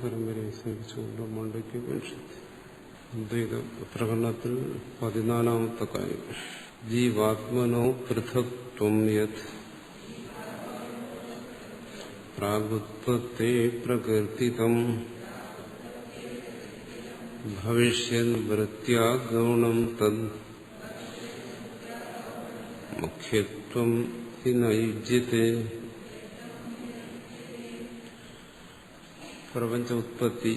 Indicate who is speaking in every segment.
Speaker 1: പരമ്പരയെ സ്മരിച്ചുകൊണ്ട് മാണ്ഡവ്യോപനിഷത്ത് അദ്വൈത പ്രകടനത്തിൽ 14ാമത്തെ കാര്യം. ജീവാത്മനോ പൃഥക്ത്വം യത് പ്രാഗുത്പത്തേ പ്രകീർത്തിതം ഭവിഷ്യൻ വൃത്യാ ഗൗണം തദ് മുഖ്യത്വം ഹി നയുജ്യത്തെ. പ്രപഞ്ച ഉത്പത്തി,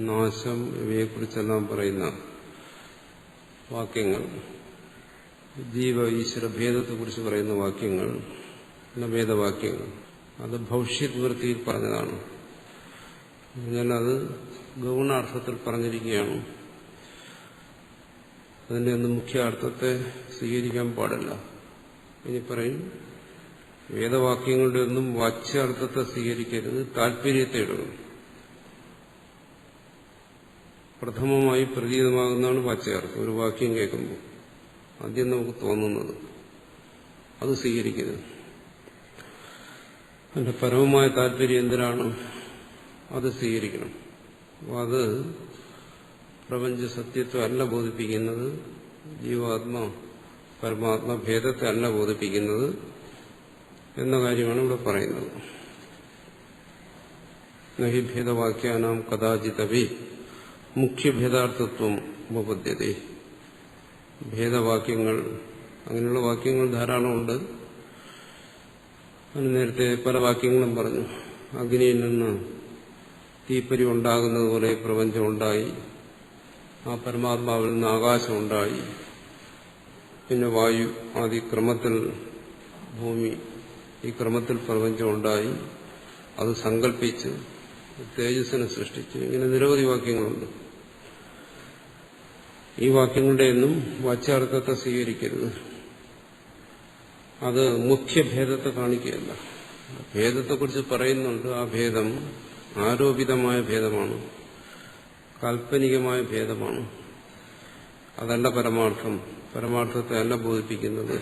Speaker 1: നാശം ഇവയെക്കുറിച്ചെല്ലാം പറയുന്ന വാക്യങ്ങൾ, ജീവ ഈശ്വര ഭേദത്തെക്കുറിച്ച് പറയുന്ന വാക്യങ്ങൾ, വേദവാക്യങ്ങൾ, അത് ഭവിഷ്യത് വൃത്തിയിൽ പറഞ്ഞതാണ്. അത് ഗൗണാർത്ഥത്തിൽ പറഞ്ഞിരിക്കുകയാണ്. അതിന്റെ ഒന്നും മുഖ്യാർത്ഥത്തെ സ്വീകരിക്കാൻ പാടില്ല. ഇനി പറയും, വേദവാക്യങ്ങളുടെ ഒന്നും വാച്യാർത്ഥത്തെ സ്വീകരിക്കരുത്, താല്പര്യത്തെ ഇടണം. പ്രഥമമായി പ്രതീതമാകുന്നതാണ് വാച്യാർത്ഥം. ഒരു വാക്യം കേൾക്കുമ്പോൾ ആദ്യം നമുക്ക് തോന്നുന്നത് അത് സ്വീകരിക്കരുത്. അതിന്റെ പരമമായ താല്പര്യം എന്തിനാണ്, അത് സ്വീകരിക്കണം. അത് പ്രപഞ്ച സത്യത്വം അല്ല ബോധിപ്പിക്കുന്നത്, ജീവാത്മ പരമാത്മ ഭേദത്തെ അല്ല ബോധിപ്പിക്കുന്നത് എന്ന കാര്യമാണ് ഇവിടെ പറയുന്നത്. നഹി ഭേദവാക്യാനാം കഥാചിതവി മുഖ്യഭേദാർത്ഥത്വം ഉപപദ്ധ്യതേ. ഭേദവാക്യങ്ങൾ, അങ്ങനെയുള്ള വാക്യങ്ങൾ ധാരാളമുണ്ട്. അതിന് നേരത്തെ പല വാക്യങ്ങളും പറഞ്ഞു. അഗ്നിയിൽ നിന്ന് തീപ്പരി ഉണ്ടാകുന്നത് പോലെ പ്രപഞ്ചം ഉണ്ടായി, ആ പരമാത്മാവിൽ നിന്ന് ആകാശം ഉണ്ടായി, പിന്നെ വായു ആദി ക്രമത്തിൽ ഭൂമി, ഈ ക്രമത്തിൽ പ്രപഞ്ചം ഉണ്ടായി, അത് സങ്കല്പിച്ച് തേജസ്സിനെ സൃഷ്ടിച്ച്, ഇങ്ങനെ നിരവധി വാക്യങ്ങളുണ്ട്. ഈ വാക്യങ്ങളുടെയൊന്നും വാച്യാർത്ഥത്തെ സ്വീകരിക്കരുത്. അത് മുഖ്യഭേദത്തെ കാണിക്കുകയല്ല. ഭേദത്തെക്കുറിച്ച് പറയുന്നുണ്ട്. ആ ഭേദം ആരോപിതമായ ഭേദമാണ്, കാൽപ്പനികമായ ഭേദമാണ്. അതല്ല പരമാർത്ഥം. പരമാർത്ഥത്തെ അല്ല ബോധിപ്പിക്കുന്നത്.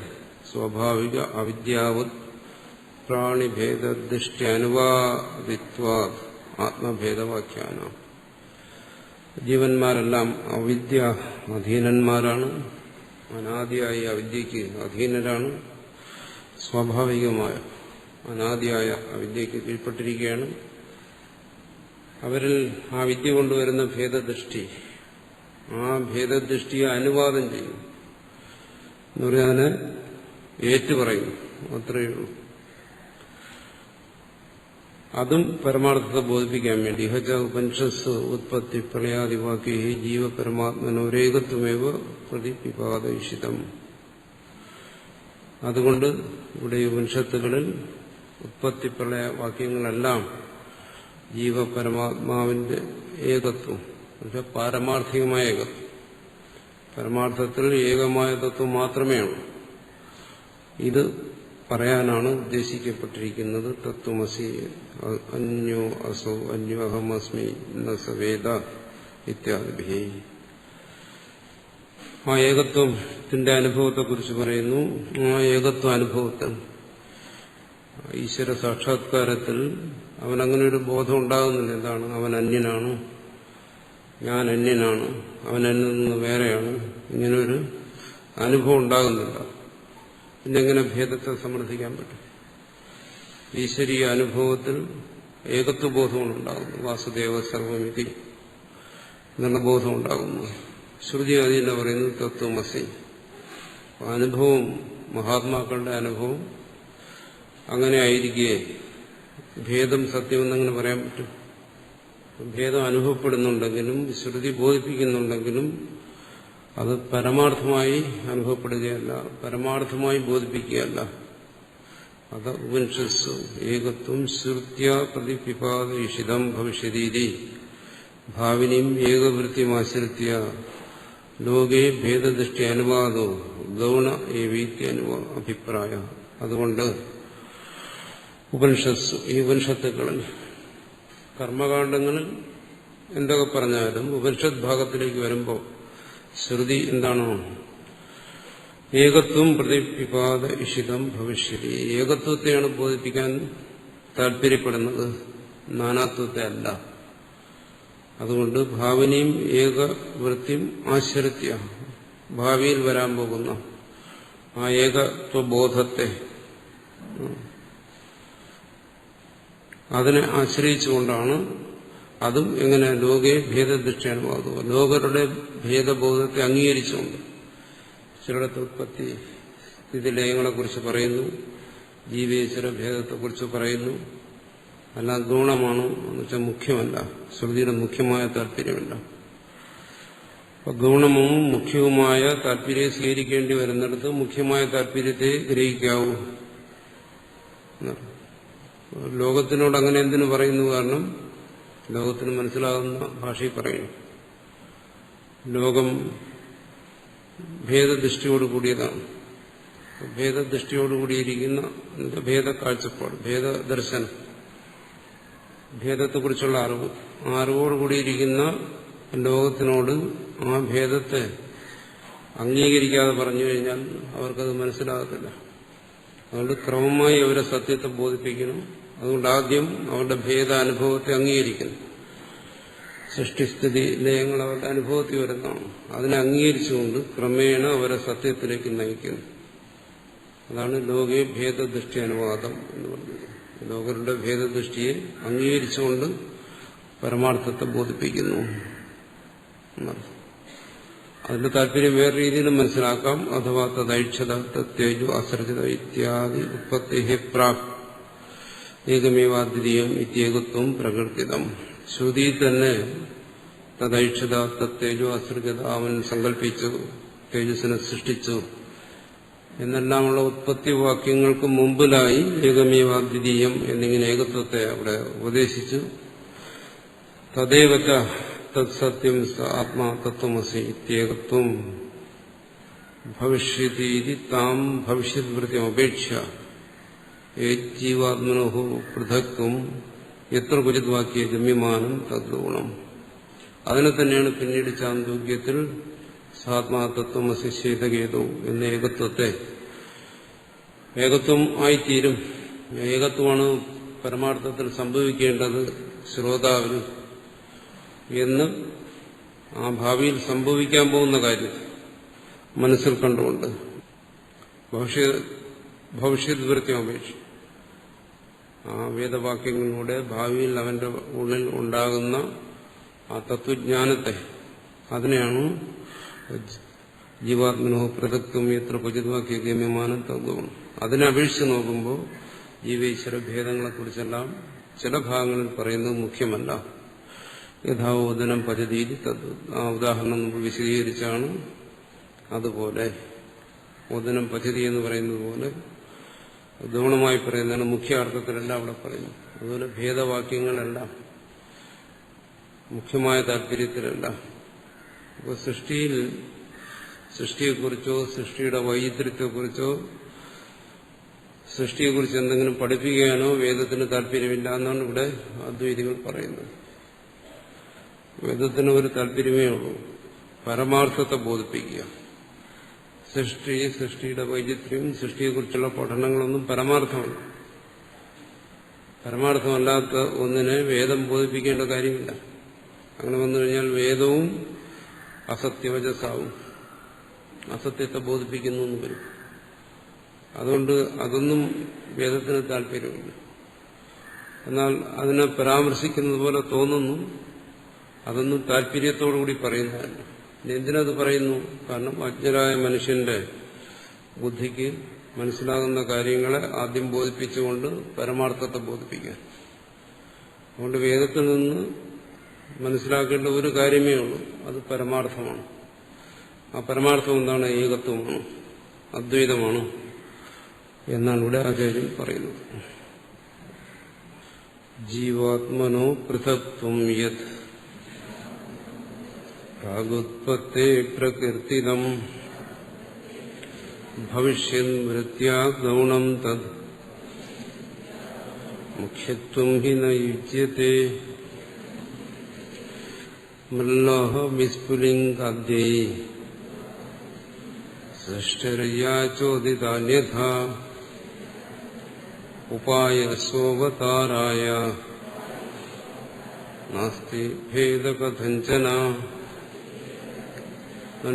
Speaker 1: സ്വാഭാവിക അവിദ്യാവത് പ്രാണിഭേദദൃഷ്ട്യനുവാദിത്വാ ആത്മഭേദവാക്യാന. ജീവന്മാരെല്ലാം അവിദ്യ അധീനന്മാരാണ്, അനാദിയായ അവിദ്യക്ക് അധീനരാണ്, സ്വാഭാവികമായ അനാദിയായ അവിദ്യക്ക് കീഴ്പ്പെട്ടിരിക്കുകയാണ്. അവരിൽ ആ വിദ്യ കൊണ്ടുവരുന്ന ഭേദദൃഷ്ടി, ആ ഭേദദൃഷ്ടിയെ അനുവാദം ചെയ്യും എന്ന് പറഞ്ഞാൽ അതിനെ ഏറ്റുപറയുന്നു, അത്രയേ ഉള്ളൂ. അതും പരമാർത്ഥത്തെ ബോധിപ്പിക്കാൻ വേണ്ടി ഇഹച ഉപനിഷത്സു ഉത്പത്തി പ്രളയാദിവാക്യ ജീവപരമാത്മനോരേകത്വമേവ പ്രതിപിപാദയിഷിതം. അതുകൊണ്ട് ഇവിടെ ഉപനിഷത്തുകളിൽ ഉത്പത്തി പ്രളയ വാക്യങ്ങളെല്ലാം ജീവപരമാത്മാവിന്റെ ഏകത്വം, പാരമാർത്ഥികമായ ഏകത്വം, പരമാർത്ഥത്തിൽ ഏകമായ തത്വം മാത്രമേ ഉള്ളൂ, ഇത് പറയാനാണ് ഉദ്ദേശിക്കപ്പെട്ടിരിക്കുന്നത്. തത്വമസി അന്യോ അസോ അന്യോ അഹമസ്മി ന സവേദ ഇത്യാദി. ആ ഏകത്വത്തിന്റെ അനുഭവത്തെക്കുറിച്ച് പറയുന്നു. ആ ഏകത്വ അനുഭവത്തിൽ, ഈശ്വര സാക്ഷാത്കാരത്തിൽ അവനങ്ങനെ ഒരു ബോധം ഉണ്ടാകുന്നില്ല. എന്താണ്? അവൻ അന്യനാണ്, ഞാൻ അന്യനാണ്, അവൻ എന്നിൽ നിന്ന് വേറെയാണ്, ഇങ്ങനൊരു അനുഭവം ഉണ്ടാകുന്നില്ല. പിന്നെങ്ങനെ ഭേദത്തെ സമർത്ഥിക്കാൻ പറ്റും? ഈശ്വരീയ അനുഭവത്തിൽ ഏകത്വബോധമാണ് ഉണ്ടാകുന്നത്. വാസുദേവ സർവമിതി എന്നുള്ള ബോധം ഉണ്ടാകുന്നു. ശ്രുതി അതിനെ പറയുന്നത് തത്വമസി. അനുഭവം, മഹാത്മാക്കളുടെ അനുഭവം അങ്ങനെ ആയിരിക്കെ ഭേദം സത്യമെന്നങ്ങനെ പറയാൻ പറ്റും? ഭേദം അനുഭവപ്പെടുന്നുണ്ടെങ്കിലും, ശ്രുതി ബോധിപ്പിക്കുന്നുണ്ടെങ്കിലും അത് പരമാർത്ഥമായി അനുഭവപ്പെടുകയല്ല, പരമാർത്ഥമായി ബോധിപ്പിക്കുകയല്ല. അത് ഉപനിഷത്സു ഏകത്വം ശ്രുത്യ പ്രതിപിപാദയിഷിതം ഭവിഷ്യതീതി ഭാവിനിയും ഏകവൃത്തിമാശ്രിത്യ ലോകേ ഭേദദൃഷ്ടി അനുവാദോ ഗൗണ ഏവീത്യ അഭിപ്രായ. അതുകൊണ്ട് ഉപനിഷത്സു, ഈ ഉപനിഷത്തുക്കളിൽ കർമ്മകാണ്ഡങ്ങളിൽ എന്തൊക്കെ പറഞ്ഞാലും ഉപനിഷത്ത് ഭാഗത്തിലേക്ക് വരുമ്പോൾ ശ്രുതി എന്താണോ ഏകത്വം പ്രതിപിപാദ ഇഷിതം ഭവിഷ്യതി, ഏകത്വത്തെയാണ് ബോധിപ്പിക്കാൻ താല്പര്യപ്പെടുന്നത്, നാനാത്വത്തെ അല്ല. അതുകൊണ്ട് ഭാവനയും ഏകവൃത്തിയും ആശ്രിത്യ, ഭാവിയിൽ വരാൻ പോകുന്ന ആ ഏകത്വബോധത്തെ അതിനെ ആശ്രയിച്ചുകൊണ്ടാണ്, അതും എങ്ങനെ ലോകേ ഭേദദൃഷ്ടി അനുവാദം, ലോകരുടെ ഭേദബോധത്തെ അംഗീകരിച്ചുകൊണ്ട്. ചിലയിടത്ത് ഉത്പത്തി സ്ഥിതിലയങ്ങളെക്കുറിച്ച് പറയുന്നു, ജീവേശ്വര ഭേദത്തെക്കുറിച്ച് പറയുന്നു. അല്ല ഗുണമാണ് എന്ന് വെച്ചാൽ മുഖ്യമല്ല, ശ്രുതിയുടെ മുഖ്യമായ താല്പര്യമല്ല. അപ്പൊ ഗുണവും മുഖ്യവുമായ താല്പര്യം സ്വീകരിക്കേണ്ടി വരുന്നിടത്ത് മുഖ്യമായ താല്പര്യത്തെ ഗ്രഹിക്കാവൂ. ലോകത്തിനോട് അങ്ങനെ എന്തിനു പറയുന്നു? കാരണം ലോകത്തിന് മനസ്സിലാകുന്ന ഭാഷയിൽ പറയുന്നു. ലോകം ഭേദദൃഷ്ടിയോട് കൂടിയതാണ്. ഭേദദൃഷ്ടിയോടുകൂടിയിരിക്കുന്ന ഭേദക്കാഴ്ചപ്പാട്, ഭേദദർശനം, ഭേദത്തെക്കുറിച്ചുള്ള അറിവ്, ആ അറിവോടുകൂടിയിരിക്കുന്ന ലോകത്തിനോട് ആ ഭേദത്തെ അംഗീകരിക്കാതെ പറഞ്ഞു കഴിഞ്ഞാൽ അവർക്കത് മനസ്സിലാകത്തില്ല. അതുകൊണ്ട് ക്രമമായി അവരെ സത്യത്തെ ബോധിപ്പിക്കണം. അതുകൊണ്ട് ആദ്യം അവരുടെ ഭേദാനുഭവത്തെ അംഗീകരിക്കുന്നു. സൃഷ്ടിസ്ഥിതി ലയങ്ങൾ അവരുടെ അനുഭവത്തിൽ വരുന്നതാണ്. അതിനെ അംഗീകരിച്ചുകൊണ്ട് ക്രമേണ അവരെ സത്യത്തിലേക്ക് നയിക്കുന്നു. അതാണ് ലോകേ ഭേദദൃഷ്ടി അനുവാദം എന്ന് പറയുന്നത്. ലോകരുടെ ഭേദദൃഷ്ടിയെ അംഗീകരിച്ചുകൊണ്ട് പരമാർത്ഥത്തെ ബോധിപ്പിക്കുന്നു. അതിന്റെ താല്പര്യം വേറെ രീതിയിലും മനസ്സിലാക്കാം. അഥവാ തദൈക്ഷത തേജു അസർജിത ഇത്യാദി ഉത്പത്തി പ്രാക് ഏകമേവാദ്വിതീയം ഇത്യേകത്വം പ്രകൃതിതം. ശ്രുതി തന്നെ തദൈക്ഷത തേജു അസർജിത, അവൻ സങ്കല്പിച്ചു, തേജസ്സിനെ സൃഷ്ടിച്ചു എന്നെല്ലാമുള്ള ഉത്പത്തി വാക്യങ്ങൾക്ക് മുമ്പിലായി ഏകമേവാദ്വിതീയം എന്നിങ്ങനെ ഏകത്വത്തെ അവിടെ ഉപദേശിച്ചു. തദേവച്ച തത്സത്യം ആത്മാ തത്വമസി ഇത്യേകത്വം ഭവിഷ്യതീതി താം ഭവിഷ്യദ്വൃത്തിയം അപേക്ഷ ജീവാത്മനോ പൃഥക്ത്വം എത്ര കുചിത്വാക്യ ഗമ്യമാനം തദ്ഗുണം. അതിനെ തന്നെയാണ് പിന്നീട് ചാന്തോക്യത്തിൽ സാത്മാതത്വമസി ശീതകേതു എന്ന ഏകത്വത്തെ ഏകത്വം ആയിത്തീരും. ഏകത്വമാണ് പരമാർത്ഥത്തിൽ സംഭവിക്കേണ്ടത് ശ്രോതാവിന് എന്ന് ആ ഭാവിയിൽ സംഭവിക്കാൻ പോകുന്ന കാര്യം മനസ്സിൽ കണ്ടുകൊണ്ട് ഭവിഷ്യദ്വൃത്തിയം അപേക്ഷ ആ വേദവാക്യങ്ങളിലൂടെ ഭാവിയിൽ അവന്റെ ഉള്ളിൽ ഉണ്ടാകുന്ന ആ തത്വജ്ഞാനത്തെ, അതിനെയാണ് ജീവാത്മനോ പൃഥക്ത്വം എത്ര ക്വചിത്വാക്യ ഗമ്യമാനം തത്വം. അതിനെ അപേക്ഷിച്ച് നോക്കുമ്പോൾ ജീവേശ്വര ഭേദങ്ങളെക്കുറിച്ചെല്ലാം ചില ഭാഗങ്ങളിൽ പറയുന്നത് മുഖ്യമല്ല. യഥാവോദനം പചതീതി തത്, ആ ഉദാഹരണം നമ്മൾ വിശദീകരിച്ചാണ്. അതുപോലെ ഓദനം പചതി എന്ന് പറയുന്നത് പോലെ ഗൗണമായി പറയുന്നതാണ്, മുഖ്യ അർത്ഥത്തിലല്ല അവിടെ പറയുന്നു. അതുപോലെ ഭേദവാക്യങ്ങളെല്ലാം മുഖ്യമായ താല്പര്യത്തിലല്ല. അപ്പോൾ സൃഷ്ടിയെക്കുറിച്ചോ സൃഷ്ടിയുടെ വൈചിത്ര്യത്തെക്കുറിച്ചോ സൃഷ്ടിയെക്കുറിച്ച് എന്തെങ്കിലും പഠിപ്പിക്കാനോ വേദത്തിന് താല്പര്യമില്ല എന്നാണ് ഇവിടെ അദ്വൈതികൾ പറയുന്നത്. വേദത്തിന് ഒരു താല്പര്യമേ ഉള്ളൂ, പരമാർത്ഥത്തെ ബോധിപ്പിക്കുക. സൃഷ്ടിയുടെ വൈചിത്ര്യം, സൃഷ്ടിയെക്കുറിച്ചുള്ള പഠനങ്ങളൊന്നും പരമാർത്ഥമല്ല. പരമാർത്ഥമല്ലാത്ത ഒന്നിനെ വേദം ബോധിപ്പിക്കേണ്ട കാര്യമില്ല. അങ്ങനെ വന്നു കഴിഞ്ഞാൽ വേദവും അസത്യവചസാവും, അസത്യത്തെ ബോധിപ്പിക്കുന്നു എന്ന് വരും. അതുകൊണ്ട് അതൊന്നും വേദത്തിന് താല്പര്യമില്ല. എന്നാൽ അതിനെ പരാമർശിക്കുന്നത് പോലെ തോന്നുന്നു, അതൊന്നും താല്പര്യത്തോടുകൂടി പറയുന്നതല്ല. എന്തിനത് പറയുന്നു? കാരണം അജ്ഞരായ മനുഷ്യന്റെ ബുദ്ധിക്ക് മനസ്സിലാകുന്ന കാര്യങ്ങളെ ആദ്യം ബോധിപ്പിച്ചുകൊണ്ട് പരമാർത്ഥത്തെ ബോധിപ്പിക്കാൻ. അതുകൊണ്ട് വേദത്തിൽ നിന്ന് മനസ്സിലാക്കേണ്ട ഒരു കാര്യമേ ഉള്ളൂ, അത് പരമാർത്ഥമാണ്. ആ പരമാർത്ഥം എന്താണ്? ഏകത്വമാണ്, അദ്വൈതമാണ് എന്നാണ് ഇവിടെ ആചാര്യൻ പറയുന്നത്. ജീവാത്മനോ പൃഥക്ത്വം യത് പ്രാഗുത്പത്തേ പ്രകീർത്തിതം ഭവിഷ്യൻ വൃത്യാ ഗൗണം തദ് മുഖ്യത്വം ഹി ന യുജ്യത്തെ മല്ലോഹ വിസ്ഫുലിംഗാദ്യൈ സൃഷ്ടിർയാചോദിതാന്യഥാ ഉപായ സ്വവതാരായ നാസ്തി ഭേദകഥഞ്ചന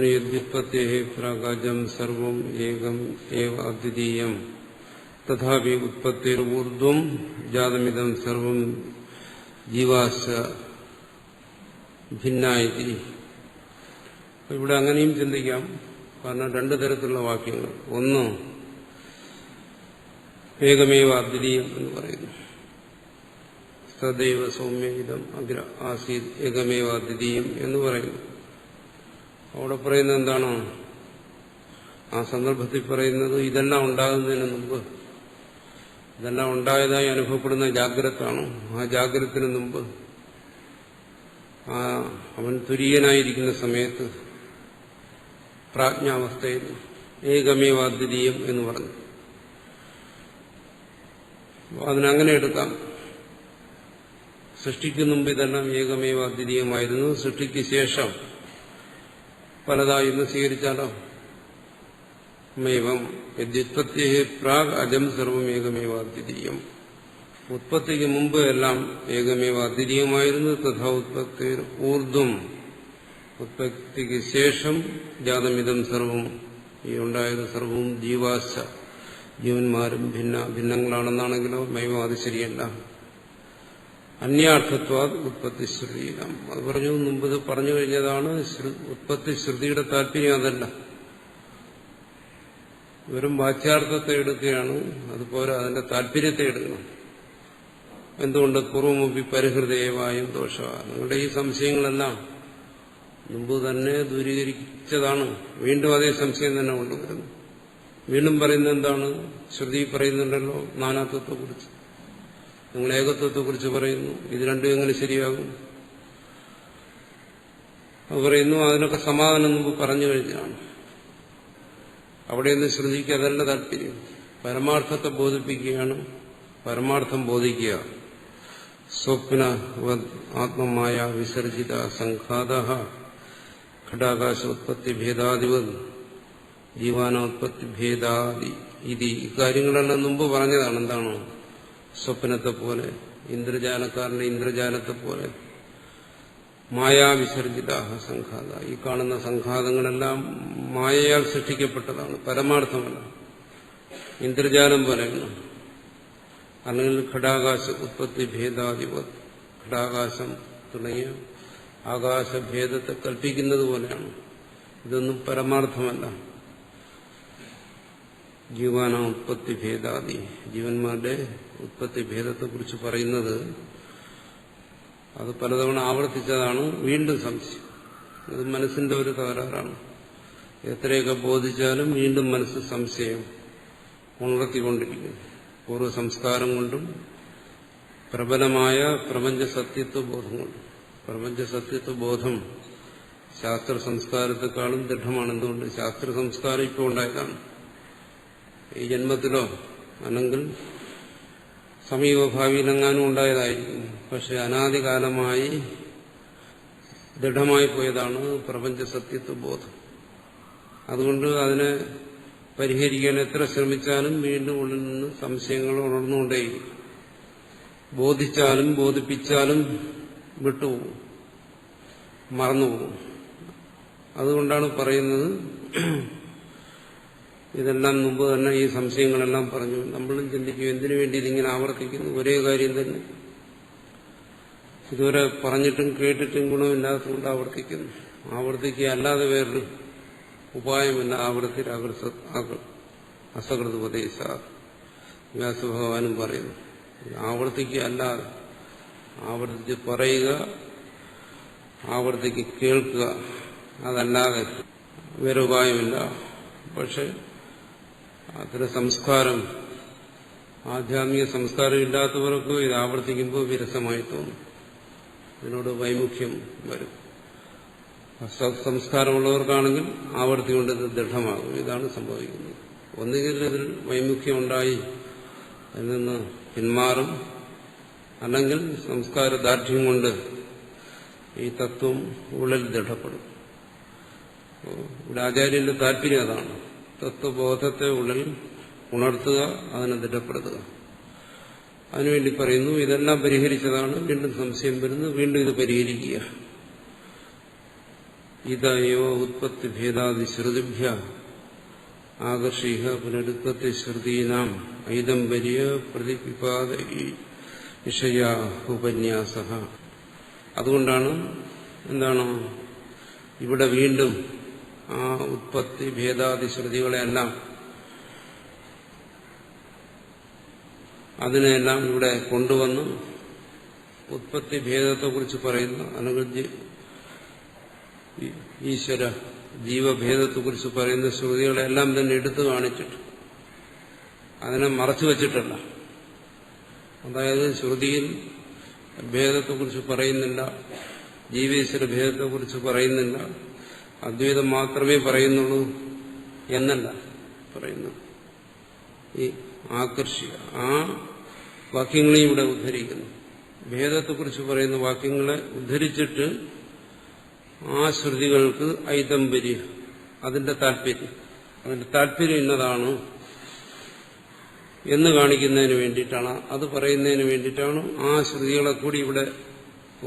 Speaker 1: യദ്യുത്പത്തേഃ പ്രാഗജം സർവം ഏകം ഏവ അദ്വിതീയം തഥാപി ഉത്പത്തിർഊർധ്വം ജാതമിദം സർവം ജീവാശ്ച ഭിന്നായിതി. ഇവിടെ അങ്ങനെയും ചിന്തിക്കാം. കാരണം രണ്ടു തരത്തിലുള്ള വാക്യങ്ങൾ. ഒന്ന് ഏകമേവ അദ്വിതീയം എന്ന് പറയുന്നു. സദൈവ സൗമ്യഹിതം അഗ്ര ആസീത് ഏകമേവ അദ്വിതീയം എന്ന് പറയുന്നു. അവിടെ പറയുന്നത് എന്താണ്? ആ സന്ദർഭത്തിൽ പറയുന്നത് ഇതെല്ലാം ഉണ്ടാകുന്നതിന് മുമ്പ്, ഇതെല്ലാം ഉണ്ടായതായി അനുഭവപ്പെടുന്ന ജാഗ്രതാണ്. ആ ജാഗ്രതത്തിന് മുമ്പ് അവൻ തുര്യനായിരിക്കുന്ന സമയത്ത് പ്രാജ്ഞാവസ്ഥയിൽ ഏകമേവാദ്വിതീയം എന്ന് പറഞ്ഞു. അതിനങ്ങനെ എടുക്കാം. സൃഷ്ടിക്കു മുമ്പ് ഇതെല്ലാം ഏകമേവാദ്വിതീയമായിരുന്നു. സൃഷ്ടിക്ക് ശേഷം പലതായിരുന്നു സ്വീകരിച്ചാലോ? മേവം യദ്യുത്പത്തേഃ പ്രാഗ് അജം സർവം ഏകമേവാദ്വിതീയം. ഉത്പത്തിക്ക് മുമ്പ് എല്ലാം ഏകമേവാദ്വിതീയമായിരുന്നു. തഥാ ഉത്പത്തിർ ഊർധ്വം, ഉത്പത്തിക്ക് ശേഷം ജാതമിദം സർവം, ഈ ഉണ്ടായത് സർവവും ജീവാശ്ച, ജീവന്മാരും ഭിന്നങ്ങളാണെന്നാണെങ്കിലോ മൈവം അത് ശരിയല്ല. അന്യാർത്ഥത്വാത് ഉത്പത്തി ശ്രുതിയിലാണ്. അത് പറഞ്ഞു, മുമ്പ് ഇത് പറഞ്ഞു കഴിഞ്ഞതാണ്. ഉത്പത്തി ശ്രുതിയുടെ താല്പര്യം അതല്ല. വെറും വാച്യാർത്ഥത്തെ എടുക്കുകയാണ്. അതുപോലെ അതിന്റെ താല്പര്യത്തെ എടുക്കണം. എന്തുകൊണ്ട്? പൂർവമുപി പരിഹൃതേവായും ദോഷ. നിങ്ങളുടെ ഈ സംശയങ്ങളെല്ലാം മുമ്പ് തന്നെ ദൂരീകരിച്ചതാണ്. വീണ്ടും അതേ സംശയം തന്നെ കൊണ്ടുവരുന്നു. വീണ്ടും പറയുന്നത് എന്താണ്? ശ്രുതി പറയുന്നുണ്ടല്ലോ നാനാത്വത്തെക്കുറിച്ച്, നിങ്ങൾ ഏകത്വത്തെക്കുറിച്ച് പറയുന്നു. ഇത് രണ്ടും എങ്ങനെ ശരിയാകും? അത് പറയുന്നു. അതിനൊക്കെ സമാധാനം മുമ്പ് പറഞ്ഞു കഴിഞ്ഞാണ്. അവിടെയൊന്നും ശ്രുതിക്ക് അതല്ല താല്പര്യം. പരമാർത്ഥത്തെ ബോധിപ്പിക്കുകയാണ്. പരമാർത്ഥം ബോധിക്കുക. സ്വപ്ന ആത്മമായ വിസർജിത സംഘാത ഘടാകാശ ഉത്പത്തി ഭേദാദിവത് ജീവാനോത്പത്തി ഭേദാദി ഇതി. ഇക്കാര്യങ്ങളെല്ലാം മുമ്പ് പറഞ്ഞതാണ്. എന്താണോ? സ്വപ്നത്തെ പോലെ, ഇന്ദ്രജാലക്കാരന്റെ ഇന്ദ്രജാലത്തെ പോലെ, മായാവിസർജിത സംഘാത. ഈ കാണുന്ന സംഘാതങ്ങളെല്ലാം മായയാൽ സൃഷ്ടിക്കപ്പെട്ടതാണ്, പരമാർത്ഥമല്ല. ഇന്ദ്രജാലം പോലെയാണ്. അല്ലെങ്കിൽ ഘടാകാശ ഉത്പത്തി ഭേദാധിപത്, ഘടാകാശം തുടങ്ങിയ ആകാശഭേദത്തെ കൽപ്പിക്കുന്നത് പോലെയാണ്. ഇതൊന്നും പരമാർത്ഥമല്ല. ജീവാന ഉത്പത്തി ഭേദാദി, ജീവന്മാരുടെ ഉത്പത്തി ഭേദത്തെക്കുറിച്ച് പറയുന്നത് അത് പലതവണ ആവർത്തിച്ചതാണ്. വീണ്ടും സംശയം. അത് മനസ്സിന്റെ ഒരു തകരാറാണ്. എത്രയൊക്കെ ബോധിച്ചാലും വീണ്ടും മനസ്സ് സംശയം ഉണർത്തിക്കൊണ്ടിരിക്കുന്നു. പൂർവ്വ സംസ്കാരം കൊണ്ടും പ്രബലമായ പ്രപഞ്ച സത്യത്വ ബോധം കൊണ്ടും. പ്രപഞ്ച സത്യത്വ ബോധം ശാസ്ത്ര സംസ്കാരത്തെക്കാളും ദൃഢമാണ്. എന്തുകൊണ്ട്? ശാസ്ത്ര സംസ്കാരം ഇപ്പോൾ ഉണ്ടായതാണ്. ഈ ജന്മത്തിലോ അല്ലെങ്കിൽ സമീപഭാവിയിലെങ്ങാനും ഉണ്ടായതായിരിക്കും. പക്ഷെ അനാദികാലമായി ദൃഢമായി പോയതാണ് പ്രപഞ്ച സത്യത്വ ബോധം. അതുകൊണ്ട് അതിനെ പരിഹരിക്കാൻ എത്ര ശ്രമിച്ചാലും വീണ്ടും ഉള്ളിൽ നിന്ന് സംശയങ്ങൾ ഉണർന്നുകൊണ്ടേയിരിക്കും. ബോധിച്ചാലും ബോധിപ്പിച്ചാലും വിട്ടുപോകും, മറന്നുപോകും. അതുകൊണ്ടാണ് പറയുന്നത് ഇതെല്ലാം മുമ്പ് തന്നെ ഈ സംശയങ്ങളെല്ലാം പറഞ്ഞു. നമ്മളും ചിന്തിക്കും, എന്തിനു വേണ്ടി ഇതിങ്ങനെ ആവർത്തിക്കുന്നു? ഒരേ കാര്യം തന്നെ ഇതുവരെ പറഞ്ഞിട്ടും കേട്ടിട്ടും ഗുണമില്ലാത്തതുകൊണ്ട് ആവർത്തിക്കുന്നു. ആവർത്തിക്കുക അല്ലാതെ വേറൊരു ഉപായമല്ല. ആവർത്തി അസകൃത ഉപദേശ വ്യാസഭഗവാനും പറയുന്നു. ആവർത്തിക്കുക അല്ലാതെ, ആവർത്തിച്ച് പറയുക, ആവർത്തിക്ക് കേൾക്കുക, അതല്ലാതെ വേറെ ഉപായമില്ല. പക്ഷെ അത്ര സംസ്കാരം, ആധ്യാത്മിക സംസ്കാരം ഇല്ലാത്തവർക്ക് ഇത് ആവർത്തിക്കുമ്പോൾ വിരസമായി തോന്നും. ഇതിനോട് വൈമുഖ്യം വരും. സംസ്കാരമുള്ളവർക്കാണെങ്കിൽ ആവർത്തിക്കൊണ്ട് ഇത് ദൃഢമാകും. ഇതാണ് സംഭവിക്കുന്നത്. ഒന്നുകിൽ ഇതിൽ വൈമുഖ്യം ഉണ്ടായി അതിൽ നിന്ന് പിന്മാറും, അല്ലെങ്കിൽ സംസ്കാര ദാർഢ്യം കൊണ്ട് ഈ തത്വം ഉള്ളിൽ ദൃഢപ്പെടും. ഇവിടെ ആചാര്യന്റെ താല്പര്യം അതാണ്. തത്വബോധത്തെ ഉള്ളിൽ ഉണർത്തുക, അതിനെ ദൃഢപ്പെടുത്തുക. അതിനുവേണ്ടി പറയുന്നു ഇതെല്ലാം പരിഹരിച്ചതാണ്, വീണ്ടും സംശയം വരുന്നു, വീണ്ടും ഇത് പരിഹരിക്കുക. ഇതയോ ഉത്പത്തി ഭേദാദി ശ്രുതിഭ്യ ആകർഷീഹ പുനരുത്പത്തി ശ്രുതീനാം ഐദംബര്യ പ്രതിപിപാദ വിഷയാ ഉപന്യാസ. അതുകൊണ്ടാണ് എന്താണ് ഇവിടെ വീണ്ടും ആ ഉത്പത്തി ഭേദാദി ശ്രുതികളെല്ലാം അതിനെല്ലാം ഇവിടെ കൊണ്ടുവന്ന് ഉത്പത്തി ഭേദത്തെക്കുറിച്ച് പറയുന്ന അനുഗജ്യ ഈശ്വര ജീവഭേദത്തെക്കുറിച്ച് പറയുന്ന ശ്രുതികളെല്ലാം തന്നെ എടുത്തു കാണിച്ചിട്ട് അതിനെ മറച്ചു വച്ചിട്ടല്ല. അതായത് ശ്രുതിയിൽ ഭേദത്തെക്കുറിച്ച് പറയുന്നില്ല, ജീവേശ്വര ഭേദത്തെക്കുറിച്ച് പറയുന്നില്ല, അദ്വൈതം മാത്രമേ പറയുന്നുള്ളൂ എന്നല്ല പറയുന്നു. ഈ ആകർഷിക ആ വാക്യങ്ങളെയും ഇവിടെ ഉദ്ധരിക്കുന്നു. ഭേദത്തെക്കുറിച്ച് പറയുന്ന വാക്യങ്ങളെ ഉദ്ധരിച്ചിട്ട് ആ ശ്രുതികൾക്ക് ഐദംബര്യ അതിന്റെ താല്പര്യം ഇന്നതാണ് എന്ന് കാണിക്കുന്നതിന് വേണ്ടിയിട്ടാണ്, അത് പറയുന്നതിന് വേണ്ടിയിട്ടാണ് ആ ശ്രുതികളെ കൂടി ഇവിടെ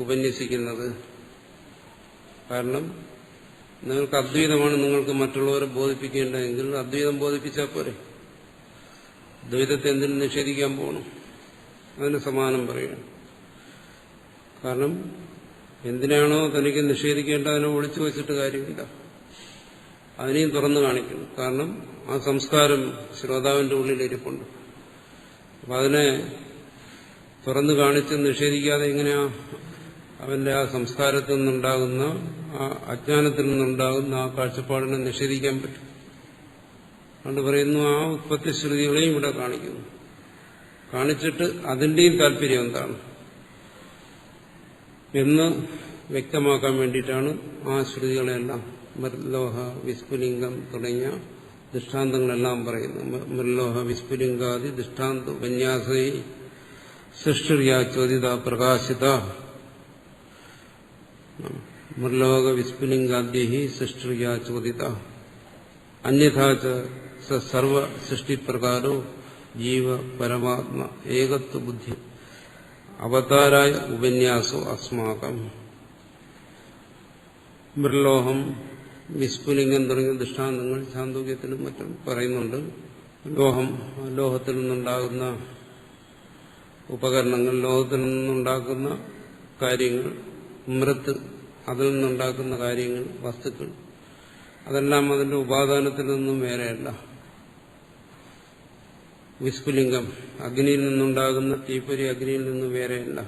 Speaker 1: ഉപന്യസിക്കുന്നത്. കാരണം നിങ്ങൾക്ക് അദ്വൈതമാണ് നിങ്ങൾക്ക് മറ്റുള്ളവരെ ബോധിപ്പിക്കേണ്ടതെങ്കിൽ അദ്വൈതം ബോധിപ്പിച്ചാൽ പോരെ. ദ്വൈതത്തെ എന്തിനും നിഷേധിക്കാൻ പോകണം? അതിന് സമാനം പറയുകയാണ്. കാരണം എന്തിനാണോ തനിക്ക് നിഷേധിക്കേണ്ടതിനെ ഒളിച്ചു വെച്ചിട്ട് കാര്യമില്ല, അതിനെയും തുറന്നു കാണിക്കണം. കാരണം ആ സംസ്കാരം ശ്രോതാവിന്റെ ഉള്ളിലിരിപ്പുണ്ട്. അപ്പം അതിനെ തുറന്നു കാണിച്ച് നിഷേധിക്കാതെ എങ്ങനെയാ അവന്റെ ആ സംസ്കാരത്തിൽ നിന്നുണ്ടാകുന്ന ആ അജ്ഞാനത്തിൽ നിന്നുണ്ടാകുന്ന ആ കാഴ്ചപ്പാടിനെ നിഷേധിക്കാൻ പറ്റും? അതുകൊണ്ട് പറയുന്നു ആ ഉത്പത്തി ശ്രുതികളെയും ഇവിടെ കാണിക്കുന്നു. കാണിച്ചിട്ട് അതിന്റെയും താല്പര്യം എന്താണ് എന്ന് വ്യക്തമാക്കാൻ വേണ്ടിയിട്ടാണ് ആ ശ്രുതികളെല്ലാം മൃലോഹ വിസ്ഫുലിംഗം തുടങ്ങിയ ദൃഷ്ടാന്തങ്ങളെല്ലാം പറയുന്നു. മൃലോഹ വിസ്ഫുലിംഗാദി ദൃഷ്ടാന്ത ഉപന്യാസൈ സൃഷ്ടിർയാ ചോദിത പ്രകാശിത. മൃലോക വിസ്ഫുലിംഗാദ്യഹി സൃഷ്ടിർയാ ചോദിത അന്യഥാ സർവ സൃഷ്ടിപ്രകാരോ ജീവ പരമാത്മ ഏകത്വ ബുദ്ധി അവതാരായ ഉപന്യാസോ അസ്മാകം. മൃലോഹം വിസ്ഫുലിംഗം തുടങ്ങിയ ദൃഷ്ടാന്തങ്ങൾ ചാന്തോക്യത്തിലും മറ്റും പറയുന്നുണ്ട്. ലോഹത്തിൽ നിന്നുണ്ടാകുന്ന ഉപകരണങ്ങൾ, ലോഹത്തിൽ നിന്നുണ്ടാക്കുന്ന കാര്യങ്ങൾ, മൃത്ത് അതിൽ നിന്നുണ്ടാക്കുന്ന കാര്യങ്ങൾ, വസ്തുക്കൾ, അതെല്ലാം അതിന്റെ ഉപാദാനത്തിൽ നിന്നും വേറെയല്ല. വിസ്ഫുലിംഗം അഗ്നിയിൽ നിന്നുണ്ടാകുന്ന തീപ്പൊരി അഗ്നിയിൽ നിന്നും വേറെയല്ല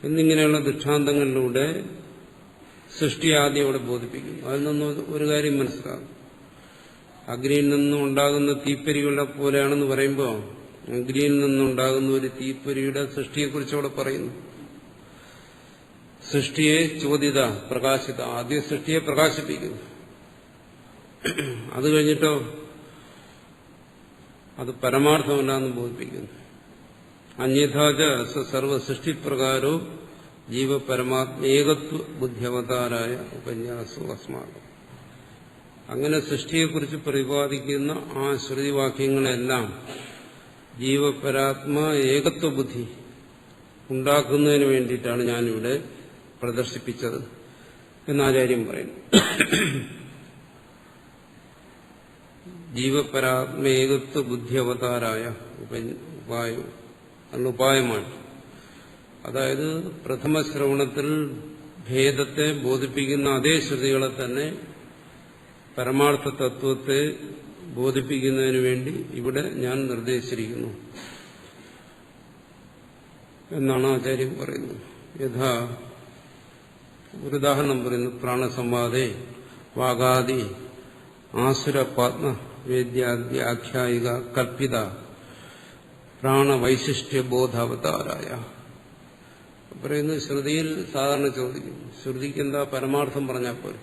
Speaker 1: എന്നിങ്ങനെയുള്ള ദൃഷ്ടാന്തങ്ങളിലൂടെ സൃഷ്ടി ആദ്യം അവിടെ ബോധിപ്പിക്കുന്നു. അതിൽ നിന്ന് ഒരു കാര്യം മനസ്സിലാകും. അഗ്നിയിൽ നിന്നും ഉണ്ടാകുന്ന തീപ്പൊരികളെ പോലെയാണെന്ന് പറയുമ്പോൾ അഗ്നിയിൽ നിന്നുണ്ടാകുന്ന ഒരു തീപ്പൊരിയുടെ സൃഷ്ടിയെക്കുറിച്ച് അവിടെ പറയുന്നു. സൃഷ്ടിയെ ചോദിത പ്രകാശിത, ആദ്യം സൃഷ്ടിയെ പ്രകാശിപ്പിക്കുന്നു. അത് കഴിഞ്ഞിട്ടോ അത് പരമാർത്ഥമല്ല എന്ന് ബോധിപ്പിക്കുന്നു. അന്യഥാച സർവ സൃഷ്ടിപ്രകാരോ ജീവപരമാത്മേകത്വ ബുദ്ധ്യവതാരായ ഉപന്യാസോ അസ്മാകം. അങ്ങനെ സൃഷ്ടിയെക്കുറിച്ച് പ്രതിപാദിക്കുന്ന ആ ശ്രുതിവാക്യങ്ങളെല്ലാം ജീവപരാത്മ ഏകത്വ ബുദ്ധി ഉണ്ടാക്കുന്നതിന് വേണ്ടിയിട്ടാണ് ഞാനിവിടെ പ്രദർശിപ്പിച്ചത് എന്നാചാര്യം പറയുന്നു. ജീവപരാത്മേകത്വ ബുദ്ധി അവതാരായ ഉപായമാണ്. അതായത് പ്രഥമ ശ്രവണത്തിൽ ഭേദത്തെ ബോധിപ്പിക്കുന്ന അതേ ശ്രുതികളെ തന്നെ പരമാർത്ഥ തത്വത്തെ ബോധിപ്പിക്കുന്നതിന് വേണ്ടി ഇവിടെ ഞാൻ നിർദ്ദേശിച്ചിരിക്കുന്നു എന്നാണ് ആചാര്യം പറയുന്നത്. യഥാ ഒരു ഉദാഹരണം പറയുന്നു. പ്രാണസംവാദേ വാഗാദി ആസുര പാത്മ വേദ്യാഖ്യായിക കൽപ്പിത പ്രാണവൈശിഷ്ട്യ ബോധാവതാരായ പറയുന്നത്. ശ്രുതിയിൽ സാധാരണ ചോദിക്കും, ശ്രുതിക്ക് എന്താ പരമാർത്ഥം പറഞ്ഞാൽ പോലെ,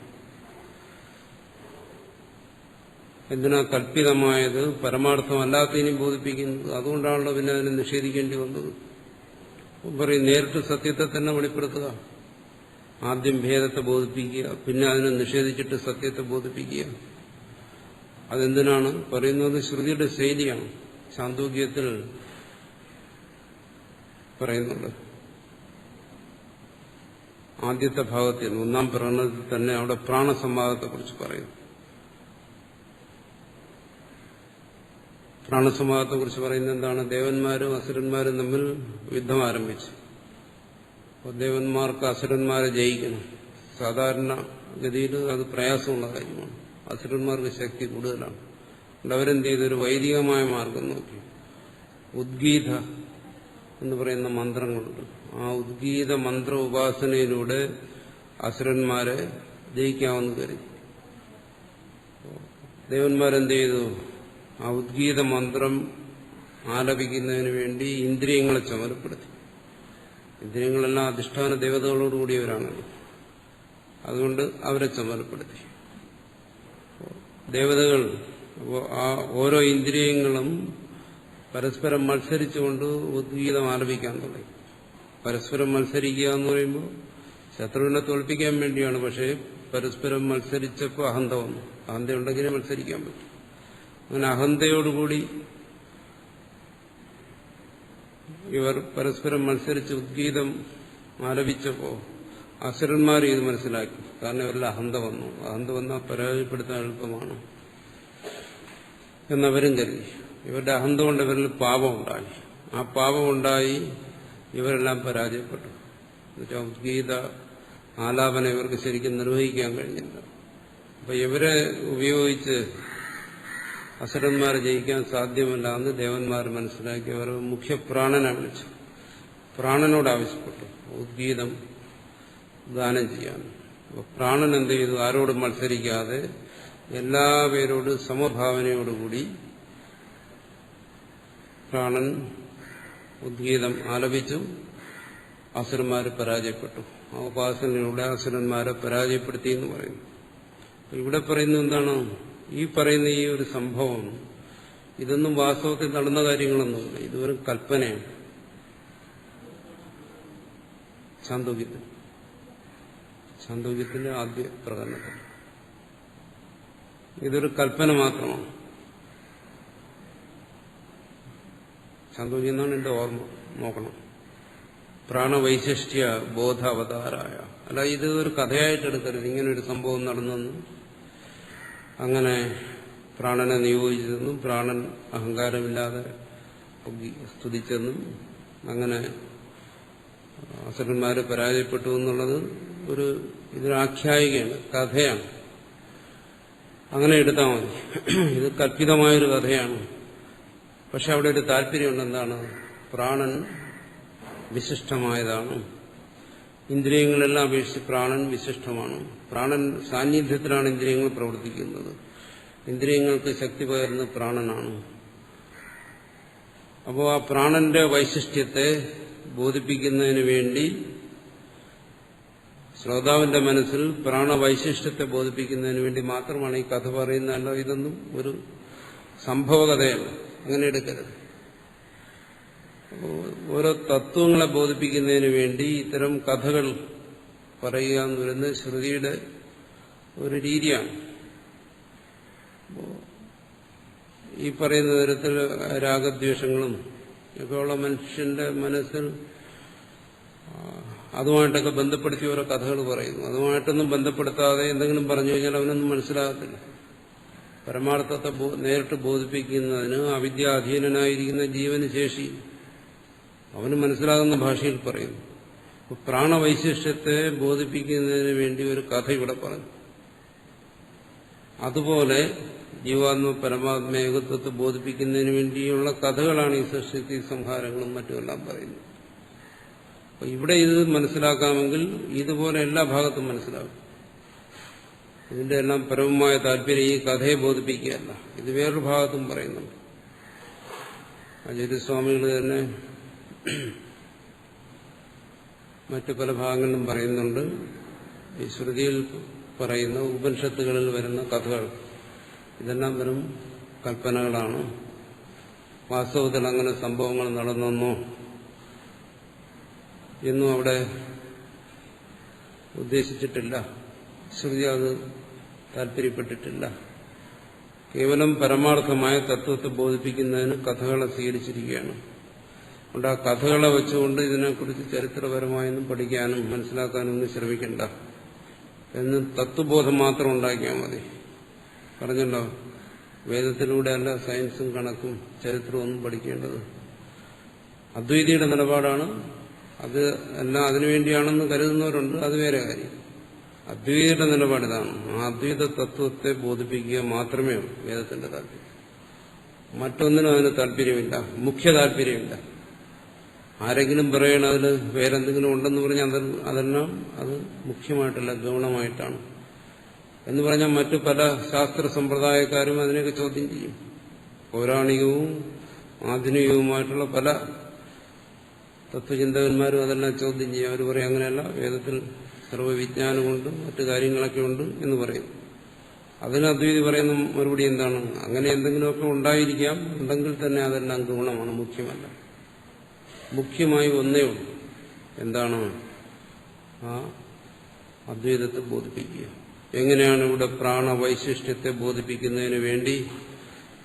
Speaker 1: എന്തിനാ കൽപ്പിതമായത് പരമാർത്ഥമല്ലാത്തതിനും ബോധിപ്പിക്കുന്നത്? അതുകൊണ്ടാണല്ലോ പിന്നെ അതിനെ നിഷേധിക്കേണ്ടി വന്നത്. പറയും നേരിട്ട് സത്യത്തെ തന്നെ വെളിപ്പെടുത്തുക. ആദ്യം ഭേദത്തെ ബോധിപ്പിക്കുക, പിന്നെ അതിനെ നിഷേധിച്ചിട്ട് സത്യത്തെ ബോധിപ്പിക്കുക. അതെന്തിനാണ് പറയുന്നത്? ശ്രുതിയുടെ ശൈലിയാണ്. ചാന്തോക്യത്തിൽ പറയുന്നുണ്ട്. ആദ്യത്തെ ഭാഗത്തിൽ 1-ാം പ്രകടനത്തിൽ തന്നെ അവിടെ പ്രാണസംവാദത്തെക്കുറിച്ച് പറയുന്നു. പ്രാണസംവാദത്തെക്കുറിച്ച് പറയുന്നത് എന്താണ്? ദേവന്മാരും അസുരന്മാരും തമ്മിൽ യുദ്ധം ആരംഭിച്ചു. അപ്പോൾ ദേവന്മാർക്ക് അസുരന്മാരെ ജയിക്കണം. സാധാരണ ഗതിയിൽ അത് പ്രയാസമുള്ള കാര്യമാണ്. അസുരന്മാർക്ക് ശക്തി കൂടുതലാണ്. അതുകൊണ്ട് അവരെന്ത് ചെയ്തു? ഒരു വൈദികമായ മാർഗം നോക്കി. ഉദ്ഗീത എന്ന് പറയുന്ന മന്ത്രങ്ങളുണ്ട്. ആ ഉദ്ഗീത മന്ത്ര ഉപാസനയിലൂടെ അസുരന്മാരെ ജയിക്കാമെന്ന് കരുതി. ദേവന്മാരെന്ത് ചെയ്തു? ആ ഉദ്ഗീത മന്ത്രം ആലപിക്കുന്നതിന് വേണ്ടി ഇന്ദ്രിയങ്ങളെ ചുമതലപ്പെടുത്തി. ഇന്ദ്രിയങ്ങളെല്ലാം അധിഷ്ഠാന ദേവതകളോടുകൂടിയവരാണല്ലോ. അതുകൊണ്ട് അവരെ ചുമതലപ്പെടുത്തി. ദേവതകൾ അപ്പോൾ ആ ഓരോ ഇന്ദ്രിയങ്ങളും പരസ്പരം മത്സരിച്ചുകൊണ്ട് ഉദ്ഗീതം ആലപിക്കാൻ തുടങ്ങി. പരസ്പരം മത്സരിക്കുക എന്ന് പറയുമ്പോൾ ശത്രുവിനെ തോൽപ്പിക്കാൻ വേണ്ടിയാണ്. പക്ഷേ പരസ്പരം മത്സരിച്ചപ്പോൾ അഹന്ത വന്നു. അഹന്തയുണ്ടെങ്കിലേ മത്സരിക്കാൻ പറ്റും. അങ്ങനെ അഹന്തയോടുകൂടി ഇവർ പരസ്പരം മത്സരിച്ച് ഉദ്ഗീതം ആലപിച്ചപ്പോൾ അസുരന്മാർ ഇത് മനസ്സിലാക്കി. കാരണം ഇവരിൽ അഹന്ത വന്നു. അഹന്ത വന്നാൽ പരാജയപ്പെടുത്താൻ എളുപ്പമാണ് എന്നവരും കരുതി. ഇവരുടെ അഹന്ത കൊണ്ട് ഇവരിൽ പാപമുണ്ടായി. ആ പാപമുണ്ടായി ഇവരെല്ലാം പരാജയപ്പെട്ടു. എന്നുവെച്ചാൽ ഉദ്ഗീത ആലാപനം ഇവർക്ക് ശരിക്കും നിർവഹിക്കാൻ കഴിഞ്ഞില്ല. അപ്പൊ ഇവരെ ഉപയോഗിച്ച് അസുരന്മാരെ ജയിക്കാൻ സാധ്യമല്ല എന്ന് ദേവന്മാർ മനസ്സിലാക്കി. അവർ മുഖ്യപ്രാണനെ വിളിച്ചു. പ്രാണനോട് ആവശ്യപ്പെട്ടു ഉദ്ഗീതം ഗാനം ചെയ്യാൻ. അപ്പോൾ പ്രാണൻ എന്ത് ചെയ്തു? ആരോടും മത്സരിക്കാതെ എല്ലാവരോടും സമഭാവനയോടുകൂടി പ്രാണൻ ഉദ്ഗീതം ആലപിച്ചു. അസുരന്മാരെ പരാജയപ്പെട്ടു. ആ ഉപാസനയിലൂടെ അസുരന്മാരെ പരാജയപ്പെടുത്തി എന്ന് പറയുന്നു. ഇവിടെ പറയുന്നത് എന്താണ്? ഈ പറയുന്ന ഈ ഒരു സംഭവം ഇതൊന്നും വാസ്തവത്തിൽ നടന്ന കാര്യങ്ങളൊന്നുമില്ല. ഇതൊരു കൽപ്പനയാണ്. ചാന്തോക്യത്തിന്റെ ആദ്യ പ്രകടനത്തിൽ ഇതൊരു കൽപ്പന മാത്രമാണ്. ചാന്തോക്യം എന്നാണ് എന്റെ ഓർമ്മ. നോക്കണം. പ്രാണവൈശിഷ്ട്യ ബോധാവതാരായ. അല്ല, ഇത് ഒരു കഥയായിട്ട് എടുക്കരുത്. ഇങ്ങനൊരു സംഭവം നടന്നെന്നും അങ്ങനെ പ്രാണനെ നിയോഗിച്ചതെന്നും പ്രാണൻ അഹങ്കാരമില്ലാതെ സ്തുതിച്ചെന്നും അങ്ങനെ അസുരന്മാരെ പരാജയപ്പെട്ടു എന്നുള്ളത് ഇതൊരു ആഖ്യായികയാണ്, കഥയാണ്. അങ്ങനെ എടുത്താൽ മതി. ഇത് കൽപ്പിതമായൊരു കഥയാണ്. പക്ഷെ അവിടെ ഒരു താല്പര്യമുണ്ട്. എന്താണ്? പ്രാണൻ വിശിഷ്ടമായതാണ്. ഇന്ദ്രിയങ്ങളെല്ലാം അപേക്ഷിച്ച് പ്രാണൻ വിശിഷ്ടമാണ്. പ്രാണൻ സാന്നിധ്യത്തിലാണ് ഇന്ദ്രിയങ്ങൾ പ്രവർത്തിക്കുന്നത്. ഇന്ദ്രിയങ്ങൾക്ക് ശക്തി പകരുന്ന പ്രാണനാണ്. അപ്പോൾ ആ പ്രാണന്റെ വൈശിഷ്ട്യത്തെ ബോധിപ്പിക്കുന്നതിന് വേണ്ടി ശ്രോതാവിന്റെ മനസ്സിൽ പ്രാണവൈശിഷ്ട്യത്തെ ബോധിപ്പിക്കുന്നതിന് വേണ്ടി മാത്രമാണ് ഈ കഥ പറയുന്നതല്ല. ഇതൊന്നും ഒരു സംഭവകഥയല്ല. അങ്ങനെ എടുക്കരുത്. ഓരോ തത്വങ്ങളെ ബോധിപ്പിക്കുന്നതിന് വേണ്ടി ഇത്തരം കഥകൾ പറയുക എന്ന് പറയുന്നത് ശ്രുതിയുടെ ഒരു രീതിയാണ്. ഈ പറയുന്ന തരത്തിൽ രാഗദ്വേഷങ്ങളും ഒക്കെയുള്ള മനുഷ്യന്റെ മനസ്സിൽ അതുമായിട്ടൊക്കെ ബന്ധപ്പെടുത്തി ഓരോ കഥകൾ പറയുന്നു. അതുമായിട്ടൊന്നും ബന്ധപ്പെടുത്താതെ എന്തെങ്കിലും പറഞ്ഞു കഴിഞ്ഞാൽ അവനൊന്നും മനസ്സിലാകത്തില്ല. പരമാർത്ഥത്തെ നേരിട്ട് ബോധിപ്പിക്കുന്നതിന് അവിദ്യാധീനനായിരിക്കുന്ന ജീവന് ശേഷി അവന് മനസ്സിലാകുന്ന ഭാഷയിൽ പറയുന്നു. പ്രാണവൈശിഷ്ട്യത്തെ ബോധിപ്പിക്കുന്നതിന് വേണ്ടി ഒരു കഥ ഇവിടെ പറഞ്ഞു. അതുപോലെ ജീവാത്മ പരമാത്മ ഏകത്വത്തെ ബോധിപ്പിക്കുന്നതിന് വേണ്ടിയുള്ള കഥകളാണ് ഈ സൃഷ്ടി സംഹാരങ്ങളും മറ്റുമെല്ലാം പറയുന്നത്. അപ്പൊ ഇവിടെ ഇത് മനസ്സിലാക്കാമെങ്കിൽ ഇതുപോലെ എല്ലാ ഭാഗത്തും മനസ്സിലാക്കും. ഇതിന്റെ എല്ലാം പരമമായ താല്പര്യം ഈ കഥയെ ബോധിപ്പിക്കുകയല്ല. ഇത് വേറൊരു ഭാഗത്തും പറയുന്നുണ്ട്. ആചാര്യസ്വാമികൾ തന്നെ മറ്റു പല ഭാഗങ്ങളിലും പറയുന്നുണ്ട്. ഈ ശ്രുതിയിൽ പറയുന്ന ഉപനിഷത്തുകളിൽ വരുന്ന കഥകൾ ഇതെല്ലാം വെറും കൽപ്പനകളാണ്. വാസ്തവത്തിൽ അങ്ങനെ സംഭവങ്ങൾ നടന്നെന്നോ എന്നും അവിടെ ഉദ്ദേശിച്ചിട്ടില്ല. ശ്രുതി അത് താല്പര്യപ്പെട്ടിട്ടില്ല. കേവലം പരമാർത്ഥമായ തത്വത്തെ ബോധിപ്പിക്കുന്നതിന് കഥകളെ സ്വീകരിച്ചിരിക്കുകയാണ്. അതുകൊണ്ട് ആ കഥകളെ വെച്ചുകൊണ്ട് ഇതിനെക്കുറിച്ച് ചരിത്രപരമായൊന്നും പഠിക്കാനും മനസ്സിലാക്കാനും ഒന്നും ശ്രമിക്കണ്ട. എന്ന് തത്വബോധം മാത്രം ഉണ്ടാക്കിയാൽ മതി. പറഞ്ഞല്ലോ, വേദത്തിലൂടെ അല്ല സയൻസും കണക്കും ചരിത്രവും ഒന്നും പഠിക്കേണ്ടത്. അദ്വൈതിയുടെ നിലപാടാണ് അത്. എല്ലാം അതിനുവേണ്ടിയാണെന്ന് കരുതുന്നവരുണ്ട്, അത് വേറെ കാര്യം. അദ്വൈതിയുടെ നിലപാടിതാണ്. ആ അദ്വൈത തത്വത്തെ ബോധിപ്പിക്കുക മാത്രമേ ഉള്ളൂ വേദത്തിന്റെ താല്പര്യം. മറ്റൊന്നിനും അതിന് താല്പര്യമില്ല, മുഖ്യ താല്പര്യമില്ല. ആരെങ്കിലും പറയണം അതിൽ വേറെന്തെങ്കിലും ഉണ്ടെന്ന് പറഞ്ഞാൽ അതെല്ലാം അത് മുഖ്യമായിട്ടല്ല, ഗൗണമായിട്ടാണ് എന്ന് പറഞ്ഞാൽ മറ്റു പല ശാസ്ത്ര സമ്പ്രദായക്കാരും അതിനെയൊക്കെ ചോദ്യം ചെയ്യും. പൗരാണികവും ആധുനികവുമായിട്ടുള്ള പല തത്വചിന്തകന്മാരും അതെല്ലാം ചോദ്യം ചെയ്യും. അവർ പറയും അങ്ങനെയല്ല, വേദത്തിൽ സർവ്വവിജ്ഞാനമുണ്ട്, മറ്റു കാര്യങ്ങളൊക്കെ ഉണ്ട് എന്ന് പറയും. അതിന് അദ്വൈതി പറയുന്ന മറുപടി എന്താണ്? അങ്ങനെ എന്തെങ്കിലുമൊക്കെ ഉണ്ടായിരിക്കാം, ഉണ്ടെങ്കിൽ തന്നെ അതെല്ലാം ഗുണമാണ്, മുഖ്യമല്ല. മുഖ്യമായി ഒന്നേ ഉള്ളൂ. എന്താണ്? ആ അദ്വൈതത്തെ ബോധിപ്പിക്കുക. എങ്ങനെയാണ് ഇവിടെ പ്രാണവൈശിഷ്ട്യത്തെ ബോധിപ്പിക്കുന്നതിന് വേണ്ടി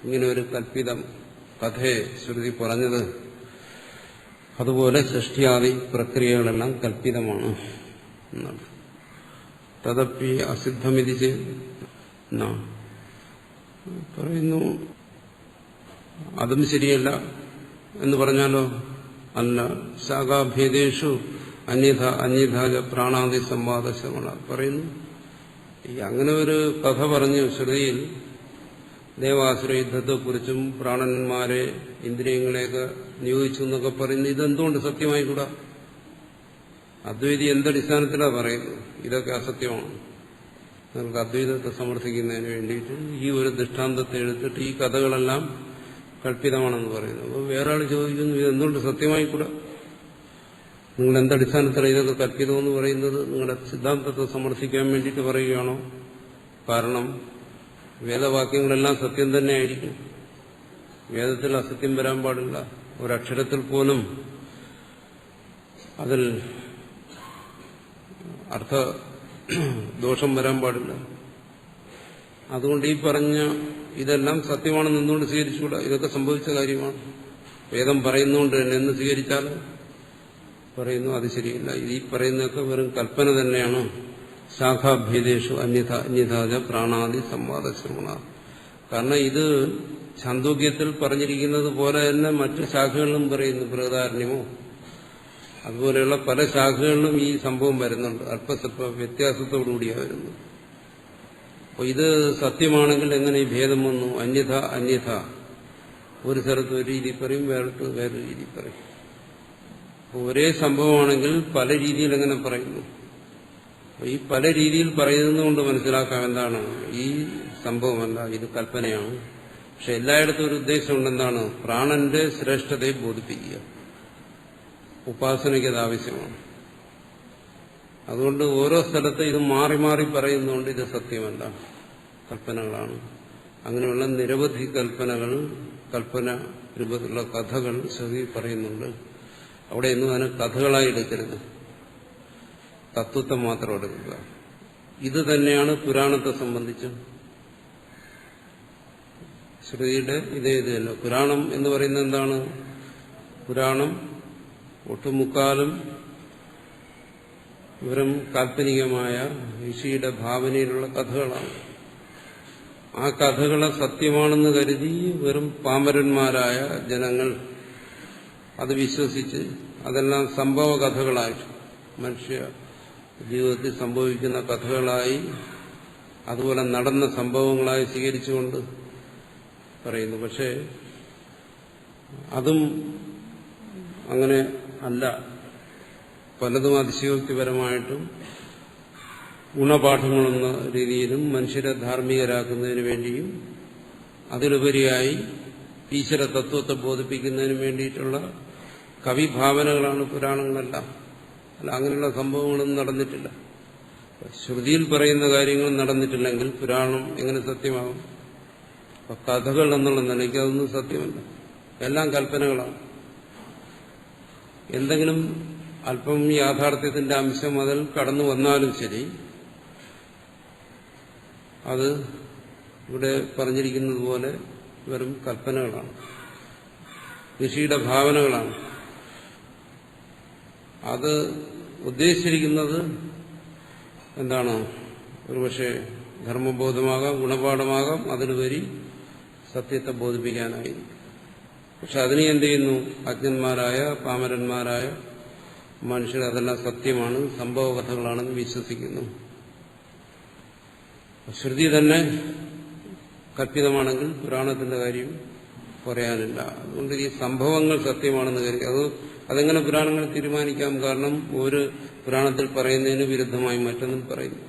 Speaker 1: ഇങ്ങനെ ഒരു കൽപ്പിതം കഥയെ ശ്രുതി പറഞ്ഞത്? അതുപോലെ സൃഷ്ടിയാദി പ്രക്രിയകളെല്ലാം കൽപ്പിതമാണ് എന്നാണ്. തദപ്പി അസിദ്ധമിതി പറയുന്നു. അതും ശരിയല്ല എന്ന് പറഞ്ഞാലോ? അല്ല. ശാഖാഭേദേഷു അന്യഥാജ പ്രാണാദി സംവാദശമള പറയുന്നു. ഈ അങ്ങനെ ഒരു കഥ പറഞ്ഞു ശ്രുതിയിൽ ദേവാസുര യുദ്ധത്തെക്കുറിച്ചും പ്രാണന്മാരെ ഇന്ദ്രിയങ്ങളെയൊക്കെ നിയോഗിച്ചു എന്നൊക്കെ പറയുന്നു. ഇതെന്തുകൊണ്ട് സത്യമായിക്കൂടാ? അദ്വൈതി എന്തടിസ്ഥാനത്തിലാണ് പറയുന്നത് ഇതൊക്കെ അസത്യമാണ്? നിങ്ങൾക്ക് അദ്വൈതത്തെ സമർത്ഥിക്കുന്നതിന് വേണ്ടിയിട്ട് ഈ ഒരു ദൃഷ്ടാന്തത്തെ എടുത്തിട്ട് ഈ കഥകളെല്ലാം കൽപ്പിതമാണെന്ന് പറയുന്നു. അപ്പോൾ വേറെ ആൾ ചോദിക്കുന്നു, ഇതെന്തുകൊണ്ട് സത്യമായിക്കൂടാ? നിങ്ങൾ എന്തടിസ്ഥാനത്തിലാണ് ഇതൊക്കെ കൽപ്പിതമെന്ന് പറയുന്നത്? നിങ്ങളുടെ സിദ്ധാന്തത്തെ സമർത്ഥിക്കാൻ വേണ്ടിയിട്ട് പറയുകയാണോ? കാരണം വേദവാക്യങ്ങളെല്ലാം സത്യം തന്നെയായിരിക്കും. വേദത്തിൽ അസത്യം വരാൻ പാടില്ല. ഒരക്ഷരത്തിൽ പോലും അതിൽ അർത്ഥ ദോഷം വരാൻ പാടില്ല. അതുകൊണ്ട് ഈ പറഞ്ഞ ഇതെല്ലാം സത്യമാണെന്ന് എന്തുകൊണ്ട് സ്വീകരിച്ചുകൂടാ? ഇതൊക്കെ സംഭവിച്ച കാര്യമാണ്. വേദം പറയുന്നുകൊണ്ട് തന്നെ എന്ന് സ്വീകരിച്ചാൽ പറയുന്നു അത് ശരിയില്ല, ഈ പറയുന്നതൊക്കെ വെറും കൽപ്പന തന്നെയാണ്. ശാഖാഭേദേഷു അന്യഥാജ പ്രാണാദി സംവാദശ്രമണ. കാരണം ഇത് ഛാന്ദോഗ്യത്തിൽ പറഞ്ഞിരിക്കുന്നത് പോലെ തന്നെ മറ്റു ശാഖകളിലും പറയുന്നു. ബൃഹദാരണ്യമോ അതുപോലെയുള്ള പല ശാഖകളിലും ഈ സംഭവം വരുന്നുണ്ട്. അല്പസ്വല്പ വ്യത്യാസത്തോടുകൂടിയാണ് വരുന്നത്. അപ്പോൾ ഇത് സത്യമാണെങ്കിൽ എങ്ങനെ ഈ ഭേദം വന്നു? അന്യഥ ഒരു സ്ഥലത്ത് ഒരു രീതി പറയും, വേറൊരു വേറൊരു രീതി പറയും. ഒരേ സംഭവമാണെങ്കിൽ പല രീതിയിൽ എങ്ങനെ പറയുന്നു? ഈ പല രീതിയിൽ പറയുന്നതുകൊണ്ട് മനസ്സിലാക്കാം എന്താണ് ഈ സംഭവമല്ല, ഇത് കൽപ്പനയാണ്. പക്ഷെ എല്ലായിടത്തും ഒരു ഉദ്ദേശമുണ്ട്. എന്താണ്? പ്രാണന്റെ ശ്രേഷ്ഠതയെ ബോധിപ്പിക്കുക. ഉപാസനയ്ക്ക് അത് ആവശ്യമാണ്. അതുകൊണ്ട് ഓരോ സ്ഥലത്ത് ഇത് മാറി മാറി പറയുന്നതുകൊണ്ട് ഇത് സത്യമല്ല, കൽപ്പനകളാണ്. അങ്ങനെയുള്ള നിരവധി കൽപ്പന രൂപത്തിലുള്ള കഥകൾ ശ്രുതി പറയുന്നുണ്ട്. അവിടെയൊന്നും അതിനെ കഥകളായി എടുക്കരുത്, തത്വത്തെ മാത്രം എടുക്കുക. ഇത് തന്നെയാണ് പുരാണത്തെ സംബന്ധിച്ചും. ശ്രുതിയുടെ ഇത് തന്നെ. പുരാണം എന്ന് പറയുന്നത് എന്താണ്? പുരാണം ഒട്ടുമുക്കാലും വെറും കാൽപ്പനികമായ ഋഷിയുടെ ഭാവനയിലുള്ള കഥകളാണ്. ആ കഥകളെ സത്യമാണെന്ന് കരുതി വെറും പാമരന്മാരായ ജനങ്ങൾ അത് വിശ്വസിച്ച് അതെല്ലാം സംഭവ കഥകളായിട്ട്, മനുഷ്യ ജീവിതത്തിൽ സംഭവിക്കുന്ന കഥകളായി, അതുപോലെ നടന്ന സംഭവങ്ങളായി സ്വീകരിച്ചുകൊണ്ട് പറയുന്നു. പക്ഷേ അതും അങ്ങനെ അല്ല. പലതും അതിശയോക്തിപരമായിട്ടും ഗുണപാഠങ്ങളെന്ന രീതിയിലും മനുഷ്യരെ ധാർമ്മികരാക്കുന്നതിന് വേണ്ടിയും അതിലുപരിയായി ഈശ്വര തത്വത്തെ ബോധിപ്പിക്കുന്നതിന് വേണ്ടിയിട്ടുള്ള കവിഭാവനകളാണ് പുരാണങ്ങളെല്ലാം. അല്ല, അങ്ങനെയുള്ള സംഭവങ്ങളൊന്നും നടന്നിട്ടില്ല. ശ്രുതിയിൽ പറയുന്ന കാര്യങ്ങൾ നടന്നിട്ടില്ലെങ്കിൽ പുരാണം എങ്ങനെ സത്യമാകും? അപ്പൊ കഥകൾ എന്നുള്ള നിലയ്ക്ക് അതൊന്നും സത്യമല്ല, എല്ലാം കൽപ്പനകളാണ്. എന്തെങ്കിലും അല്പം യാഥാർത്ഥ്യത്തിന്റെ അംശം അതിൽ കടന്നു വന്നാലും ശരി, അത് ഇവിടെ പറഞ്ഞിരിക്കുന്നത് പോലെ വെറും കൽപ്പനകളാണ്, ഋഷിയുടെ ഭാവനകളാണ്. അത് ഉദ്ദേശിച്ചിരിക്കുന്നത് എന്താണ്? ഒരുപക്ഷെ ധർമ്മബോധമാകാം, ഗുണപാഠമാകാം, അതിലുപരി സത്യത്തെ ബോധിപ്പിക്കാനായിരിക്കും. പക്ഷെ അതിനെ എന്ത് ചെയ്യുന്നു? അജ്ഞന്മാരായ പാമരന്മാരായ മനുഷ്യർ അതെല്ലാം സത്യമാണ്, സംഭവകഥകളാണെന്ന് വിശ്വസിക്കുന്നു. ശ്രുതി തന്നെ കല്പിതമാണെങ്കിൽ പുരാണത്തിന്റെ കാര്യം പറയാനില്ല. അതുകൊണ്ട് ഈ സംഭവങ്ങൾ സത്യമാണെന്ന് കരുതി അതെങ്ങനെ പുരാണങ്ങൾ തീരുമാനിക്കാം? കാരണം ഒരു പുരാണത്തിൽ പറയുന്നതിന് വിരുദ്ധമായി മറ്റൊന്നും പറയുന്നു.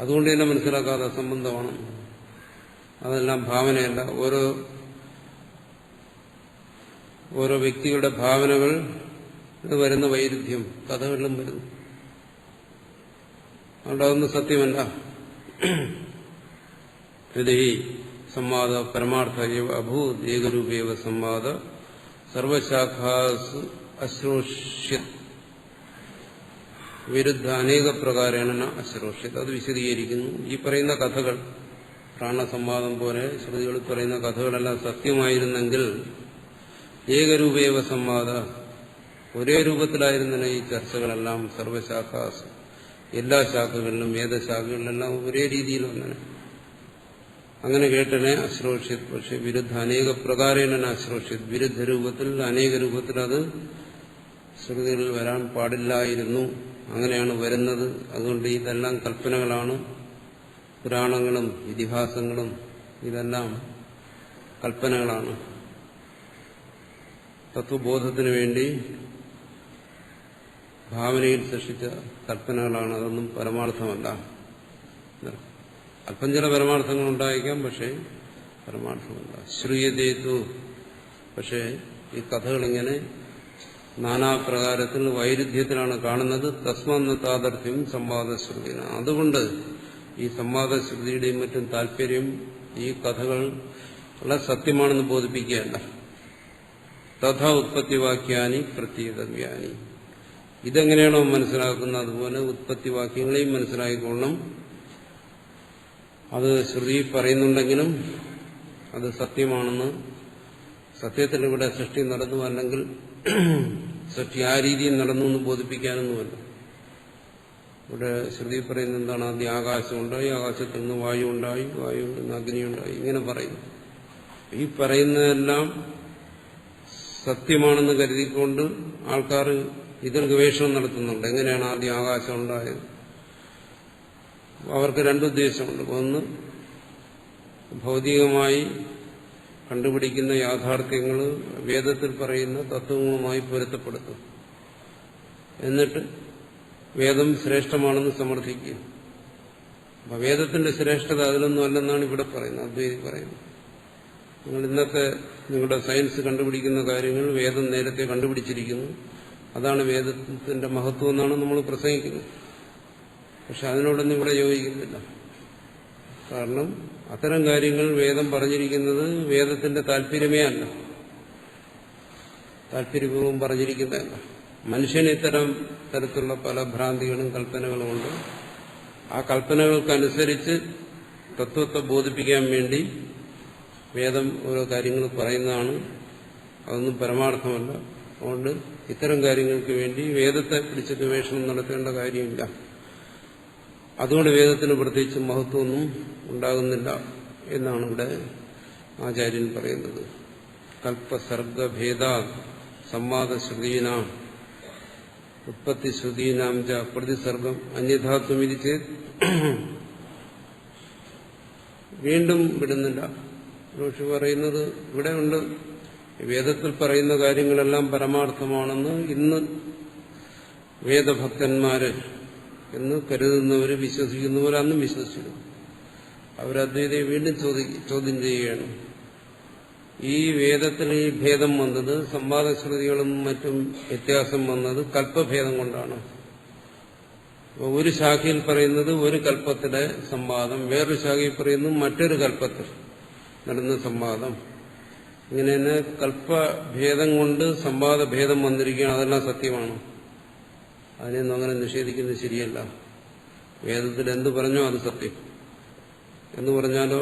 Speaker 1: അതുകൊണ്ട് തന്നെ മനസ്സിലാക്കാതെ അസംബന്ധമാണ്. അതെല്ലാം ഭാവനയല്ല. ഓരോ വ്യക്തികളുടെ ഭാവനകൾ വരുന്ന വൈരുദ്ധ്യം കഥകളിലും വരുന്നു. അതുകൊണ്ട് അതൊന്നും സത്യമല്ല. യദി സംവാദ പരമാർത്ഥ അഭൂത് ഏകരൂപേവ സംവാദ സർവശാഖാസു അശ്രോഷ്യത് വിരുദ്ധ അനേക പ്രകാരേണ അശ്രോഷ്യത്. അത് വിശദീകരിക്കുന്നു. ഈ പറയുന്ന കഥകൾ പ്രാണസംവാദം പോലെ ശ്രുതികളിൽ പറയുന്ന കഥകളെല്ലാം സത്യമായിരുന്നെങ്കിൽ ഏകരൂപേവ സംവാദ, ഒരേ രൂപത്തിലായിരുന്ന ഈ ചർച്ചകളെല്ലാം സർവശാഖാസ്, എല്ലാ ശാഖകളിലും വേദശാഖകളിലെല്ലാം ഒരേ രീതിയിൽ വന്നനെ. അങ്ങനെ കേട്ടനെ അശ്രോഷ്യത്. പക്ഷെ വിരുദ്ധ അനേക പ്രകാരേണ അശ്രോഷ്യത്, വിരുദ്ധ രൂപത്തിൽ അനേക രൂപത്തിൽ അത് ശ്രുതികളിൽ വരാൻ പാടില്ലായിരുന്നു. അങ്ങനെയാണ് വരുന്നത്. അതുകൊണ്ട് ഇതെല്ലാം കൽപ്പനകളാണ്. പുരാണങ്ങളും ഇതിഹാസങ്ങളും ഇതെല്ലാം കൽപ്പനകളാണ്. തത്വബോധത്തിനു വേണ്ടി ഭാവനയിൽ സൃഷ്ടിച്ച കൽപ്പനകളാണ്. അതൊന്നും പരമാർത്ഥമല്ല. അല്പം ചില പരമാർത്ഥങ്ങൾ ഉണ്ടായിരിക്കാം, പക്ഷേ പരമാർത്ഥമല്ല. ശ്രീയതേതു. പക്ഷേ ഈ കഥകളിങ്ങനെ നാനാപ്രകാരത്തിൽ വൈരുദ്ധ്യത്തിലാണ് കാണുന്നത്. തസ്മാന്ന താദർത്ഥ്യം സംവാദശ്രുതിയാണ്. അതുകൊണ്ട് ഈ സംവാദശ്രുതിയുടെയും മറ്റും താല്പര്യം ഈ കഥകൾ വളരെ സത്യമാണെന്ന് ബോധിപ്പിക്കുകയല്ല. തഥാ ഉത്പത്തിവാക്യാനി പ്രത്യേകവ്യാനി. ഇതെങ്ങനെയാണോ മനസ്സിലാക്കുന്നത് അതുപോലെ ഉത്പത്തിവാക്യങ്ങളെയും മനസ്സിലാക്കിക്കൊള്ളണം. അത് ശ്രുതി പറയുന്നുണ്ടെങ്കിലും അത് സത്യമാണെന്ന്, സത്യത്തിൽ ഇവിടെ സൃഷ്ടി നടന്നു, അല്ലെങ്കിൽ സൃഷ്ടി ആ രീതിയിൽ നടന്നു എന്ന് ബോധിപ്പിക്കാനൊന്നുമല്ല. ഇവിടെ ശ്രുതി പറയുന്നത് എന്താണ്? ആദ്യം ആകാശം ഉണ്ടായി, ആകാശത്തിൽ നിന്ന് വായു ഉണ്ടായി, വായുവിൽ നിന്ന് അഗ്നി ഉണ്ടായി, ഇങ്ങനെ പറയുന്നു. ഈ പറയുന്നതെല്ലാം സത്യമാണെന്ന് കരുതിക്കൊണ്ട് ആൾക്കാർ ഇതിൽ ഗവേഷണം നടത്തുന്നുണ്ട്. എങ്ങനെയാണ് ആദ്യം ആകാശം ഉണ്ടായത്? അവർക്ക് രണ്ടുദ്ദേശമുണ്ട്. ഒന്ന്, ഭൗതികമായി കണ്ടുപിടിക്കുന്ന യാഥാർത്ഥ്യങ്ങൾ വേദത്തിൽ പറയുന്ന തത്വങ്ങളുമായി പൊരുത്തപ്പെടുത്തും. എന്നിട്ട് വേദം ശ്രേഷ്ഠമാണെന്ന് സമർത്ഥിക്കുക. അപ്പൊ വേദത്തിന്റെ ശ്രേഷ്ഠത അതിലൊന്നും അല്ലെന്നാണ് ഇവിടെ പറയുന്നത്, അദ്വൈതി പറയുന്നത്. നിങ്ങൾ ഇന്നത്തെ നിങ്ങളുടെ സയൻസ് കണ്ടുപിടിക്കുന്ന കാര്യങ്ങൾ വേദം നേരത്തെ കണ്ടുപിടിച്ചിരിക്കുന്നു. അതാണ് വേദത്തിന്റെ മഹത്വം എന്നാണ് നമ്മൾ പ്രസംഗിക്കുന്നത്. പക്ഷെ അതിനോടൊന്നും ഇവിടെ യോജിക്കുന്നില്ല. കാരണം അത്തരം കാര്യങ്ങൾ വേദം പറഞ്ഞിരിക്കുന്നത് വേദത്തിന്റെ താല്പര്യമേ അല്ല, താല്പര്യപൂർവ്വം പറഞ്ഞിരിക്കുന്നതല്ല. മനുഷ്യന് ഇത്തരം തരത്തിലുള്ള പല ഭ്രാന്തികളും കൽപ്പനകളും ഉണ്ട്. ആ കൽപ്പനകൾക്കനുസരിച്ച് തത്വത്തെ ബോധിപ്പിക്കാൻ വേണ്ടി വേദം ഓരോ കാര്യങ്ങൾ പറയുന്നതാണ്. അതൊന്നും പരമാർത്ഥമല്ല. അതുകൊണ്ട് ഇത്തരം കാര്യങ്ങൾക്ക് വേണ്ടി വേദത്തെ പിടിച്ച് ഗവേഷണം നടത്തേണ്ട കാര്യമില്ല. അതുകൊണ്ട് വേദത്തിന് പ്രത്യേകിച്ച് മഹത്വമൊന്നും ഉണ്ടാകുന്നില്ല എന്നാണ് ഇവിടെ ആചാര്യൻ പറയുന്നത്. കൽപ്പസർഗഭേദ സംവാദശ്രുതീനാം ഉത്പത്തിശ്രുതീനാം ച പ്രതിസർഗം അന്യഥാത്വമിതി ചേത്. വീണ്ടും വിടുന്നില്ല. ഋഷി പറയുന്നത് ഇവിടെ ഉണ്ട്. വേദത്തിൽ പറയുന്ന കാര്യങ്ങളെല്ലാം പരമാർത്ഥമാണെന്ന് ഇന്ന് വേദഭക്തന്മാര് എന്ന് കരുതുന്നവര് വിശ്വസിക്കുന്നവർ അന്നും വിശ്വസിക്കുന്നു. അവരദ്വൈതയെ വീണ്ടും ചോദ്യം ചെയ്യുകയാണ്. ഈ വേദത്തിൽ ഈ ഭേദം വന്നത്, സംവാദശ്രുതികളും മറ്റും വ്യത്യാസം വന്നത് കൽപ്പഭേദം കൊണ്ടാണ്. ഒരു ശാഖയിൽ പറയുന്നത് ഒരു കൽപ്പത്തിലെ സംവാദം, വേറൊരു ശാഖയിൽ പറയുന്നത് മറ്റൊരു കൽപ്പത്തിൽ നടന്ന സംവാദം. ഇങ്ങനെ തന്നെ കൽപ്പഭേദം കൊണ്ട് സംവാദഭേദം വന്നിരിക്കുകയാണ്. അതെല്ലാം സത്യമാണ്. അതിനെയൊന്നും അങ്ങനെ നിഷേധിക്കുന്നത് ശരിയല്ല. വേദത്തിൽ എന്ത് പറഞ്ഞോ അത് സത്യം എന്ന് പറഞ്ഞാലോ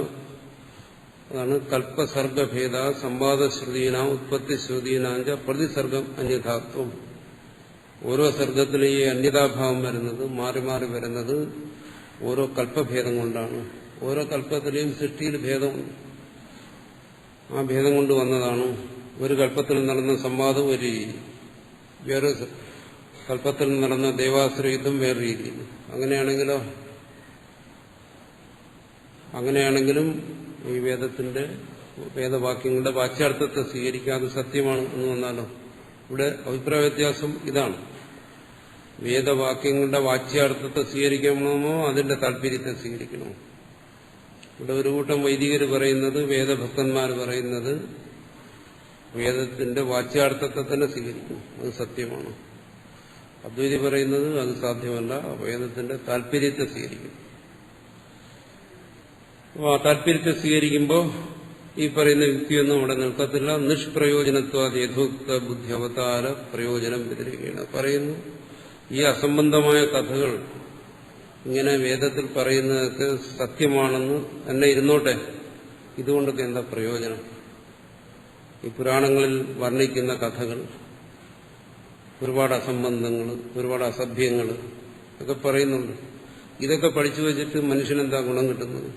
Speaker 1: അതാണ് കൽപ്പസർഗഭേദ സംവാദശ്രുതീനാം ഉത്പത്തിശ്രുതീനാഞ്ച പ്രതിസർഗം അന്യഥാത്വം. ഓരോ സർഗത്തിലും ഈ അന്യതാഭാവം വരുന്നത്, മാറി മാറി വരുന്നത് ഓരോ കൽപ്പഭേദം കൊണ്ടാണ്. ഓരോ കൽപ്പത്തിലെയും സൃഷ്ടിയിൽ ഭേദമുണ്ട്. ആ ഭേദം കൊണ്ട് വന്നതാണ്. ഒരു കൽപ്പത്തിൽ നടന്ന സംവാദം ഒരു രീതി, വേറെ കൽപ്പത്തിൽ നടന്ന ദേവാസുര യുദ്ധം വേറെ രീതിയിൽ. അങ്ങനെയാണെങ്കിലും ഈ വേദവാക്യങ്ങളുടെ വാച്യാർത്ഥത്തെ സ്വീകരിക്കാതെ സത്യമാണ് എന്ന് വന്നാലോ? ഇവിടെ അഭിപ്രായ വ്യത്യാസം ഇതാണ്. വേദവാക്യങ്ങളുടെ വാച്യാർത്ഥത്തെ സ്വീകരിക്കണമോ അതിന്റെ താല്പര്യത്തെ സ്വീകരിക്കണമോ? ഇവിടെ ഒരു കൂട്ടം വൈദികർ പറയുന്നത്, വേദഭക്തന്മാർ പറയുന്നത് വേദത്തിന്റെ വാച്യാർത്ഥത്തെ തന്നെ സ്വീകരിക്കും, അത് സത്യമാണ്. അദ്വൈതി പറയുന്നത് അത് സാധ്യമല്ല, വേദത്തിന്റെ താല്പര്യത്തെ സ്വീകരിക്കും. അപ്പോൾ ആ താല്പര്യത്തെ സ്വീകരിക്കുമ്പോൾ ഈ പറയുന്ന യുക്തിയൊന്നും അവിടെ നിൽക്കത്തില്ല. നിഷ്പ്രയോജനത്വാദി യഥോക്ത ബുദ്ധി അവതാര പ്രയോജനം വ്യതിരിക്കുകയാണ്. പറയുന്നു, ഈ അസംബന്ധമായ കഥകൾ ഇങ്ങനെ വേദത്തിൽ പറയുന്നതൊക്കെ സത്യമാണെന്ന് തന്നെ ഇരുന്നോട്ടെ, ഇതുകൊണ്ടൊക്കെ എന്താ പ്രയോജനം? ഈ പുരാണങ്ങളിൽ വർണ്ണിക്കുന്ന കഥകൾ ഒരുപാട് അസംബന്ധങ്ങൾ, ഒരുപാട് അസഭ്യങ്ങൾ ഒക്കെ പറയുന്നുണ്ട്. ഇതൊക്കെ പഠിച്ചു വെച്ചിട്ട് മനുഷ്യനെന്താ ഗുണം കിട്ടുന്നത്?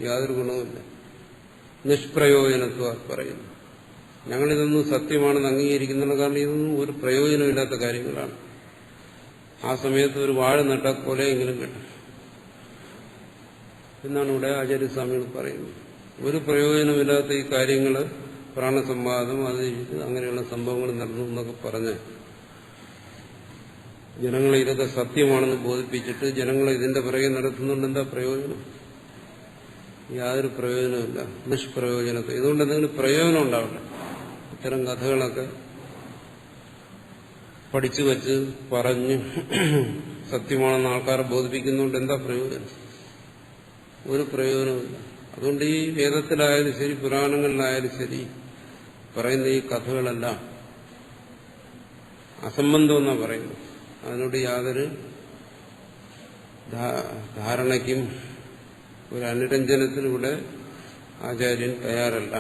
Speaker 1: യാതൊരു ഗുണവുമില്ല. നിഷ്പ്രയോജനത്വ പറയുന്നു. ഞങ്ങളിതൊന്നും സത്യമാണെന്ന് അംഗീകരിക്കുന്നില്ല, കാരണം ഇതൊന്നും ഒരു പ്രയോജനമില്ലാത്ത കാര്യങ്ങളാണ്. ആ സമയത്ത് ഒരു വാഴ നട്ട കൊലയെങ്കിലും കിട്ടും എന്നാണ് ഇവിടെ ആചാര്യസ്വാമികൾ പറയുന്നത്. ഒരു പ്രയോജനമില്ലാത്ത ഈ കാര്യങ്ങൾ, പ്രാണസംവാദം, അത് അങ്ങനെയുള്ള സംഭവങ്ങൾ നടന്നു എന്നൊക്കെ പറഞ്ഞ് ജനങ്ങളെ ഇതൊക്കെ സത്യമാണെന്ന് ബോധിപ്പിച്ചിട്ട് ജനങ്ങളെ ഇതിന്റെ പിറകെ നടത്തുന്നുണ്ട്. എന്താ പ്രയോജനം? യാതൊരു പ്രയോജനമില്ല. നിഷ്പ്രയോജനത്തെ. ഇതുകൊണ്ട് എന്തെങ്കിലും പ്രയോജനം ഉണ്ടാവില്ല. ഇത്തരം കഥകളൊക്കെ പഠിച്ചു വച്ച് പറഞ്ഞ് സത്യമാണെന്ന് ആൾക്കാരെ ബോധിപ്പിക്കുന്നതുകൊണ്ട് എന്താ പ്രയോജനം? ഒരു പ്രയോജനമില്ല. അതുകൊണ്ട് ഈ വേദത്തിലായാലും ശരി, പുരാണങ്ങളിലായാലും ശരി, പറയുന്ന ഈ കഥകളെല്ലാം അസംബന്ധമെന്നാണ് പറയുന്നത്. അതിനോട് യാതൊരു ധാരണയ്ക്കും ഒരു അനുരഞ്ജനത്തിലൂടെ ആചാര്യൻ തയ്യാറല്ല.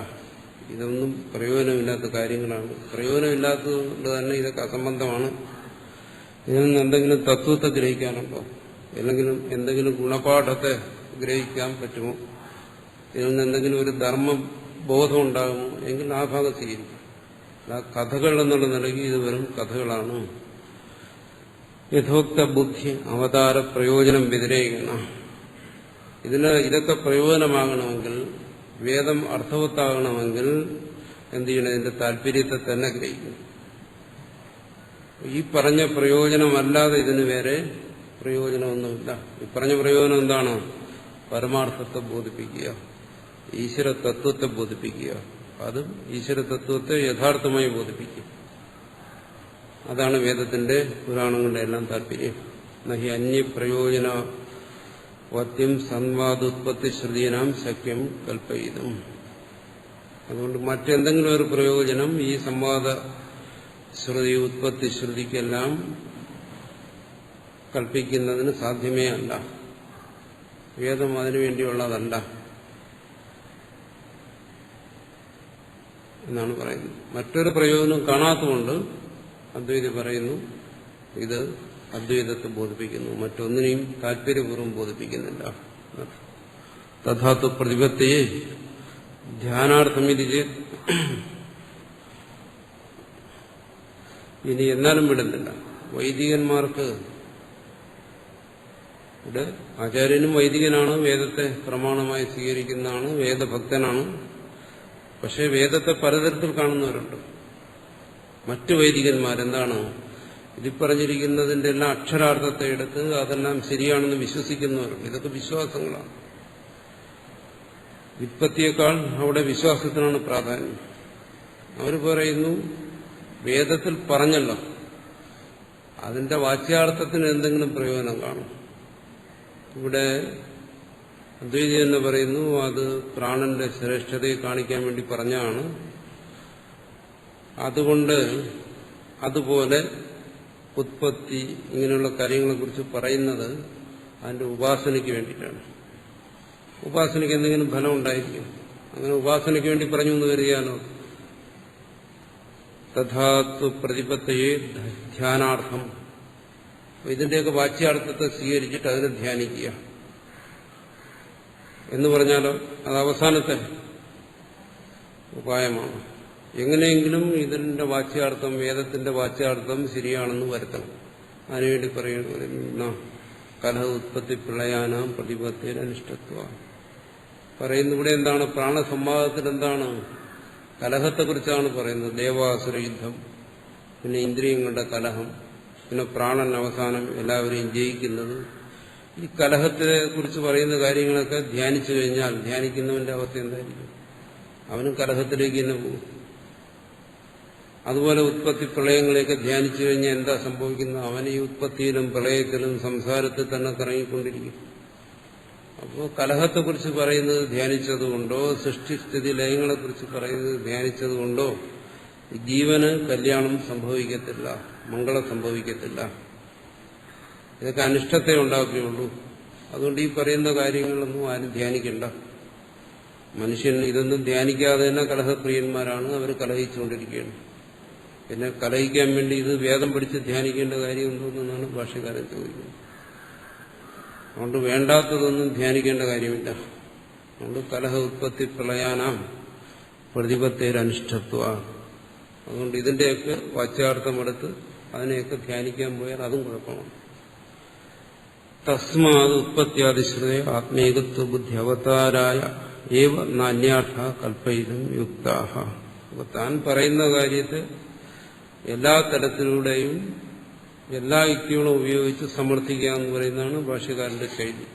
Speaker 1: ഇതൊന്നും പ്രയോജനമില്ലാത്ത കാര്യങ്ങളാണ്. പ്രയോജനമില്ലാത്തതുകൊണ്ട് തന്നെ ഇതൊക്കെ അസംബന്ധമാണ്. ഇതിൽ നിന്ന് എന്തെങ്കിലും തത്വത്തെ ഗ്രഹിക്കാനുണ്ടോ? എന്തെങ്കിലും ഗുണപാഠത്തെ ഗ്രഹിക്കാൻ പറ്റുമോ? ഇതിൽ നിന്ന് എന്തെങ്കിലും ഒരു ധർമ്മബോധം ഉണ്ടാകുമോ? എങ്കിൽ ആ ഭാഗം സ്വീകരിക്കും. കഥകൾ എന്നുള്ള നിലയ്ക്ക് ഇത് വെറും കഥകളാണ്. യഥോക്ത ബുദ്ധി അവതാര പ്രയോജനം വ്യതിരേകണം. ഇതൊക്കെ പ്രയോജനമാകണമെങ്കിൽ, വേദം അർത്ഥവത്താകണമെങ്കിൽ എന്ത് ചെയ്യണം? ഇതിന്റെ താല്പര്യത്തെ തന്നെ ഗ്രഹിക്കും. ഈ പറഞ്ഞ പ്രയോജനമല്ലാതെ ഇതിന് വേറെ പ്രയോജനമൊന്നുമില്ല. ഈ പറഞ്ഞ പ്രയോജനം എന്താണ്? പരമാർത്ഥത്തെ ബോധിപ്പിക്കുക, ഈശ്വര തത്വത്തെ ബോധിപ്പിക്കുക. അതും ഈശ്വര തത്വത്തെ യഥാർത്ഥമായി ബോധിപ്പിക്കുക. അതാണ് വേദത്തിന്റെ, പുരാണങ്ങളുടെ എല്ലാം താല്പര്യം. നഹി അന്യപ്രയോജന വത്യം സംവാദോത്പത്തി ശ്രുതീനാം ശക്യം കൽപ്പയിതും. അതുകൊണ്ട് മറ്റെന്തെങ്കിലും ഒരു പ്രയോജനം ഈ സംവാദ ശ്രുതി, ഉത്പത്തി ശ്രുതിക്കെല്ലാം കൽപ്പിക്കുന്നതിന് സാധ്യമേ അല്ല. വേദം അതിനുവേണ്ടിയുള്ളതല്ല എന്നാണ് പറയുന്നത്. മറ്റൊരു പ്രയോജനം കാണാത്തതുകൊണ്ട് അദ്വൈതി പറയുന്നു ഇത് അദ്വൈതത്തെ ബോധിപ്പിക്കുന്നു, മറ്റൊന്നിനെയും താല്പര്യപൂർവ്വം ബോധിപ്പിക്കുന്നില്ല. തഥാത്വ പ്രതിപത്തിയെ ധ്യാനാർത്ഥമിതി ഇനി എന്നാലും വിടുന്നില്ല. വൈദികന്മാർക്ക് ഇവിടെ ആചാര്യനും വൈദികനാണ്, വേദത്തെ പ്രമാണമായി സ്വീകരിക്കുന്നതാണ്, വേദഭക്തനാണ്. പക്ഷെ വേദത്തെ പലതരത്തിൽ കാണുന്നവരുണ്ട്. മറ്റു വൈദികന്മാരെന്താണ് ഇതിൽ പറഞ്ഞിരിക്കുന്നതിന്റെ എല്ലാം അക്ഷരാർത്ഥത്തെ എടുത്ത് അതെല്ലാം ശരിയാണെന്ന് വിശ്വസിക്കുന്നവരുണ്ട്. ഇതൊക്കെ വിശ്വാസങ്ങളാണ്. വിത്പത്തിയേക്കാൾ അവിടെ വിശ്വാസത്തിനാണ് പ്രാധാന്യം. അവർ പറയുന്നു വേദത്തിൽ പറഞ്ഞല്ലോ, അതിന്റെ വാച്യാർത്ഥത്തിന് എന്തെങ്കിലും പ്രയോജനം കാണും. ഇവിടെ അദ്വൈതി തന്നെ പറയുന്നു അത് പ്രാണന്റെ ശ്രേഷ്ഠതയെ കാണിക്കാൻ വേണ്ടി പറഞ്ഞാണ്. അതുകൊണ്ട് അതുപോലെ ഉത്പത്തി ഇങ്ങനെയുള്ള കാര്യങ്ങളെക്കുറിച്ച് പറയുന്നത് അതിന്റെ ഉപാസനയ്ക്ക് വേണ്ടിയിട്ടാണ്. ഉപാസനയ്ക്ക് എന്തെങ്കിലും ഫലം ഉണ്ടായിരിക്കും. അങ്ങനെ ഉപാസനയ്ക്ക് വേണ്ടി പറഞ്ഞു എന്ന് വരികയാണോ? തഥാത്വ പ്രതിപത്തയെ ധ്യാനാർത്ഥം ഇതിന്റെയൊക്കെ വാച്യാർത്ഥത്തെ സ്വീകരിച്ചിട്ട് അതിനെ ധ്യാനിക്കുക എന്ന് പറഞ്ഞാലോ അത് അവസാനത്തെ ഉപായമാണ്. എങ്ങനെയെങ്കിലും ഇതിന്റെ വാച്യാർത്ഥം, വേദത്തിന്റെ വാച്യാർത്ഥം ശരിയാണെന്ന് വരുത്തണം. അതിനുവേണ്ടി പറയുന്ന കലഹ ഉത്പത്തി പ്രളയാനാം പ്രതിപത്തേന അനിഷ്ടത്വ പറയുന്ന ഇവിടെ എന്താണ്? പ്രാണസംവാദത്തിൽ എന്താണ്? കലഹത്തെക്കുറിച്ചാണ് പറയുന്നത്. ദേവാസുര യുദ്ധം, പിന്നെ ഇന്ദ്രിയങ്ങളുടെ കലഹം, പിന്നെ പ്രാണൻ അവസാനം എല്ലാവരെയും ജയിക്കുന്നത്. ഈ കലഹത്തെ കുറിച്ച് പറയുന്ന കാര്യങ്ങളൊക്കെ ധ്യാനിച്ചു കഴിഞ്ഞാൽ ധ്യാനിക്കുന്നവന്റെ അവസ്ഥ എന്തായിരിക്കും? അവനും കലഹത്തിലേക്ക് തന്നെ പോകും. അതുപോലെ ഉത്പത്തി പ്രളയങ്ങളെയൊക്കെ ധ്യാനിച്ചു കഴിഞ്ഞാൽ എന്താ സംഭവിക്കുന്നത്? അവൻ ഈ ഉത്പത്തിയിലും പ്രളയത്തിലും സംസാരത്തിൽ തന്നെ കറങ്ങിക്കൊണ്ടിരിക്കും. അപ്പോൾ കലഹത്തെക്കുറിച്ച് പറയുന്നത് ധ്യാനിച്ചതുകൊണ്ടോ, സൃഷ്ടിസ്ഥിതി ലയങ്ങളെക്കുറിച്ച് പറയുന്നത് ധ്യാനിച്ചതുകൊണ്ടോ ജീവന് കല്യാണം സംഭവിക്കത്തില്ല, മംഗളം സംഭവിക്കത്തില്ല. ഇതൊക്കെ അനിഷ്ടത്തെ ഉണ്ടാക്കുകയുള്ളൂ. അതുകൊണ്ട് ഈ പറയുന്ന കാര്യങ്ങളൊന്നും ആരും ധ്യാനിക്കണ്ട. മനുഷ്യൻ ഇതൊന്നും ധ്യാനിക്കാതെ തന്നെ കലഹപ്രിയന്മാരാണ്, അവർ കലഹിച്ചുകൊണ്ടിരിക്കുകയാണ്. പിന്നെ കലഹിക്കാൻ വേണ്ടി ഇത് വേദം പഠിച്ച് ധ്യാനിക്കേണ്ട കാര്യം എന്തോന്നാണ് ഭാഷ്യകാരൻ ചോദിക്കുന്നത്. അതുകൊണ്ട് വേണ്ടാത്തതൊന്നും ധ്യാനിക്കേണ്ട കാര്യമില്ല. അതുകൊണ്ട് കലഹ ഉത്പത്തി പ്രളയാനാം പ്രതിപത്തേരനിഷ്ഠത്വ. അതുകൊണ്ട് ഇതിന്റെയൊക്കെ വാച്യാർത്ഥമെടുത്ത് അതിനെയൊക്കെ ധ്യാനിക്കാൻ പോയാൽ അതും കുഴപ്പമാണ്. തസ്മാത് ഉത്പത്യാദിശ്രുതേ ആത്മേകത്വ ബുദ്ധി അവതാരായ ഏവ നാന്യാർത്ഥ കൽപ്പയിതും യുക്താഹ. അപ്പൊ താൻ പറയുന്ന കാര്യത്തെ എല്ലാ തരത്തിലൂടെയും എല്ലാ യുക്തികളും ഉപയോഗിച്ച് സമർത്ഥിക്കുക എന്ന് പറയുന്നതാണ് ഭാഷ്യകാരന്റെ ശൈലി.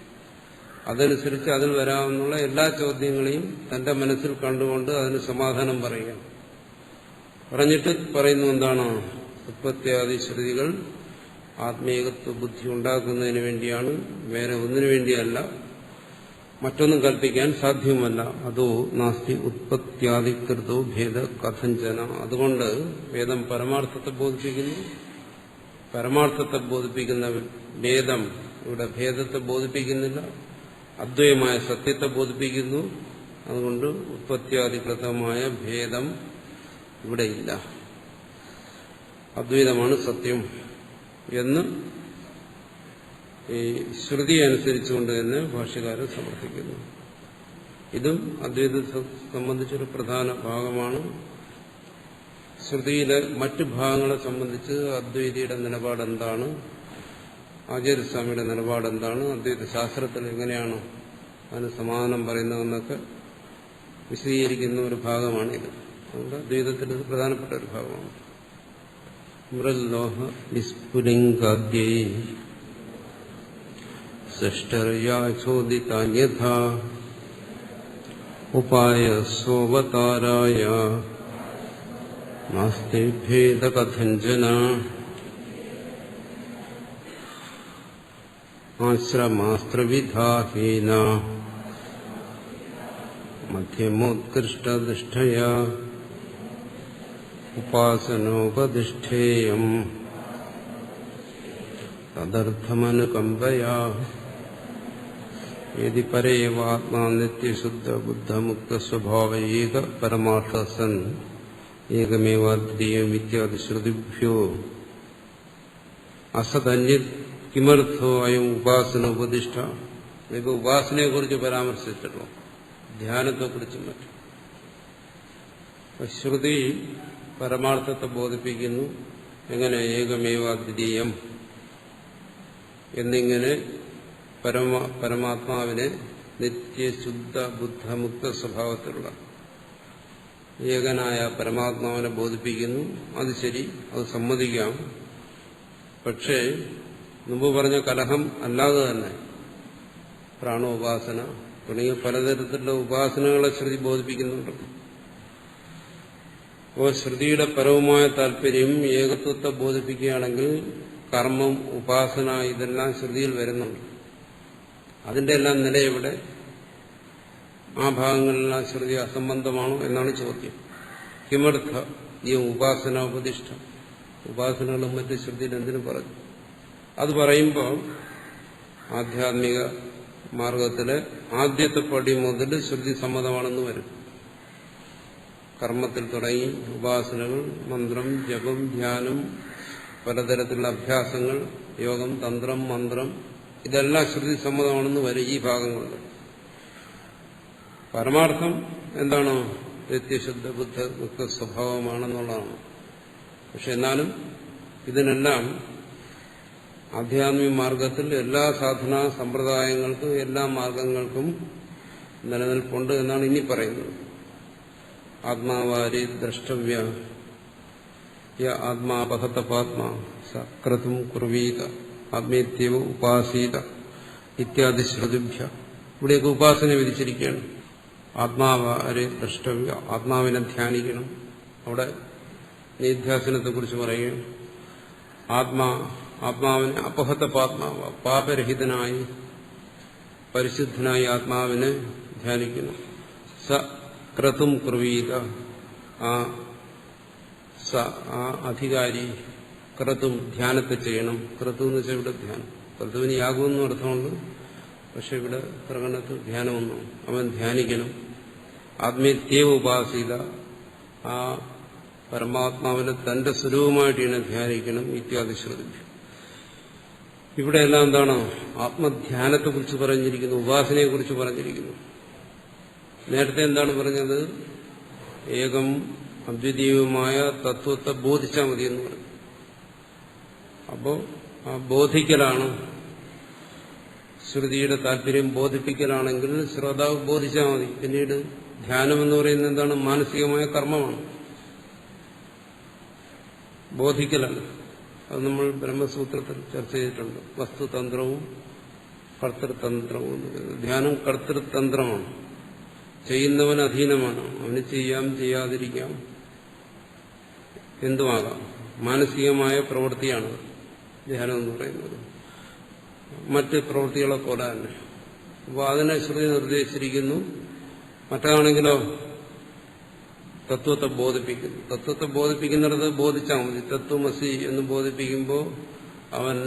Speaker 1: അതനുസരിച്ച് അതിൽ വരാവുന്ന എല്ലാ ചോദ്യങ്ങളെയും തന്റെ മനസ്സിൽ കണ്ടുകൊണ്ട് അതിന് സമാധാനം പറയുക. പറഞ്ഞിട്ട് പറയുന്നു എന്താണ്? ഉത്പത്യാദി ശ്രുതികൾ ആത്മീയത്വ ബുദ്ധി ഉണ്ടാക്കുന്നതിന് വേണ്ടിയാണ്, വേറെ ഒന്നിനു വേണ്ടിയല്ല. മറ്റൊന്നും കൽപ്പിക്കാൻ സാധ്യമല്ല. അതോ നാസ്തി ഉത്പത്യാദികൃതോ ഭേദ കഥഞ്ചന. അതുകൊണ്ട് വേദം പരമാർത്ഥത്തെ ബോധിപ്പിക്കുന്നു. പരമാർത്ഥത്തെ ബോധിപ്പിക്കുന്ന വേദം ഇവിടെ ഭേദത്തെ ബോധിപ്പിക്കുന്നില്ല, അദ്വൈതമായ സത്യത്തെ ബോധിപ്പിക്കുന്നു. അതുകൊണ്ട് ഉത്പത്യാദികൃതമായ ഭേദം ഇവിടെ ഇല്ല, അദ്വൈതമാണ് സത്യം എന്ന് ഈ ശ്രുതി അനുസരിച്ചുകൊണ്ട് തന്നെ ഭാഷ്യകാരൻ സമർത്ഥിക്കുന്നു. ഇതും അദ്വൈതത്തെ സംബന്ധിച്ചൊരു പ്രധാന ഭാഗമാണ്. ശ്രുതിയിലെ മറ്റു ഭാഗങ്ങളെ സംബന്ധിച്ച് അദ്വൈതിയുടെ നിലപാടെന്താണ്, ആചാര്യസ്വാമിയുടെ നിലപാടെന്താണ്, അദ്വൈത ശാസ്ത്രത്തിൽ എങ്ങനെയാണ് അതിന് സമാധാനം പറയുന്നതെന്നൊക്കെ വിശദീകരിക്കുന്ന ഒരു ഭാഗമാണിത്. അതുകൊണ്ട് അദ്വൈതത്തിൽ ഇത് പ്രധാനപ്പെട്ട ഒരു ഭാഗമാണ്. മൃല്ലോഹ നിസ്ഫുലിംഗാദ്യൈ സൃഷ്ടർയാചോദിതാന്യഥാ ഉപായ സോവതാരായ നാസ്തി ഭേദകഥഞ്ജന ആശ്രമാസ്ത്രവിധാഹീന മധ്യമോത്കൃഷ്ടദൃഷ്ടയാ ഉപാസനോപദിഷ്ഠേയം തദർത്ഥമനുകമ്പയാ യദി പരേവാത്മാ നിത്യശുദ്ധ ബുദ്ധമുക്തസ്വഭാവൈക പരമാർത്ഥസൻ ഏകമേവാദ്വിതീയം ഇത്യാദി ശ്രുതിഭ്യോ അസതന്യത് കിമർത്ഥോ അയം ഉപാസനോപദിഷ്ഠ. ഇപ്പൊ ഉപാസനയെക്കുറിച്ച് പരാമർശിച്ചിട്ടുള്ളൂ, ധ്യാനത്തെക്കുറിച്ചും മറ്റും. ശ്രുതി പരമാർത്ഥത്തെ ബോധിപ്പിക്കുന്നു. എങ്ങനെ? ഏകമേവാദ്വിതീയം എന്നിങ്ങനെ പരമാത്മാവിനെ നിത്യശുദ്ധ ബുദ്ധമുക്ത സ്വഭാവത്തിലുള്ള ഏകനായ പരമാത്മാവിനെ ബോധിപ്പിക്കുന്നു. അത് ശരി, അത് സമ്മതിക്കാം. പക്ഷേ മുമ്പ് പറഞ്ഞ കലഹം അല്ലാതെ തന്നെ പ്രാണോപാസന തുടങ്ങിയ പലതരത്തിലുള്ള ഉപാസനകളെ ശ്രുതി ബോധിപ്പിക്കുന്നുണ്ട്. അപ്പോൾ ശ്രുതിയുടെ പരവുമായ താല്പര്യം ഏകത്വത്തെ ബോധിപ്പിക്കുകയാണെങ്കിൽ കർമ്മം, ഉപാസന ഇതെല്ലാം ശ്രുതിയിൽ വരുന്നുണ്ട്. അതിന്റെ എല്ലാം നില എവിടെ? ആ ഭാഗങ്ങളിലെല്ലാം ശ്രുതി അസംബന്ധമാണോ എന്നാണ് ചോദ്യം. കിമർത്ഥ ഈ ഉപാസനോപദിഷ്ഠ, ഉപാസനകളും മറ്റ് ശ്രുതിയിൽ എന്തിനു പറഞ്ഞു? അത് പറയുമ്പോൾ ആധ്യാത്മിക മാർഗത്തിലെ ആദ്യത്തെ പടി മുതൽ ശ്രുതി സമ്മതമാണെന്ന് വരും. കർമ്മത്തിൽ തുടങ്ങി ഉപാസനകൾ, മന്ത്രം, ജപം, ധ്യാനം, പലതരത്തിലുള്ള അഭ്യാസങ്ങൾ യോഗം, തന്ത്രം, മന്ത്രം ഇതെല്ലാം ശ്രുതി സമ്മതമാണെന്ന് വരും ഈ ഭാഗങ്ങളിൽ. പരമാർത്ഥം എന്താണ്? നിത്യശുദ്ധ ബുദ്ധ മുക്ത സ്വഭാവമാണെന്നുള്ളതാണ്. പക്ഷെ എന്നാലും ഇതിനെല്ലാം ആധ്യാത്മിക മാർഗത്തിൽ എല്ലാ സാധനാ സമ്പ്രദായങ്ങൾക്കും എല്ലാ മാർഗങ്ങൾക്കും നിലനിൽപ്പുണ്ട് എന്നാണ് ഇനി പറയുന്നത്. ആത്മാവാരി ദ്രഷ്ടവ്യ ആത്മാപഹതപാത്മാ സക്രതും കുർവീത ആത്മീയത്വ ഉപാസീത ഇത്യാദി ശ്രുതിഭ്യ. ഇവിടെയൊക്കെ ഉപാസന വിധിച്ചിരിക്കുകയാണ്. ആത്മാവാരെ ദ്രഷ്ടവ്യ, ആത്മാവിനെ ധ്യാനിക്കണം. അവിടെ നിധ്യാസനത്തെക്കുറിച്ച് പറയുകയാണ്. ആത്മാവിനെ അപഹതപാത്മാവ, പാപരഹിതനായി പരിശുദ്ധനായി ആത്മാവിനെ ധ്യാനിക്കണം. സ ക്രതും കുർവീത, ആ അധികാരി ക്രതും ധ്യാനത്തെ ചെയ്യണം. ക്രതു എന്ന് വെച്ചാൽ ഇവിടെ ധ്യാനം. ക്രതുവിന് യാഗമെന്നും അർത്ഥമുണ്ട്. പക്ഷെ ഇവിടെ പ്രകടനത്തിൽ ധ്യാനമൊന്നും. അവൻ ധ്യാനിക്കണം. ആത്മീയത്വ ഉപാസീത, ആ പരമാത്മാവിനെ തന്റെ സ്വരൂപമായിട്ട് ധ്യാനിക്കണം. ഇത്യാദി ശ്രുതി. ഇവിടെയെല്ലാം എന്താണ്? ആത്മധ്യാനത്തെക്കുറിച്ച് പറഞ്ഞിരിക്കുന്നു, ഉപാസനയെക്കുറിച്ച് പറഞ്ഞിരിക്കുന്നു. നേരത്തെ എന്താണ് പറഞ്ഞത്? ഏകം അദ്വിതീയവുമായ തത്വത്തെ ബോധിച്ചാൽ മതി എന്ന് പറഞ്ഞു. അപ്പോ ആ ബോധിക്കലാണ് ശ്രുതിയുടെ താല്പര്യം. ബോധിപ്പിക്കലാണെങ്കിൽ ശ്രോതാവ് ബോധിച്ചാൽ മതി. പിന്നീട് ധ്യാനം എന്ന് പറയുന്നത് എന്താണ്? മാനസികമായ കർമ്മമാണ്, ബോധിക്കലല്ല. അത് നമ്മൾ ബ്രഹ്മസൂത്രത്തിൽ ചർച്ച ചെയ്തിട്ടുണ്ട്. വസ്തുതന്ത്രവും കർത്തൃതന്ത്രവും. ധ്യാനം കർത്തൃതന്ത്രമാണ്, ചെയ്യുന്നവൻ അധീനമാണ്. അവന് ചെയ്യാം, ചെയ്യാതിരിക്കാം, എന്തുമാകാം. മാനസികമായ പ്രവൃത്തിയാണ് ധ്യാനം എന്ന് പറയുന്നത്, മറ്റ് പ്രവൃത്തികളെ പോലെ തന്നെ. അപ്പോൾ അതിനെ ശ്രുതി നിർദ്ദേശിച്ചിരിക്കുന്നു. മറ്റാണെങ്കിലോ തത്വത്തെ ബോധിപ്പിക്കുന്നു. തത്വത്തെ ബോധിപ്പിക്കുന്നിടത്ത് ബോധിച്ചാൽ മതി. തത്വമസി എന്ന് ബോധിപ്പിക്കുമ്പോൾ അവൻ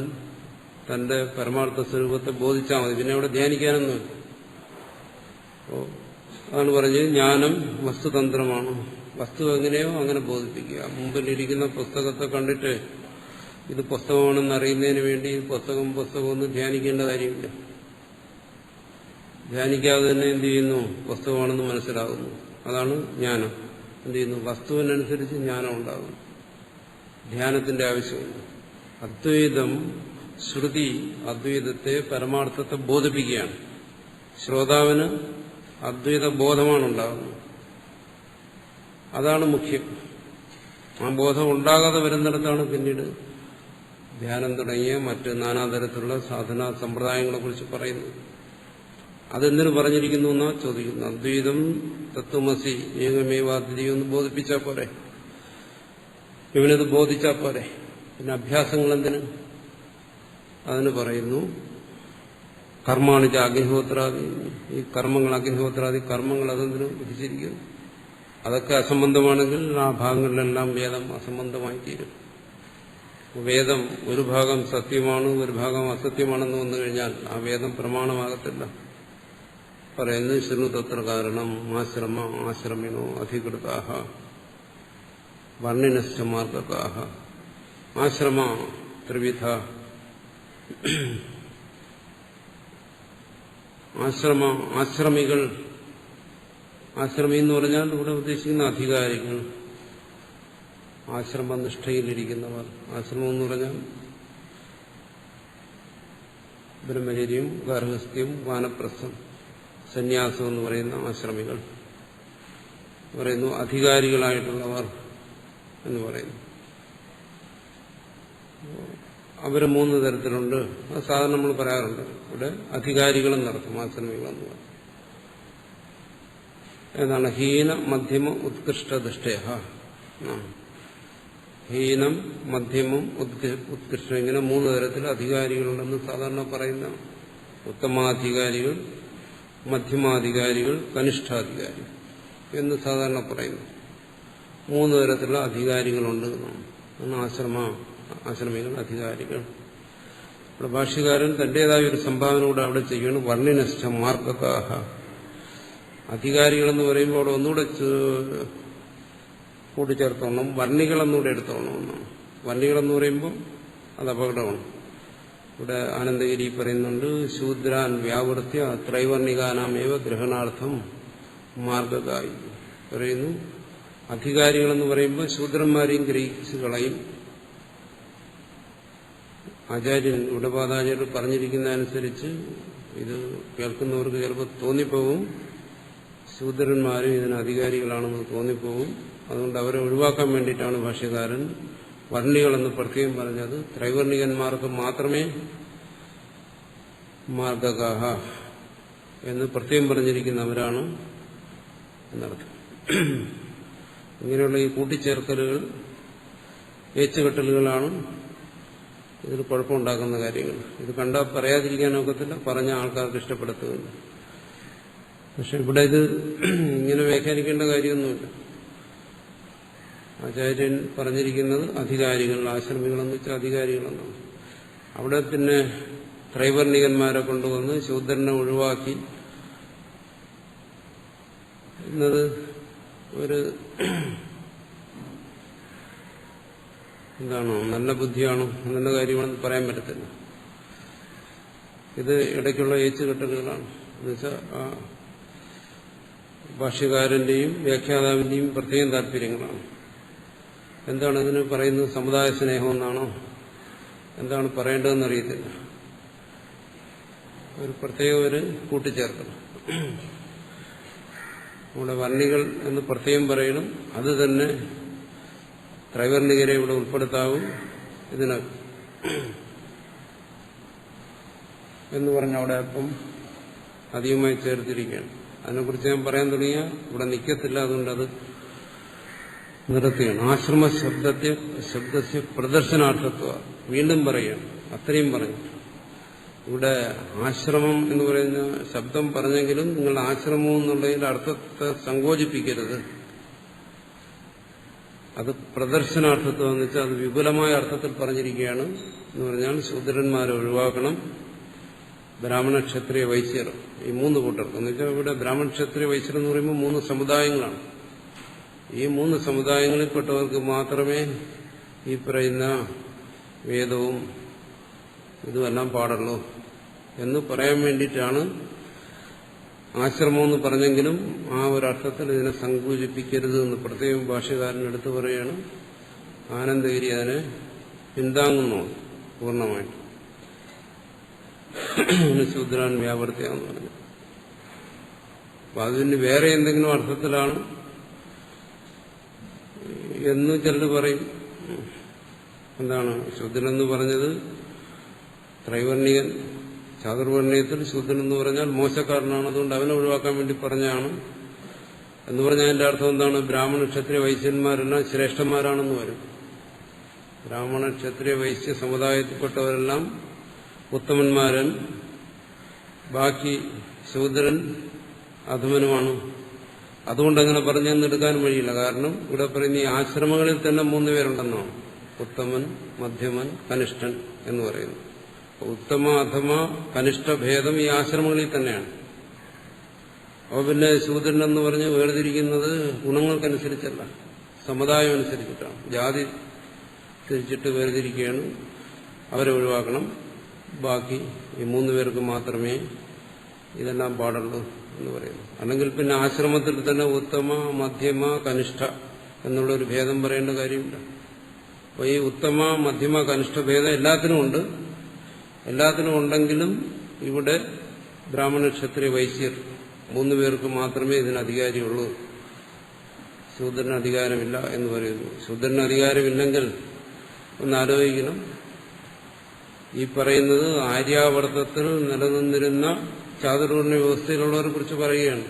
Speaker 1: തന്റെ പരമാർത്ഥ സ്വരൂപത്തെ ബോധിച്ചാൽ മതി. പിന്നെ അവിടെ ധ്യാനിക്കാനൊന്നുമില്ല. അപ്പോൾ അതാണ് പറഞ്ഞത്, ജ്ഞാനം വസ്തുതന്ത്രമാണ്. വസ്തു എങ്ങനെയോ അങ്ങനെ ബോധിപ്പിക്കുക. മുമ്പിലിരിക്കുന്ന പുസ്തകത്തെ കണ്ടിട്ട് ഇത് പുസ്തകമാണെന്ന് അറിയുന്നതിന് വേണ്ടി പുസ്തകമൊന്നും ധ്യാനിക്കേണ്ട കാര്യമില്ല. ധ്യാനിക്കാതെ തന്നെ എന്ത് ചെയ്യുന്നു? പുസ്തകമാണെന്ന് മനസ്സിലാകുന്നു. അതാണ് ജ്ഞാനം. എന്ത് ചെയ്യുന്നു? വസ്തുവിനനുസരിച്ച് ജ്ഞാനം ഉണ്ടാകുന്നു. ധ്യാനത്തിന്റെ ആവശ്യമില്ല. അദ്വൈതം, ശ്രുതി അദ്വൈതത്തെ, പരമാർത്ഥത്തെ ബോധിപ്പിക്കുകയാണ്. ശ്രോതാവിന് അദ്വൈത ബോധമാണ് ഉണ്ടാകുന്നത്. അതാണ് മുഖ്യം. ആ ബോധം ഉണ്ടാകാതെ വരുന്നിടത്താണ് പിന്നീട് ധ്യാനം തുടങ്ങിയ മറ്റ് നാനാതരത്തിലുള്ള സാധനാ സമ്പ്രദായങ്ങളെ കുറിച്ച് പറയുന്നത്. അതെന്തിനു പറഞ്ഞിരിക്കുന്നു എന്നാ ചോദിക്കുന്നു. അദ്വൈതം തത്വമസി ഏകമേവാദ്വിതീയം എന്ന് ബോധിപ്പിച്ചാൽ പോരെ, ഇവനത് ബോധിച്ചാൽ പോരെ. പിന്നെ അഭ്യാസങ്ങൾ എന്തിന്? അതിന് പറയുന്നു കർമാണിച്ച അഗ്നിഹോത്രാദി. ഈ കർമ്മങ്ങൾ, അഗ്നിഹോത്രാദി കർമ്മങ്ങൾ അതെന്തിനു വിധിച്ചിരിക്കുന്നു? അതൊക്കെ അസംബന്ധമാണെങ്കിൽ ആ ഭാഗങ്ങളിലെല്ലാം വേദം അസംബന്ധമായി തീരും. വേദം ഒരു ഭാഗം സത്യമാണ്, ഒരു ഭാഗം അസത്യമാണെന്ന് വന്നു കഴിഞ്ഞാൽ ആ വേദം പ്രമാണമാകത്തില്ല. പറയുന്നു ശൃണു തത്ര കാരണം ആശ്രമ ആശ്രമിണോ അധികൃതാഹ വർണ്ണിനശ്ച മാർഗകാഹ. ആശ്രമ ത്രിവിധ. ആശ്രമികൾ. ആശ്രമി എന്ന് പറഞ്ഞാൽ ഇവിടെ ഉദ്ദേശിക്കുന്ന അധികാരികൾ, ആശ്രമനിഷ്ഠയിലിരിക്കുന്നവർ. ആശ്രമം എന്ന് പറഞ്ഞാൽ ബ്രഹ്മചര്യം, ഗാർഹസ്ഥ്യം, വാനപ്രസ്ഥം, സന്യാസം എന്ന് പറയുന്ന ആശ്രമികൾ പറയുന്നു. അധികാരികളായിട്ടുള്ളവർ എന്ന് പറയുന്നു. അവർ മൂന്ന് തരത്തിലുണ്ട്. അത് സാധാരണ നമ്മൾ പറയാറുണ്ട്. ഇവിടെ അധികാരികളെന്നർത്ഥം, ആശ്രമികളെന്ന് പറയും. ഏതാണ്? ഹീന മധ്യമ ഉത്കൃഷ്ട ദൃഷ്ടയ. ഹീനം, മധ്യമം, ഉത്കൃഷ്ടം, ഇങ്ങനെ മൂന്ന് തരത്തിൽ അധികാരികളുണ്ടെന്ന് സാധാരണ പറയുന്ന. ഉത്തമാധികാരികൾ, മധ്യമാധികാരികൾ, കനിഷ്ഠാധികാരികൾ എന്ന് സാധാരണ പറയുന്നു. മൂന്ന് തരത്തിലുള്ള അധികാരികളുണ്ട് എന്നാണ്. ആശ്രമികൾ, അധികാരികൾ. ഇവിടെ ഭാഷ്യകാരൻ തന്റേതായ ഒരു സംഭാവന കൂടെ അവിടെ ചെയ്യണം. വർണ്ണിനശ്ച മാർഗകാഹ. അധികാരികളെന്ന് പറയുമ്പോൾ അവിടെ ഒന്നുകൂടെ കൂട്ടിച്ചേർത്തോണം. വർണ്ണികളെന്നുകൂടെ എടുത്തോണം എന്നാണ്. വർണ്ണികളെന്ന് പറയുമ്പോൾ അത് അപകടമാണ്. ഇവിടെ ആനന്ദഗിരി പറയുന്നുണ്ട്, ശൂദ്രാൻ വ്യാവൃത്യ ത്രൈവർണികാനാമേവ ഗ്രഹണാർത്ഥം മാർഗകായി പറയുന്നു. അധികാരികളെന്ന് പറയുമ്പോൾ ശൂദ്രന്മാരെയും ഗ്രഹിച്ചു കളയും. ആചാര്യൻ ഉടപാദാചാര്യർ പറഞ്ഞിരിക്കുന്നതനുസരിച്ച് ഇത് കേൾക്കുന്നവർക്ക് ചിലപ്പോൾ തോന്നിപ്പോവും ശൂദ്രന്മാരും ഇതിന് അധികാരികളാണെന്ന് തോന്നിപ്പോവും. അതുകൊണ്ട് അവരെ ഒഴിവാക്കാൻ വേണ്ടിയിട്ടാണ് ഭാഷ്യകാരൻ വർണ്ണികളെന്ന് പ്രത്യേകം പറഞ്ഞത്. ത്രൈവർണികന്മാർക്ക് മാത്രമേ മാർഗകാഹ എന്ന് പ്രത്യേകം പറഞ്ഞിരിക്കുന്നവരാണ് എന്നർത്ഥം. ഇങ്ങനെയുള്ള ഈ കൂട്ടിച്ചേർക്കലുകൾ, ഏച്ചുകെട്ടലുകളാണ് ഇതിൽ കുഴപ്പമുണ്ടാക്കുന്ന കാര്യങ്ങൾ. ഇത് കണ്ടാൽ പറയാതിരിക്കാനൊക്കത്തില്ല, പറഞ്ഞ ആൾക്കാർക്ക് ഇഷ്ടപ്പെടുത്തുകയില്ല. പക്ഷെ ഇവിടെ ഇത് ഇങ്ങനെ വ്യാഖ്യാനിക്കേണ്ട കാര്യമൊന്നുമില്ല. ആചാര്യൻ പറഞ്ഞിരിക്കുന്നത് അധികാരികൾ, ആശ്രമികളെന്ന് വെച്ചാൽ അധികാരികളെന്നാണ്. അവിടെ പിന്നെ ത്രൈവർണികന്മാരെ കൊണ്ടുവന്ന് ശൂദ്രനെ ഒഴിവാക്കി എന്നത് ഒരു എന്താണോ, നല്ല ബുദ്ധിയാണോ, നല്ല കാര്യമാണെന്ന് പറയാൻ പറ്റത്തില്ല. ഇത് ഇടയ്ക്കുള്ള ഏച്ചുകെട്ടലുകളാണ്. എന്നുവെച്ചാൽ ആ ഭാഷ്യകാരന്റെയും വ്യാഖ്യാതാവിന്റെയും പ്രത്യേകം താല്പര്യങ്ങളാണ്. എന്താണ് ഇതിന് പറയുന്നത്? സമുദായ സ്നേഹമെന്നാണോ, എന്താണ് പറയേണ്ടതെന്ന് അറിയത്തില്ല. ഒരു പ്രത്യേക ഒരു കൂട്ടിച്ചേർക്കണം. ഇവിടെ വർണ്ണികൾ എന്ന് പ്രത്യേകം പറയണം. അത് തന്നെ ത്രൈവർണികരെ ഇവിടെ ഉൾപ്പെടുത്താവും ഇതിന് എന്ന് പറഞ്ഞ അവിടെ അപ്പം അധികമായി ചേർത്തിരിക്കുകയാണ്. അതിനെക്കുറിച്ച് ഞാൻ പറയാൻ തുടങ്ങിയാൽ ഇവിടെ നിൽക്കത്തില്ല. അതുകൊണ്ട് അത് നിർത്തുകയാണ്. ആശ്രമ ശബ്ദസ്യ പ്രദർശനാർത്ഥത്വ വീണ്ടും പറയുകയാണ്. അത്രയും പറഞ്ഞു. ഇവിടെ ആശ്രമം എന്ന് പറയുന്ന ശബ്ദം പറഞ്ഞെങ്കിലും നിങ്ങൾ ആശ്രമം എന്നുള്ളതിൽ അർത്ഥത്തെ സങ്കോചിപ്പിക്കരുത്. അത് പ്രദർശനാർത്ഥത്വം എന്ന് വെച്ചാൽ അത് വിപുലമായ അർത്ഥത്തിൽ പറഞ്ഞിരിക്കുകയാണ്. എന്ന് പറഞ്ഞാൽ ശൂദ്രന്മാരെ ഒഴിവാക്കണം, ബ്രാഹ്മണ ക്ഷത്രിയ വൈശ്യർ, ഈ മൂന്ന് കൂട്ടർക്ക്. എന്ന് വെച്ചാൽ ഇവിടെ ബ്രാഹ്മണ ക്ഷത്രിയ വൈശ്യർ എന്ന് പറയുമ്പോൾ മൂന്ന് സമുദായങ്ങളാണ്. ഈ മൂന്ന് സമുദായങ്ങളിൽപ്പെട്ടവർക്ക് മാത്രമേ ഈ പറയുന്ന വേദവും ഇതുമെല്ലാം പാടുള്ളൂ എന്ന് പറയാൻ വേണ്ടിയിട്ടാണ് ആശ്രമമെന്ന് പറഞ്ഞെങ്കിലും ആ ഒരർത്ഥത്തിൽ ഇതിനെ സങ്കോചിപ്പിക്കരുത് എന്ന് പ്രത്യേകം ഭാഷ്യകാരൻ എടുത്തു പറയുകയാണ്. ആനന്ദഗിരി അതിനെ പിന്താങ്ങുന്നു പൂർണ്ണമായിട്ട്. ശൂദ്രാൻ വ്യാവർത്തിയാന്ന് പറഞ്ഞു. അപ്പൊ അതിന് വേറെ എന്തെങ്കിലും അർത്ഥത്തിലാണ് എന്ന് ചിലർ പറയും. എന്താണ് ശൂദ്രനെന്ന് പറഞ്ഞത്? ത്രൈവർണികൻ, ചാതുർവർണ്ണയത്തിൽ ശൂദ്രൻ എന്ന് പറഞ്ഞാൽ മോശക്കാരനാണ്, അതുകൊണ്ട് അവനെ ഒഴിവാക്കാൻ വേണ്ടി പറഞ്ഞാണ് എന്ന് പറഞ്ഞാൽ അതിന്റെ അർത്ഥം എന്താണ്? ബ്രാഹ്മണ ക്ഷത്രിയ വൈശ്യന്മാരെല്ലാം ശ്രേഷ്ഠന്മാരാണെന്ന് വരും. ബ്രാഹ്മണ ക്ഷത്രിയ വൈശ്യ സമുദായത്തിൽപ്പെട്ടവരെല്ലാം ഉത്തമന്മാരൻ, ബാക്കി ശൂദ്രൻ അധമനുമാണ്. അതുകൊണ്ടങ്ങനെ പറഞ്ഞെന്നെടുക്കാനും വഴിയില്ല. കാരണം ഇവിടെ പറയുന്ന ഈ ആശ്രമങ്ങളിൽ തന്നെ 3 പേരുണ്ടെന്നാണ്. ഉത്തമൻ, മധ്യമൻ, കനിഷ്ഠൻ എന്ന് പറയുന്നു. ഉത്തമ, അധമ, കനിഷ്ഠ ഭേദം ഈ ആശ്രമങ്ങളിൽ തന്നെയാണ്. അപ്പോൾ പിന്നെ ശൂദ്രൻ എന്ന് പറഞ്ഞ് വേർതിരിക്കുന്നത് ഗുണങ്ങൾക്കനുസരിച്ചല്ല, സമുദായം അനുസരിച്ചിട്ടാണ്. ജാതി തിരിച്ചിട്ട് വേർതിരിക്കുകയാണ്. അവരെ ഒഴിവാക്കണം. ബാക്കി ഈ 3 പേർക്ക് മാത്രമേ ഇതെല്ലാം പാടുള്ളൂ എന്ന് പറയുന്നു. അല്ലെങ്കിൽ പിന്നെ ആശ്രമത്തിൽ തന്നെ ഉത്തമ, മധ്യമ, കനിഷ്ഠ എന്നുള്ളൊരു ഭേദം പറയേണ്ട കാര്യമില്ല. അപ്പോൾ ഈ ഉത്തമ, മധ്യമ, കനിഷ്ഠ ഭേദം എല്ലാത്തിനും ഉണ്ട്. എല്ലാത്തിനും ഉണ്ടെങ്കിലും ഇവിടെ ബ്രാഹ്മണ ക്ഷത്രിയ വൈശ്യർ 3 പേർക്ക് മാത്രമേ ഇതിന് അധികാരമുള്ളൂ, ശൂദ്രന് അധികാരമില്ല എന്ന് പറയുന്നു. ശൂദ്രന് അധികാരമില്ലെങ്കിൽ ഒന്ന് ആലോചിക്കണം. ഈ പറയുന്നത് ആര്യാവർത്തത്തിൽ നിലനിന്നിരുന്ന ചാതുർവർണ്ണ വ്യവസ്ഥയിലുള്ളവരെ കുറിച്ച് പറയുകയാണ്.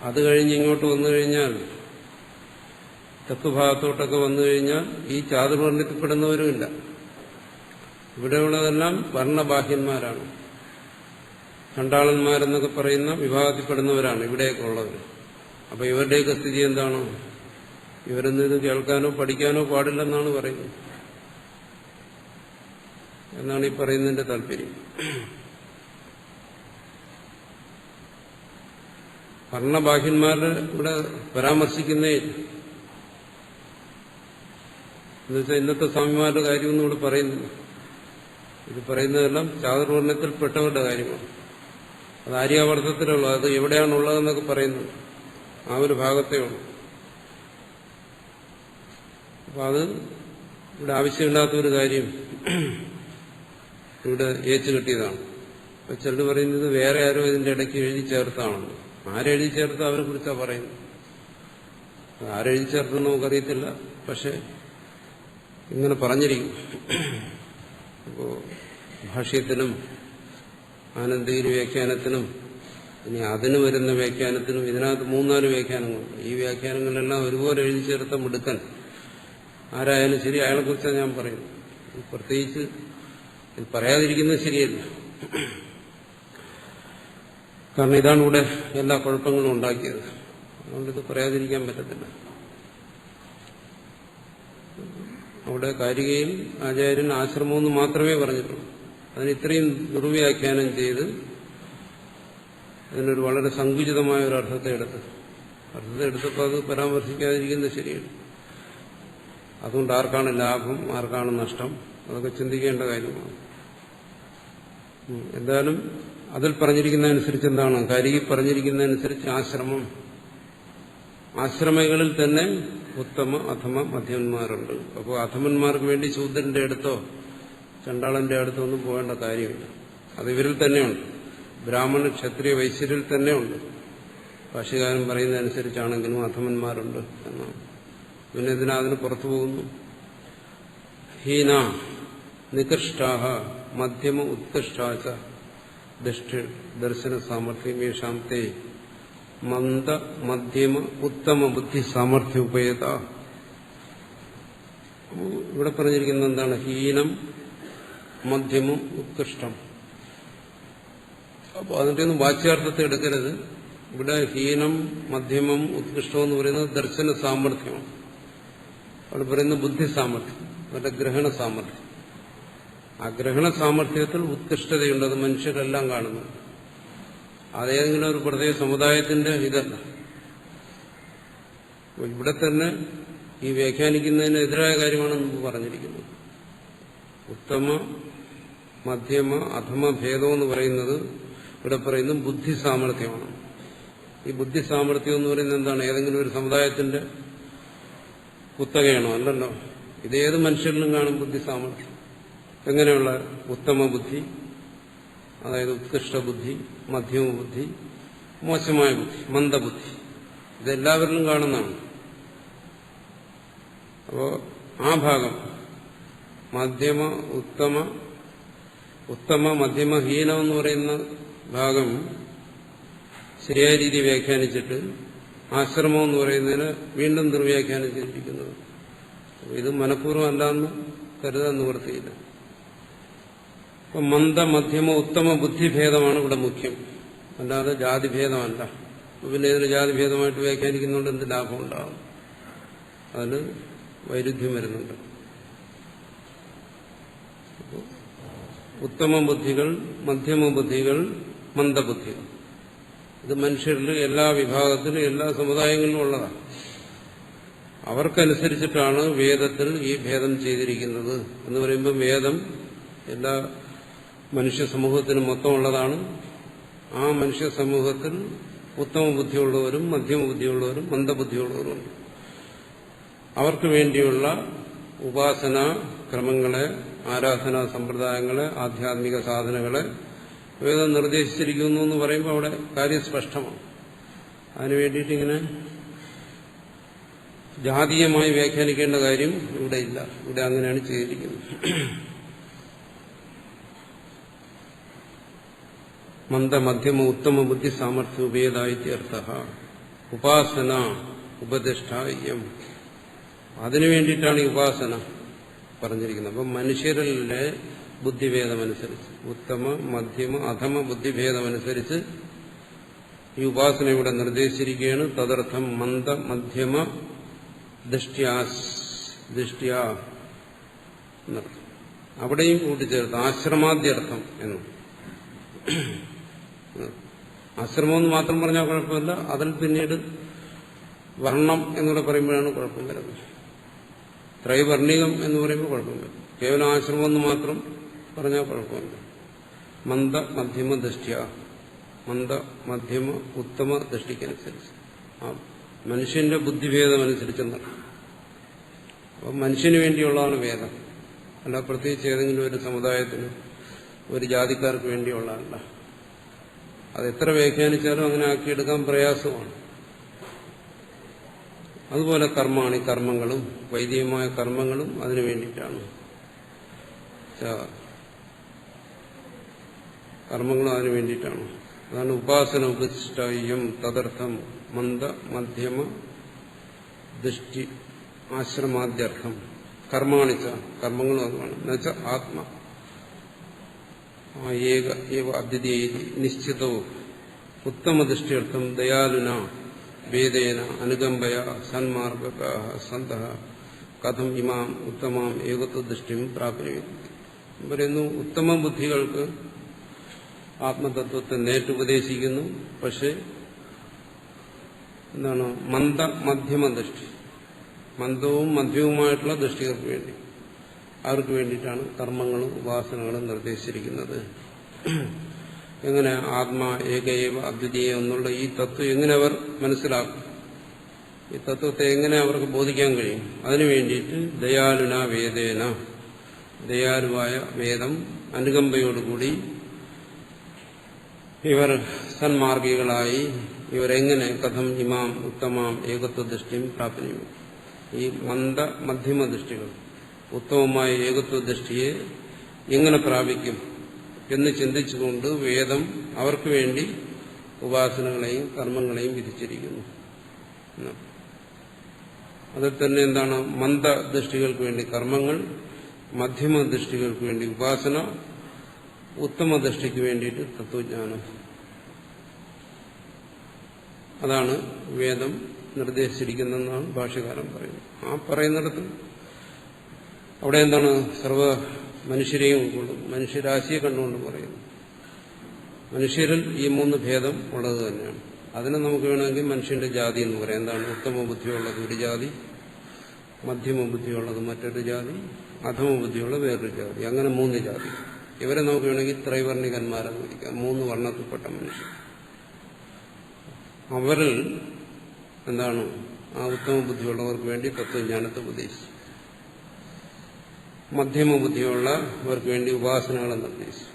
Speaker 1: അത് കഴിഞ്ഞ് ഇങ്ങോട്ട് വന്നു കഴിഞ്ഞാൽ, തെക്ക് ഭാഗത്തോട്ടൊക്കെ വന്നു കഴിഞ്ഞാൽ ഈ ചാതുർവർണ്ണത്തിൽപ്പെടുന്നവരുമില്ല. ഇവിടെയുള്ളതെല്ലാം വർണ്ണബാഹ്യന്മാരാണ്. ചണ്ടാളന്മാരെന്നൊക്കെ പറയുന്ന വിഭാഗത്തിൽപ്പെടുന്നവരാണ് ഇവിടെയൊക്കെ ഉള്ളവർ. അപ്പൊ ഇവരുടെയൊക്കെ സ്ഥിതി എന്താണ്? ഇവരൊന്നും ഇത് കേൾക്കാനോ പഠിക്കാനോ പാടില്ലെന്നാണ് പറയുന്നത് എന്നാണ് ഈ പറയുന്നതിന്റെ താല്പര്യം. വർണ്ണബാഹ്യന്മാരെ ഇവിടെ പരാമർശിക്കുന്നേ എന്നുവെച്ചാൽ ഇന്നത്തെ സ്വാമിമാരുടെ കാര്യമൊന്നും ഇവിടെ പറയുന്നില്ല. ഇത് പറയുന്നതെല്ലാം ചാതുർവർണ്ണത്തിൽപ്പെട്ടവരുടെ കാര്യമാണ്. അത് ആര്യാവർത്തത്തിലുള്ളൂ. അത് എവിടെയാണുള്ളതെന്നൊക്കെ പറയുന്നത് ആ ഒരു ഭാഗത്തേ ഉള്ളൂ. അപ്പൊ അത് ഇവിടെ ആവശ്യമില്ലാത്തൊരു കാര്യം ഇവിടെ ഏച്ചു കിട്ടിയതാണ്. അപ്പൊ ചിലർ പറയുന്നത് വേറെ ആരോ ഇതിന്റെ ഇടയ്ക്ക് എഴുതി ചേർത്താണെന്ന്. ആരെഴുതി ചേർത്ത് അവരെ കുറിച്ചാണ് പറയുന്നത്. ആരെഴുതി ചേർത്തെന്ന് നമുക്കറിയത്തില്ല. പക്ഷെ ഇങ്ങനെ പറഞ്ഞിരിക്കും. അപ്പോ ഭാഷ്യത്തിനും ആനന്ദഗിരി വ്യാഖ്യാനത്തിനും ഇനി അതിന് വരുന്ന വ്യാഖ്യാനത്തിനും ഇതിനകത്ത് 3-4 വ്യാഖ്യാനങ്ങളുണ്ട്. ഈ വ്യാഖ്യാനങ്ങളെല്ലാം ഒരുപോലെ എഴുതി ചേർത്ത മിടുക്കൻ ആരായാലും ശരി, അയാളെക്കുറിച്ചാണ് ഞാൻ പറയുന്നത്. പ്രത്യേകിച്ച് ഇത് പറയാതിരിക്കുന്നത് ശരിയല്ല. കാരണം ഇതാണ് ഇവിടെ എല്ലാ കുഴപ്പങ്ങളും ഉണ്ടാക്കിയത്. അതുകൊണ്ടിത് പറയാതിരിക്കാൻ പറ്റത്തില്ല. അവിടെ കാരികയിൽ ആചാര്യൻ ആശ്രമമെന്ന് മാത്രമേ പറഞ്ഞിട്ടുള്ളൂ. അതിന് ഇത്രയും ദുർവ്യാഖ്യാനം ചെയ്ത് അതിനൊരു വളരെ സങ്കുചിതമായ ഒരു അർത്ഥത്തെ എടുത്തപ്പോൾ അത് പരാമർശിക്കാതിരിക്കുന്നത് ശരിയാണ്. അതുകൊണ്ട് ആർക്കാണ് ലാഭം, ആർക്കാണ് നഷ്ടം, അതൊക്കെ ചിന്തിക്കേണ്ട കാര്യമാണ്. എന്തായാലും അതിൽ പറഞ്ഞിരിക്കുന്നതനുസരിച്ച് എന്താണ്, കാരികി പറഞ്ഞിരിക്കുന്നതനുസരിച്ച് ആശ്രമങ്ങളിൽ തന്നെ ഉത്തമ അധമ മധ്യമന്മാരുണ്ട്. അപ്പോൾ അധമന്മാർക്ക് വേണ്ടി ശൂദ്രന്റെ അടുത്തോ ചണ്ടാളന്റെ അടുത്തോ ഒന്നും പോകേണ്ട കാര്യമില്ല. അത് ഇവരിൽ തന്നെയുണ്ട്. ബ്രാഹ്മണ ക്ഷത്രിയ വൈശ്യരിൽ തന്നെയുണ്ട്. ഭാഷ്യകാരൻ പറയുന്നതനുസരിച്ചാണെങ്കിലും അധമന്മാരുണ്ട് എന്നാണ്. പിന്നെ ഇതിനാ അതിന് പുറത്തു പോകുന്നു. ഹീന നികൃഷ്ടാഹ മധ്യമ ഉത്കൃഷ്ടാച ദർശന സാമർഥ്യം യേഷാംതേ മന്ദ മധ്യമ ഉത്തമ ബുദ്ധി സാമർഥ്യ ഉപേത. ഇവിടെ പറഞ്ഞിരിക്കുന്നത് എന്താണ്? ഹീനം മധ്യമം ഉത്കൃഷ്ടം. അപ്പോൾ അതിന്റെ ഒന്നും വാച്യാർത്ഥത്തെ എടുക്കരുത്. ഇവിടെ ഹീനം മധ്യമം ഉത്കൃഷ്ടം എന്ന് പറയുന്നത് ദർശന സാമർഥ്യമാണ്. അവിടെ പറയുന്നത് ബുദ്ധി സാമർഥ്യം, അവരുടെ ഗ്രഹണ സാമർഥ്യം. ആ ഗ്രഹണ സാമർഥ്യത്തിൽ ഉത്കൃഷ്ടതയുണ്ട്. അത് മനുഷ്യരെല്ലാം കാണുന്നു. അതേതെങ്കിലും ഒരു പ്രത്യേക സമുദായത്തിന്റെ ഇതല്ല. ഇവിടെ തന്നെ ഈ വ്യാഖ്യാനിക്കുന്നതിന് എതിരായ കാര്യമാണ് മുമ്പ് പറഞ്ഞിരിക്കുന്നത്. ഉത്തമ മധ്യമ അധമ ഭേദം എന്ന് പറയുന്നത് ഇവിടെ പറയുന്നത് ബുദ്ധി സാമർഥ്യമാണ്. ഈ ബുദ്ധി സാമർഥ്യം എന്ന് പറയുന്നത് എന്താണ്? ഏതെങ്കിലും ഒരു സമുദായത്തിന്റെ കുത്തകയാണോ? അല്ലല്ലോ. ഇതേത് മനുഷ്യരിലും കാണും ബുദ്ധി സാമർഥ്യം. എങ്ങനെയുള്ള ഉത്തമ ബുദ്ധി, അതായത് ഉത്കൃഷ്ട ബുദ്ധി, മധ്യമ ബുദ്ധി, മോശമായ ബുദ്ധി, മന്ദബുദ്ധി, ഇതെല്ലാവരിലും കാണുന്നതാണ്. അപ്പോ ആ ഭാഗം മധ്യമ ഉത്തമ മധ്യമ ഹീനം എന്ന് പറയുന്ന ഭാഗം ശരിയായ രീതി വ്യാഖ്യാനിച്ചിട്ട് ആശ്രമം എന്ന് പറയുന്നതിന് വീണ്ടും ദുർവ്യാഖ്യാനം ചെയ്തിരിക്കുന്നത്. ഇത് മനഃപൂർവ്വം അല്ലാന്ന് കരുതാൻ നിവൃത്തിയില്ല. അപ്പൊ മന്ദ മധ്യമ ഉത്തമ ബുദ്ധിഭേദമാണ് ഇവിടെ മുഖ്യം, അല്ലാതെ ജാതിഭേദമല്ല. പിന്നെ ഇതിന് ജാതിഭേദമായിട്ട് വ്യാഖ്യാനിക്കുന്നതുകൊണ്ട് എന്ത് ലാഭം ഉണ്ടാകും? അതിന് വൈരുദ്ധ്യം വരുന്നുണ്ട്. ഉത്തമ ബുദ്ധികൾ, മധ്യമ ബുദ്ധികൾ, മന്ദബുദ്ധികൾ, ഇത് മനുഷ്യരിൽ എല്ലാ വിഭാഗത്തിലും എല്ലാ സമുദായങ്ങളിലും ഉള്ളതാണ്. അവർക്കനുസരിച്ചിട്ടാണ് വേദത്തിൽ ഈ ഭേദം ചെയ്തിരിക്കുന്നത്. എന്ന് പറയുമ്പോൾ വേദം എല്ലാ മനുഷ്യ സമൂഹത്തിനും മൊത്തമുള്ളതാണ്. ആ മനുഷ്യ സമൂഹത്തിൽ ഉത്തമ ബുദ്ധിയുള്ളവരും മധ്യമ ബുദ്ധിയുള്ളവരും മന്ദബുദ്ധിയുള്ളവരുമുണ്ട്. അവർക്ക് വേണ്ടിയുള്ള ഉപാസനാ ക്രമങ്ങളെ, ആരാധനാ സമ്പ്രദായങ്ങളെ, ആധ്യാത്മിക സാധനങ്ങളെ വേദം നിർദ്ദേശിച്ചിരിക്കുന്നു എന്ന് പറയുമ്പോൾ അവിടെ കാര്യം സ്പഷ്ടമാണ്. അതിനു വേണ്ടിയിട്ടിങ്ങനെ ജാതീയമായി വ്യാഖ്യാനിക്കേണ്ട കാര്യം ഇവിടെ ഇല്ല. ഇവിടെ അങ്ങനെയാണ് ചെയ്തിരിക്കുന്നത്. മന്ദ മധ്യമ ഉത്തമ ബുദ്ധി സാമർഥ്യ ഉപേതായിത്യർത്ഥ ഉപാസന ഉപദിഷ്ടായം. അതിനു വേണ്ടിയിട്ടാണ് ഈ ഉപാസന പറഞ്ഞിരിക്കുന്നത്. അപ്പം മനുഷ്യരിലെ ബുദ്ധിഭേദമനുസരിച്ച്, ഉത്തമ മധ്യമ അധമ ബുദ്ധിഭേദമനുസരിച്ച് ഈ ഉപാസന ഇവിടെ നിർദ്ദേശിച്ചിരിക്കുകയാണ്. തദർത്ഥം മന്ദ മധ്യമ ദൃഷ്ട്യാ എന്നർത്ഥം. അവിടെയും കൂട്ടിച്ചേർത്ത് ആശ്രമാദ്യർത്ഥം എന്നു. ആശ്രമമെന്ന് മാത്രം പറഞ്ഞാൽ കുഴപ്പമില്ല. അതിൽ പിന്നീട് വർണ്ണം എന്നൂടെ പറയുമ്പോഴാണ് കുഴപ്പം വരുന്നത്. ത്രൈവർണികം എന്ന് പറയുമ്പോൾ കുഴപ്പമില്ല. കേവലം ആശ്രമമെന്ന് മാത്രം പറഞ്ഞാൽ കുഴപ്പമില്ല. മന്ദ മധ്യമ ദൃഷ്ട്യ, മന്ദ മധ്യമ ഉത്തമ ദൃഷ്ടിക്കനുസരിച്ച്, ആ മനുഷ്യന്റെ ബുദ്ധിഭേദമനുസരിച്ചെന്നാണ്. അപ്പം മനുഷ്യന് വേണ്ടിയുള്ളതാണ് വേദം, അല്ല പ്രത്യേകിച്ച് ഏതെങ്കിലും ഒരു സമുദായത്തിന്, ഒരു ജാതിക്കാർക്ക് വേണ്ടിയുള്ളതല്ല. അത് എത്ര വ്യാഖ്യാനിച്ചാലും അങ്ങനെ ആക്കിയെടുക്കാൻ പ്രയാസമാണ്. അതുപോലെ കർമ്മമാണ്, ഈ കർമ്മങ്ങളും വൈദികമായ കർമ്മങ്ങളും അതിനു വേണ്ടിയിട്ടാണ്. കർമ്മങ്ങളും അതിനു വേണ്ടിയിട്ടാണ്. അതാണ് ഉപാസന ഉപദിഷ്ടയും തദർത്ഥം മന്ദ മധ്യമ ദൃഷ്ടി ആശ്രമാദ്യർത്ഥം. കർമാണിച്ച, കർമ്മങ്ങളും അതുമാണ്. എന്നുവെച്ചാൽ ആത്മ ഏക ഏവ അദ്വിതീയ നിശ്ചിതവും ഉത്തമദൃഷ്ടിയർത്ഥം ദയാലുന വേദേന അനുകമ്പയ സന്മാർഗക സന്ത കഥം ഇമാം ഉത്തമാം ഏകത്വദൃഷ്ടിയും പ്രാപ്നുവ്യം. പറയുന്നു, ഉത്തമ ബുദ്ധികൾക്ക് ആത്മതത്വത്തെ നേട്ടുപദേശിക്കുന്നു. പക്ഷെ എന്താണ്, മന്ദ മധ്യമ ദൃഷ്ടി, മന്ദവും മധ്യവുമായിട്ടുള്ള ദൃഷ്ടികൾക്ക് വേണ്ടി, അവർക്ക് വേണ്ടിയിട്ടാണ് കർമ്മങ്ങളും ഉപാസനകളും നിർദ്ദേശിച്ചിരിക്കുന്നത്. എങ്ങനെ ആത്മാ ഏകൈവ അദ്വിതീയ എന്നുള്ള ഈ തത്വം എങ്ങനെ അവർ മനസ്സിലാക്കും, ഈ തത്വത്തെ എങ്ങനെ അവർക്ക് ബോധിക്കാൻ കഴിയും? അതിനു വേണ്ടിയിട്ട് ദയാലുന വേദേന, ദയാലുവായ വേദം അനുകമ്പയോടുകൂടി ഇവർ സന്മാർഗികളായി ഇവരെങ്ങനെ കഥം ഇമാം ഉത്തമാം ഏകത്വദൃഷ്ടിയും പ്രാപ്നിയും, ഈ മന്ദ മധ്യമ ദൃഷ്ടികൾ ഉത്തമമായ ഏകത്വദൃഷ്ടിയെ എങ്ങനെ പ്രാപിക്കും എന്ന് ചിന്തിച്ചുകൊണ്ട് വേദം അവർക്ക് വേണ്ടി ഉപാസനകളെയും കർമ്മങ്ങളെയും വിധിച്ചിരിക്കുന്നു. അതിൽ തന്നെ എന്താണ്, മന്ദദൃഷ്ടികൾക്ക് വേണ്ടി കർമ്മങ്ങൾ, മധ്യമ ദൃഷ്ടികൾക്ക് വേണ്ടി ഉപാസന, ഉത്തമ ദൃഷ്ടിക്ക് വേണ്ടിയിട്ട് തത്വജ്ഞാനം. അതാണ് വേദം നിർദ്ദേശിച്ചിരിക്കുന്നതെന്നാണ് ഭാഷ്യകാരൻ പറയുന്നത്. ആ പറയുന്നിടത്ത് അവിടെ എന്താണ്, സർവ മനുഷ്യരെയും ഉൾക്കൊള്ളും, മനുഷ്യരാശിയെ കണ്ടുകൊണ്ട് പറയുന്നു. മനുഷ്യരിൽ ഈ മൂന്ന് ഭേദം ഉള്ളത് തന്നെയാണ്. അതിനെ നമുക്ക് വേണമെങ്കിൽ മനുഷ്യന്റെ ജാതി എന്ന് പറയാം. എന്താണ്, ഉത്തമ ബുദ്ധിയുള്ളത് ഒരു ജാതി, മധ്യമ ബുദ്ധിയുള്ളത് മറ്റൊരു ജാതി, അധമ ബുദ്ധിയുള്ളത് വേറൊരു ജാതി. അങ്ങനെ മൂന്ന് ജാതി. ഇവരെ നമുക്ക് വേണമെങ്കിൽ ത്രൈവർണികന്മാരെന്ന് വിളിക്കാം, മൂന്ന് വർണ്ണത്തിൽപ്പെട്ട മനുഷ്യർ. അവരിൽ എന്താണ്, ആ ഉത്തമ ബുദ്ധിയുള്ളവർക്ക് വേണ്ടി തത്വജ്ഞാനത്തെ ഉപദേശിച്ചു, മധ്യമ ബുദ്ധിയുള്ളവർക്ക് വേണ്ടി ഉപാസനകളെ നിർദ്ദേശിച്ചു,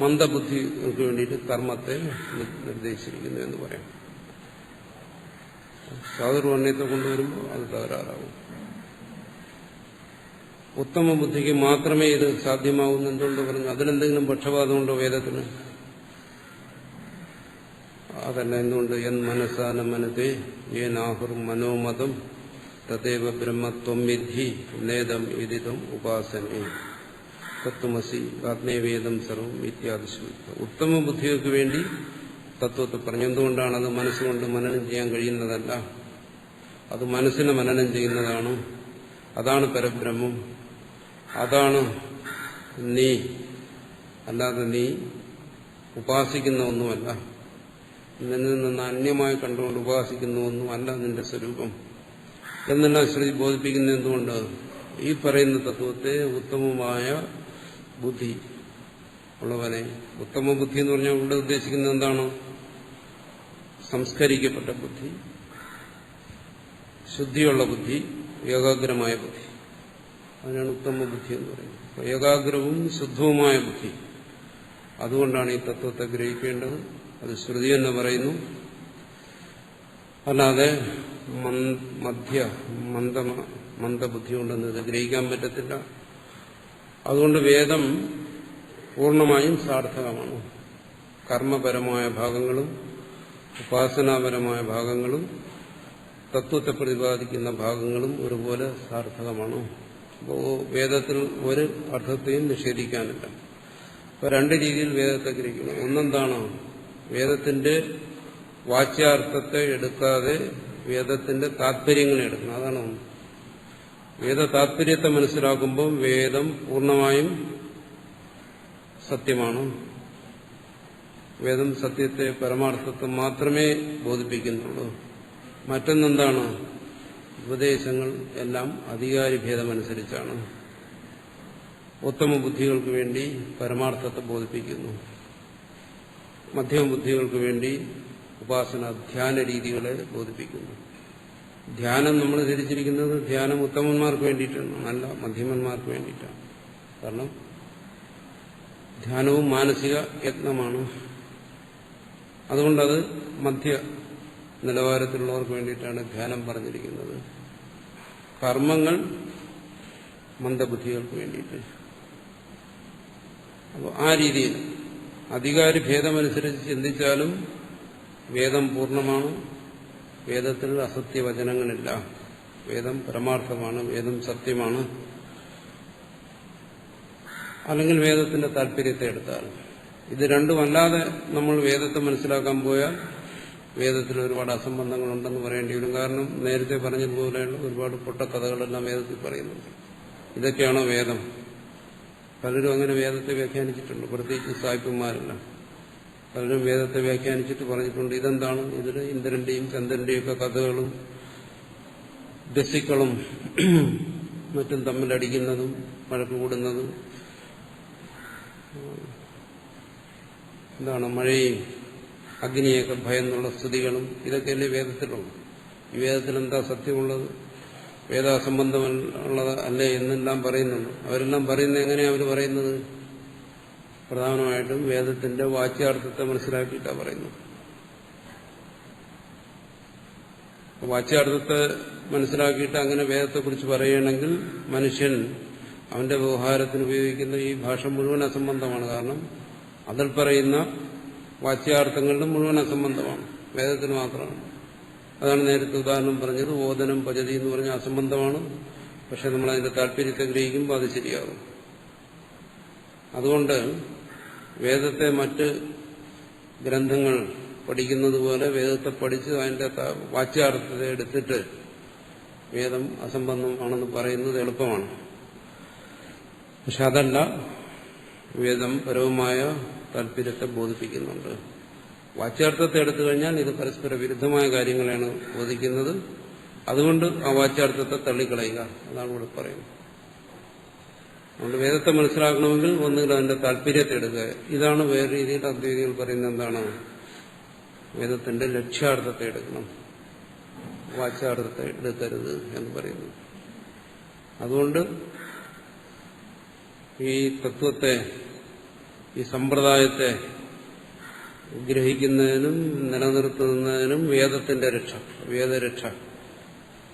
Speaker 1: മന്ദബുദ്ധികൾക്ക് വേണ്ടിയിട്ട് കർമ്മത്തെ നിർദ്ദേശിച്ചിരിക്കുന്നു എന്ന് പറയാം. ചാതുർവർണ്ണയത്തെ കൊണ്ടുവരുമ്പോൾ അത് തകരാറാവും. ഉത്തമ ബുദ്ധിക്ക് മാത്രമേ ഇത് സാധ്യമാകുന്നു. എന്തുകൊണ്ട് പറഞ്ഞു? അതിനെന്തെങ്കിലും പക്ഷപാതമുണ്ടോ വേദത്തിന്? അതല്ല. എന്തുകൊണ്ട്? എൻ മനസ്സാന മനതേ ഏനാഹുർ മനോമതം തദേവ ബ്രഹ്മത്വം വിദ്ധി നേദം ഇദിതം ഉപാസനേ തത്വമസി ആത്മേവേദം സർവം ഇത്യാദിശു. ഉത്തമ ബുദ്ധികൾക്ക് വേണ്ടി തത്വത്തെ പറഞ്ഞു. എന്തുകൊണ്ടാണ്? അത് മനസ്സുകൊണ്ട് മനനം ചെയ്യാൻ കഴിയുന്നതല്ല, അത് മനസ്സിനെ മനനം ചെയ്യുന്നതാണ്. അതാണ് പരബ്രഹ്മം, അതാണ് നീ, അല്ലാതെ നീ ഉപാസിക്കുന്ന ഒന്നുമല്ല, നിന്നിൽ നിന്ന് അന്യമായി കണ്ടുകൊണ്ട് ഉപാസിക്കുന്ന ഒന്നുമല്ല നിന്റെ സ്വരൂപം എന്നെല്ലാം ശ്രുതി ബോധിപ്പിക്കുന്ന. എന്തുകൊണ്ട്? ഈ പറയുന്ന തത്വത്തെ ഉത്തമമായ ബുദ്ധി ഉള്ളവനെ, ഉത്തമ ബുദ്ധി എന്ന് പറഞ്ഞാൽ ഇവിടെ ഉദ്ദേശിക്കുന്നത് എന്താണ്? സംസ്കരിക്കപ്പെട്ട ബുദ്ധി, ശുദ്ധിയുള്ള ബുദ്ധി, ഏകാഗ്രമായ ബുദ്ധി, അതിനാണ് ഉത്തമ ബുദ്ധി എന്ന് പറയുന്നത്. ഏകാഗ്രവും ശുദ്ധവുമായ ബുദ്ധി, അതുകൊണ്ടാണ് ഈ തത്വത്തെ ഗ്രഹിക്കേണ്ടത്. അത് ശ്രുതി എന്ന് പറയുന്നു. അല്ലാതെ മന്ദബുദ്ധി കൊണ്ടൊന്നും ഇത് ഗ്രഹിക്കാൻ പറ്റത്തില്ല. അതുകൊണ്ട് വേദം പൂർണ്ണമായും സാർത്ഥകമാണ്. കർമ്മപരമായ ഭാഗങ്ങളും ഉപാസനാപരമായ ഭാഗങ്ങളും തത്വത്തെ പ്രതിപാദിക്കുന്ന ഭാഗങ്ങളും ഒരുപോലെ സാർത്ഥകമാണ്. അപ്പോൾ വേദത്തിൽ ഒരു അർത്ഥത്തെയും നിഷേധിക്കാനില്ല. അപ്പോൾ രണ്ട് രീതിയിൽ വേദത്തെ ഗ്രഹിക്കണം. ഒന്നെന്താണ്? വേദത്തിന്റെ വാച്യാർത്ഥത്തെ എടുക്കാതെ വേദത്തിന്റെ താത്പര്യങ്ങളെ എടുക്കണം. അതാണ് ഒന്ന്. വേദ താത്പര്യത്തെ മനസ്സിലാക്കുമ്പോൾ വേദം പൂർണ്ണമായും സത്യമാണ്. വേദം സത്യത്തെ, പരമാർത്ഥത്തെ മാത്രമേ ബോധിപ്പിക്കുന്നുള്ളൂ. മറ്റൊന്നെന്താണ്? ഉപദേശങ്ങൾ എല്ലാം അധികാരിഭേദമനുസരിച്ചാണ്. ഉത്തമ ബുദ്ധികൾക്ക് വേണ്ടി പരമാർത്ഥത്തെ ബോധിപ്പിക്കുന്നു. മധ്യമ ബുദ്ധികൾക്ക് വേണ്ടി ഉപാസന ധ്യാന രീതികളെ ബോധിപ്പിക്കുന്നു. ധ്യാനം നമ്മൾ ധരിച്ചിരിക്കുന്നത് ധ്യാനം ഉത്തമന്മാർക്ക് വേണ്ടിയിട്ടാണ്, അല്ല മധ്യമന്മാർക്ക് വേണ്ടിയിട്ടാണ്. കാരണം ധ്യാനവും മാനസിക യത്നമാണ്. അതുകൊണ്ടത് മധ്യ നിലവാരത്തിലുള്ളവർക്ക് വേണ്ടിയിട്ടാണ് ധ്യാനം പറഞ്ഞിരിക്കുന്നത്. കർമ്മങ്ങൾ മന്ദബുദ്ധികൾക്ക് വേണ്ടിയിട്ട്. അപ്പോൾ ആ രീതിയിൽ അധികാരി ഭേദമനുസരിച്ച് ചിന്തിച്ചാലും വേദം പൂർണ്ണമാണ്. വേദത്തിൽ അസത്യവചനങ്ങളില്ല. വേദം പരമാർത്ഥമാണ്, വേദം സത്യമാണ്. അല്ലെങ്കിൽ വേദത്തിന്റെ താല്പര്യത്തെ എടുത്താൽ ഇത് രണ്ടുമല്ലാതെ നമ്മൾ വേദത്തെ മനസ്സിലാക്കാൻ പോയാൽ വേദത്തിൽ ഒരുപാട് അസംബന്ധങ്ങളുണ്ടെന്ന് പറയേണ്ടി വരും. കാരണം നേരത്തെ പറഞ്ഞതുപോലെയുള്ള ഒരുപാട് പൊട്ടക്കഥകളെല്ലാം വേദത്തിൽ പറയുന്നുണ്ട്. ഇതൊക്കെയാണോ വേദം? പലരും അങ്ങനെ വേദത്തെ വ്യാഖ്യാനിച്ചിട്ടുണ്ട്, പ്രത്യേകിച്ച് സായിപ്പന്മാരെല്ലാം. പലരും വേദത്തെ വ്യാഖ്യാനിച്ചിട്ട് പറഞ്ഞിട്ടുണ്ട് ഇതെന്താണ്, ഇതിൽ ഇന്ദ്രന്റെയും ചന്ദ്രന്റെയും ഒക്കെ കഥകളും ദശിക്കളും മറ്റും തമ്മിലടിക്കുന്നതും വഴക്ക് കൂടുന്നതും എന്താണ് മഴയും അഗ്നിയൊക്കെ ഭയന്നുള്ള സ്തുതികളും ഇതൊക്കെയല്ലേ വേദത്തിലുണ്ട്. ഈ വേദത്തിൽ എന്താ സത്യമുള്ളത്? വേദാസംബന്ധമുള്ളത് അല്ലേ എന്നെല്ലാം പറയുന്നുണ്ട്. അവരെല്ലാം പറയുന്നത് എങ്ങനെയാണ് അവർ പറയുന്നത്? പ്രധാനമായിട്ടും വേദത്തിന്റെ വാച്യാർത്ഥത്തെ മനസ്സിലാക്കിയിട്ടാണ് പറയുന്നത്. വാച്യാർത്ഥത്തെ മനസ്സിലാക്കിയിട്ട് അങ്ങനെ വേദത്തെക്കുറിച്ച് പറയുകയാണെങ്കിൽ മനുഷ്യൻ അവന്റെ വ്യവഹാരത്തിന് ഉപയോഗിക്കുന്ന ഈ ഭാഷ മുഴുവൻ അസംബന്ധമാണ്. കാരണം അതിൽ പറയുന്ന വാച്യാർത്ഥങ്ങളുടെ മുഴുവൻ അസംബന്ധമാണ്, വേദത്തിന് മാത്രമാണ്. അതാണ് നേരത്തെ ഉദാഹരണം പറഞ്ഞത്. ഓദനം പചതി എന്ന് പറഞ്ഞ അസംബന്ധമാണ്. പക്ഷെ നമ്മൾ അതിന്റെ താല്പര്യത്തെ ഗ്രഹിക്കുമ്പോൾ അത് ശരിയാകും. അതുകൊണ്ട് വേദത്തെ മറ്റ് ഗ്രന്ഥങ്ങൾ പഠിക്കുന്നത് പോലെ വേദത്തെ പഠിച്ച് അതിന്റെ വാച്യാർത്ഥത്തെ എടുത്തിട്ട് വേദം അസംബന്ധമാണെന്ന് പറയുന്നത് എളുപ്പമാണ്. പക്ഷെ അതല്ല, വേദം പരവുമായ താല്പര്യത്തെ ബോധിപ്പിക്കുന്നുണ്ട്. വാച്യാർത്ഥത്തെ എടുത്തു കഴിഞ്ഞാൽ ഇത് പരസ്പര വിരുദ്ധമായ കാര്യങ്ങളാണ് ബോധിക്കുന്നത്. അതുകൊണ്ട് ആ വാച്യാർത്ഥത്തെ തള്ളിക്കളയുക, അതാണ് ഇവിടെ പറയുന്നത്. അതുകൊണ്ട് വേദത്തെ മനസ്സിലാക്കണമെങ്കിൽ ഒന്നുകിൽ അതിന്റെ താല്പര്യത്തെ എടുക്കുക. ഇതാണ് വേറെ രീതിയിൽ അദ്വൈതികൾ പറയുന്നത്. എന്താണ്? വേദത്തിന്റെ ലക്ഷ്യാർത്ഥത്തെ എടുക്കണം, വാച്യാർത്ഥത്തെ എടുക്കരുത് എന്ന് പറയുന്നു. അതുകൊണ്ട് ഈ തത്വത്തെ, ഈ സമ്പ്രദായത്തെ ഗ്രഹിക്കുന്നതിനും നിലനിർത്തുന്നതിനും വേദത്തിന്റെ രക്ഷ, വേദരക്ഷ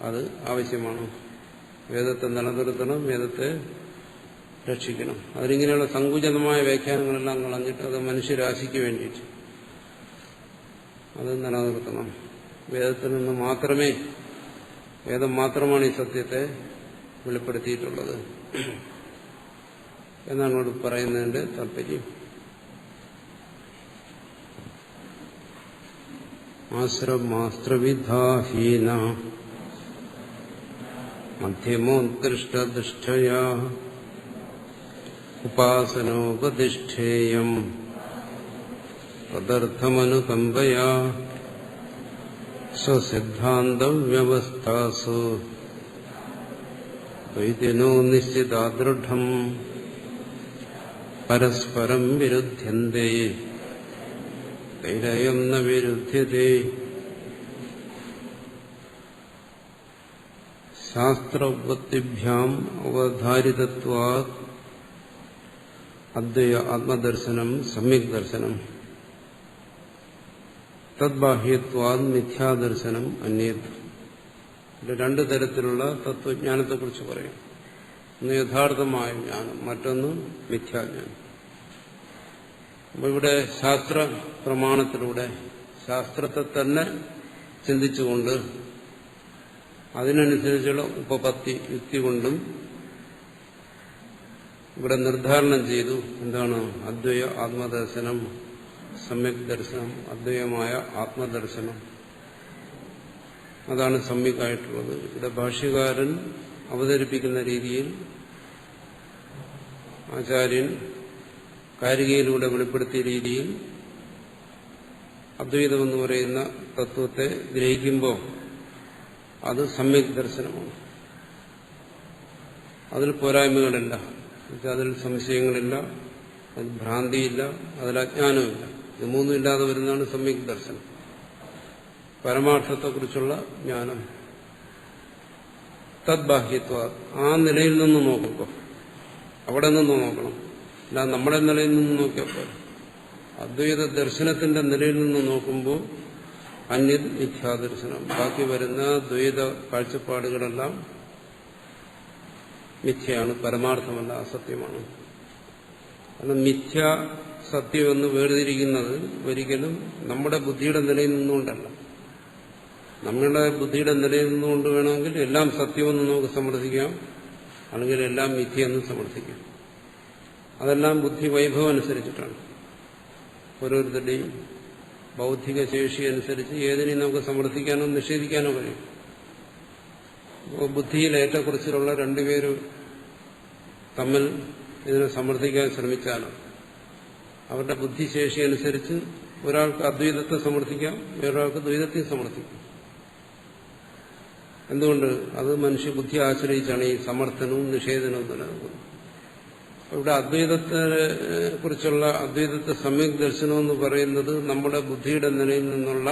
Speaker 1: അത് ആവശ്യമാണ്. വേദത്തെ നിലനിർത്തണം, വേദത്തെ രക്ഷിക്കണം. അതിനിങ്ങനെയുള്ള സങ്കുചിതമായ വ്യാഖ്യാനങ്ങളെല്ലാം കളഞ്ഞിട്ട് അത് മനുഷ്യരാശിക്ക് വേണ്ടിയിട്ട് അത് നിലനിർത്തണം. വേദത്തിൽ നിന്ന് മാത്രമേ, വേദം മാത്രമാണ് ഈ സത്യത്തെ വെളിപ്പെടുത്തിയിട്ടുള്ളത് എന്നാണ് ഇവിടെ പറയുന്നതിന്റെ താല്പര്യം. ആശ്രമാസ്ത്രവിധാഹീന മധ്യമോത്കൃഷ്ടദൃഷ്ടയാ ഉപാസനോപതിഷ്ഠേയം തദർത്ഥമനുകമ്പയാ സ്വസിദ്ധാന്തവ്യവസ്ഥാസു വൈദ്യനോ നിശ്ചിതാദൃഢം പരസ്പരം വിരുദ്ധ്യന്തേ തൈരയം ന വിരുദ്ധ്യതേ. ശാസ്ത്രോപത്തിഭ്യാം അവധാരിതത്വാത് അദ്വയ ആത്മദർശനം സമ്യക് ദർശനം, തദ്ബാഹ്യത്വാത് മിഥ്യാദർശനം അന്യത്. രണ്ടു തരത്തിലുള്ള തത്വജ്ഞാനത്തെക്കുറിച്ച് പറയും. ഒന്ന് യഥാർത്ഥമായ ജ്ഞാനം, മറ്റൊന്ന് മിഥ്യാജ്ഞാനം. അപ്പോൾ ഇവിടെ ശാസ്ത്ര പ്രമാണത്തിലൂടെ ശാസ്ത്രത്തെ തന്നെ ചിന്തിച്ചുകൊണ്ട് അതിനനുസരിച്ചുള്ള ഉപപത്തി യുക്തി കൊണ്ടും ഇവിടെ നിർദ്ധാരണം ചെയ്തു. എന്താണ്? അദ്വയ ആത്മദർശനം, സമ്യക് ദർശനം, അദ്വയമായ ആത്മദർശനം. അതാണ് സമ്യക്കായിട്ടുള്ളത്. ഇവിടെ ഭാഷ്യകാരൻ അവതരിപ്പിക്കുന്ന രീതിയിൽ ആചാര്യൻ കാരികയിലൂടെ വെളിപ്പെടുത്തിയ രീതിയിൽ അദ്വൈതമെന്ന് പറയുന്ന തത്വത്തെ ഗ്രഹിക്കുമ്പോൾ അത് സമ്യക് ദർശനമാണ്. അതിൽ പോരായ്മകളില്ല. അതിൽ സംശയങ്ങളില്ല, അതിൽ ഭ്രാന്തിയില്ല, അതിൽ അജ്ഞാനമില്ല. ഇത് മൂന്നും ഇല്ലാതെ വരുന്നതാണ് സമ്യക് ദർശനം. പരമാർത്ഥത്തെക്കുറിച്ചുള്ള ജ്ഞാനം. തദ്ബാഹ്യത്വ, ആ നിലയിൽ നിന്ന് നോക്കുമ്പോൾ, അവിടെ നിന്ന് നോക്കണം, അല്ല നമ്മുടെ നിലയിൽ നിന്ന് നോക്കിയപ്പോൾ. അദ്വൈത ദർശനത്തിന്റെ നിലയിൽ നിന്ന് നോക്കുമ്പോൾ അന്യത് മിഥ്യാദർശനം. ബാക്കി വരുന്ന ദ്വൈത കാഴ്ചപ്പാടുകളെല്ലാം മിഥ്യയാണ്, പരമാർത്ഥമല്ല, അസത്യമാണ്. കാരണം മിഥ്യ സത്യം എന്ന് വേർതിരിക്കുന്നത് ഒരിക്കലും നമ്മുടെ ബുദ്ധിയുടെ നിലയിൽ നിന്നുകൊണ്ടല്ല. നമ്മുടെ ബുദ്ധിയുടെ നിലയിൽ നിന്നുകൊണ്ട് വേണമെങ്കിൽ എല്ലാം സത്യമെന്ന് നമുക്ക് സമർത്ഥിക്കാം, അല്ലെങ്കിൽ എല്ലാം മിഥ്യയെന്ന് സമർത്ഥിക്കാം. അതെല്ലാം ബുദ്ധി വൈഭവം അനുസരിച്ചിട്ടാണ്. ഓരോരുത്തരുടെയും ബൗദ്ധിക ശേഷി അനുസരിച്ച് ഏതിനെയും നമുക്ക് സമർത്ഥിക്കാനോ നിഷേധിക്കാനോ കഴിയും. ബുദ്ധിയിൽ ഏറ്റക്കുറച്ചിലുള്ള രണ്ടുപേരും തമ്മിൽ ഇതിനെ സമർത്ഥിക്കാൻ ശ്രമിച്ചാലോ അവരുടെ ബുദ്ധിശേഷി അനുസരിച്ച് ഒരാൾക്ക് അദ്വൈതത്തെ സമർത്ഥിക്കാം, വേറൊരാൾക്ക് ദ്വൈതത്തെ സമർത്ഥിക്കാം. എന്തുകൊണ്ട്? അത് മനുഷ്യബുദ്ധി ആശ്രയിച്ചാണ് ഈ സമർത്ഥനവും നിഷേധനവും നിലനിൽക്കുന്നത്. ഇവിടെ അദ്വൈതത്തെ കുറിച്ചുള്ള അദ്വൈതത്തെ സമ്യക് ദർശനം എന്ന് പറയുന്നത് നമ്മുടെ ബുദ്ധിയുടെ നിലയിൽ നിന്നുള്ള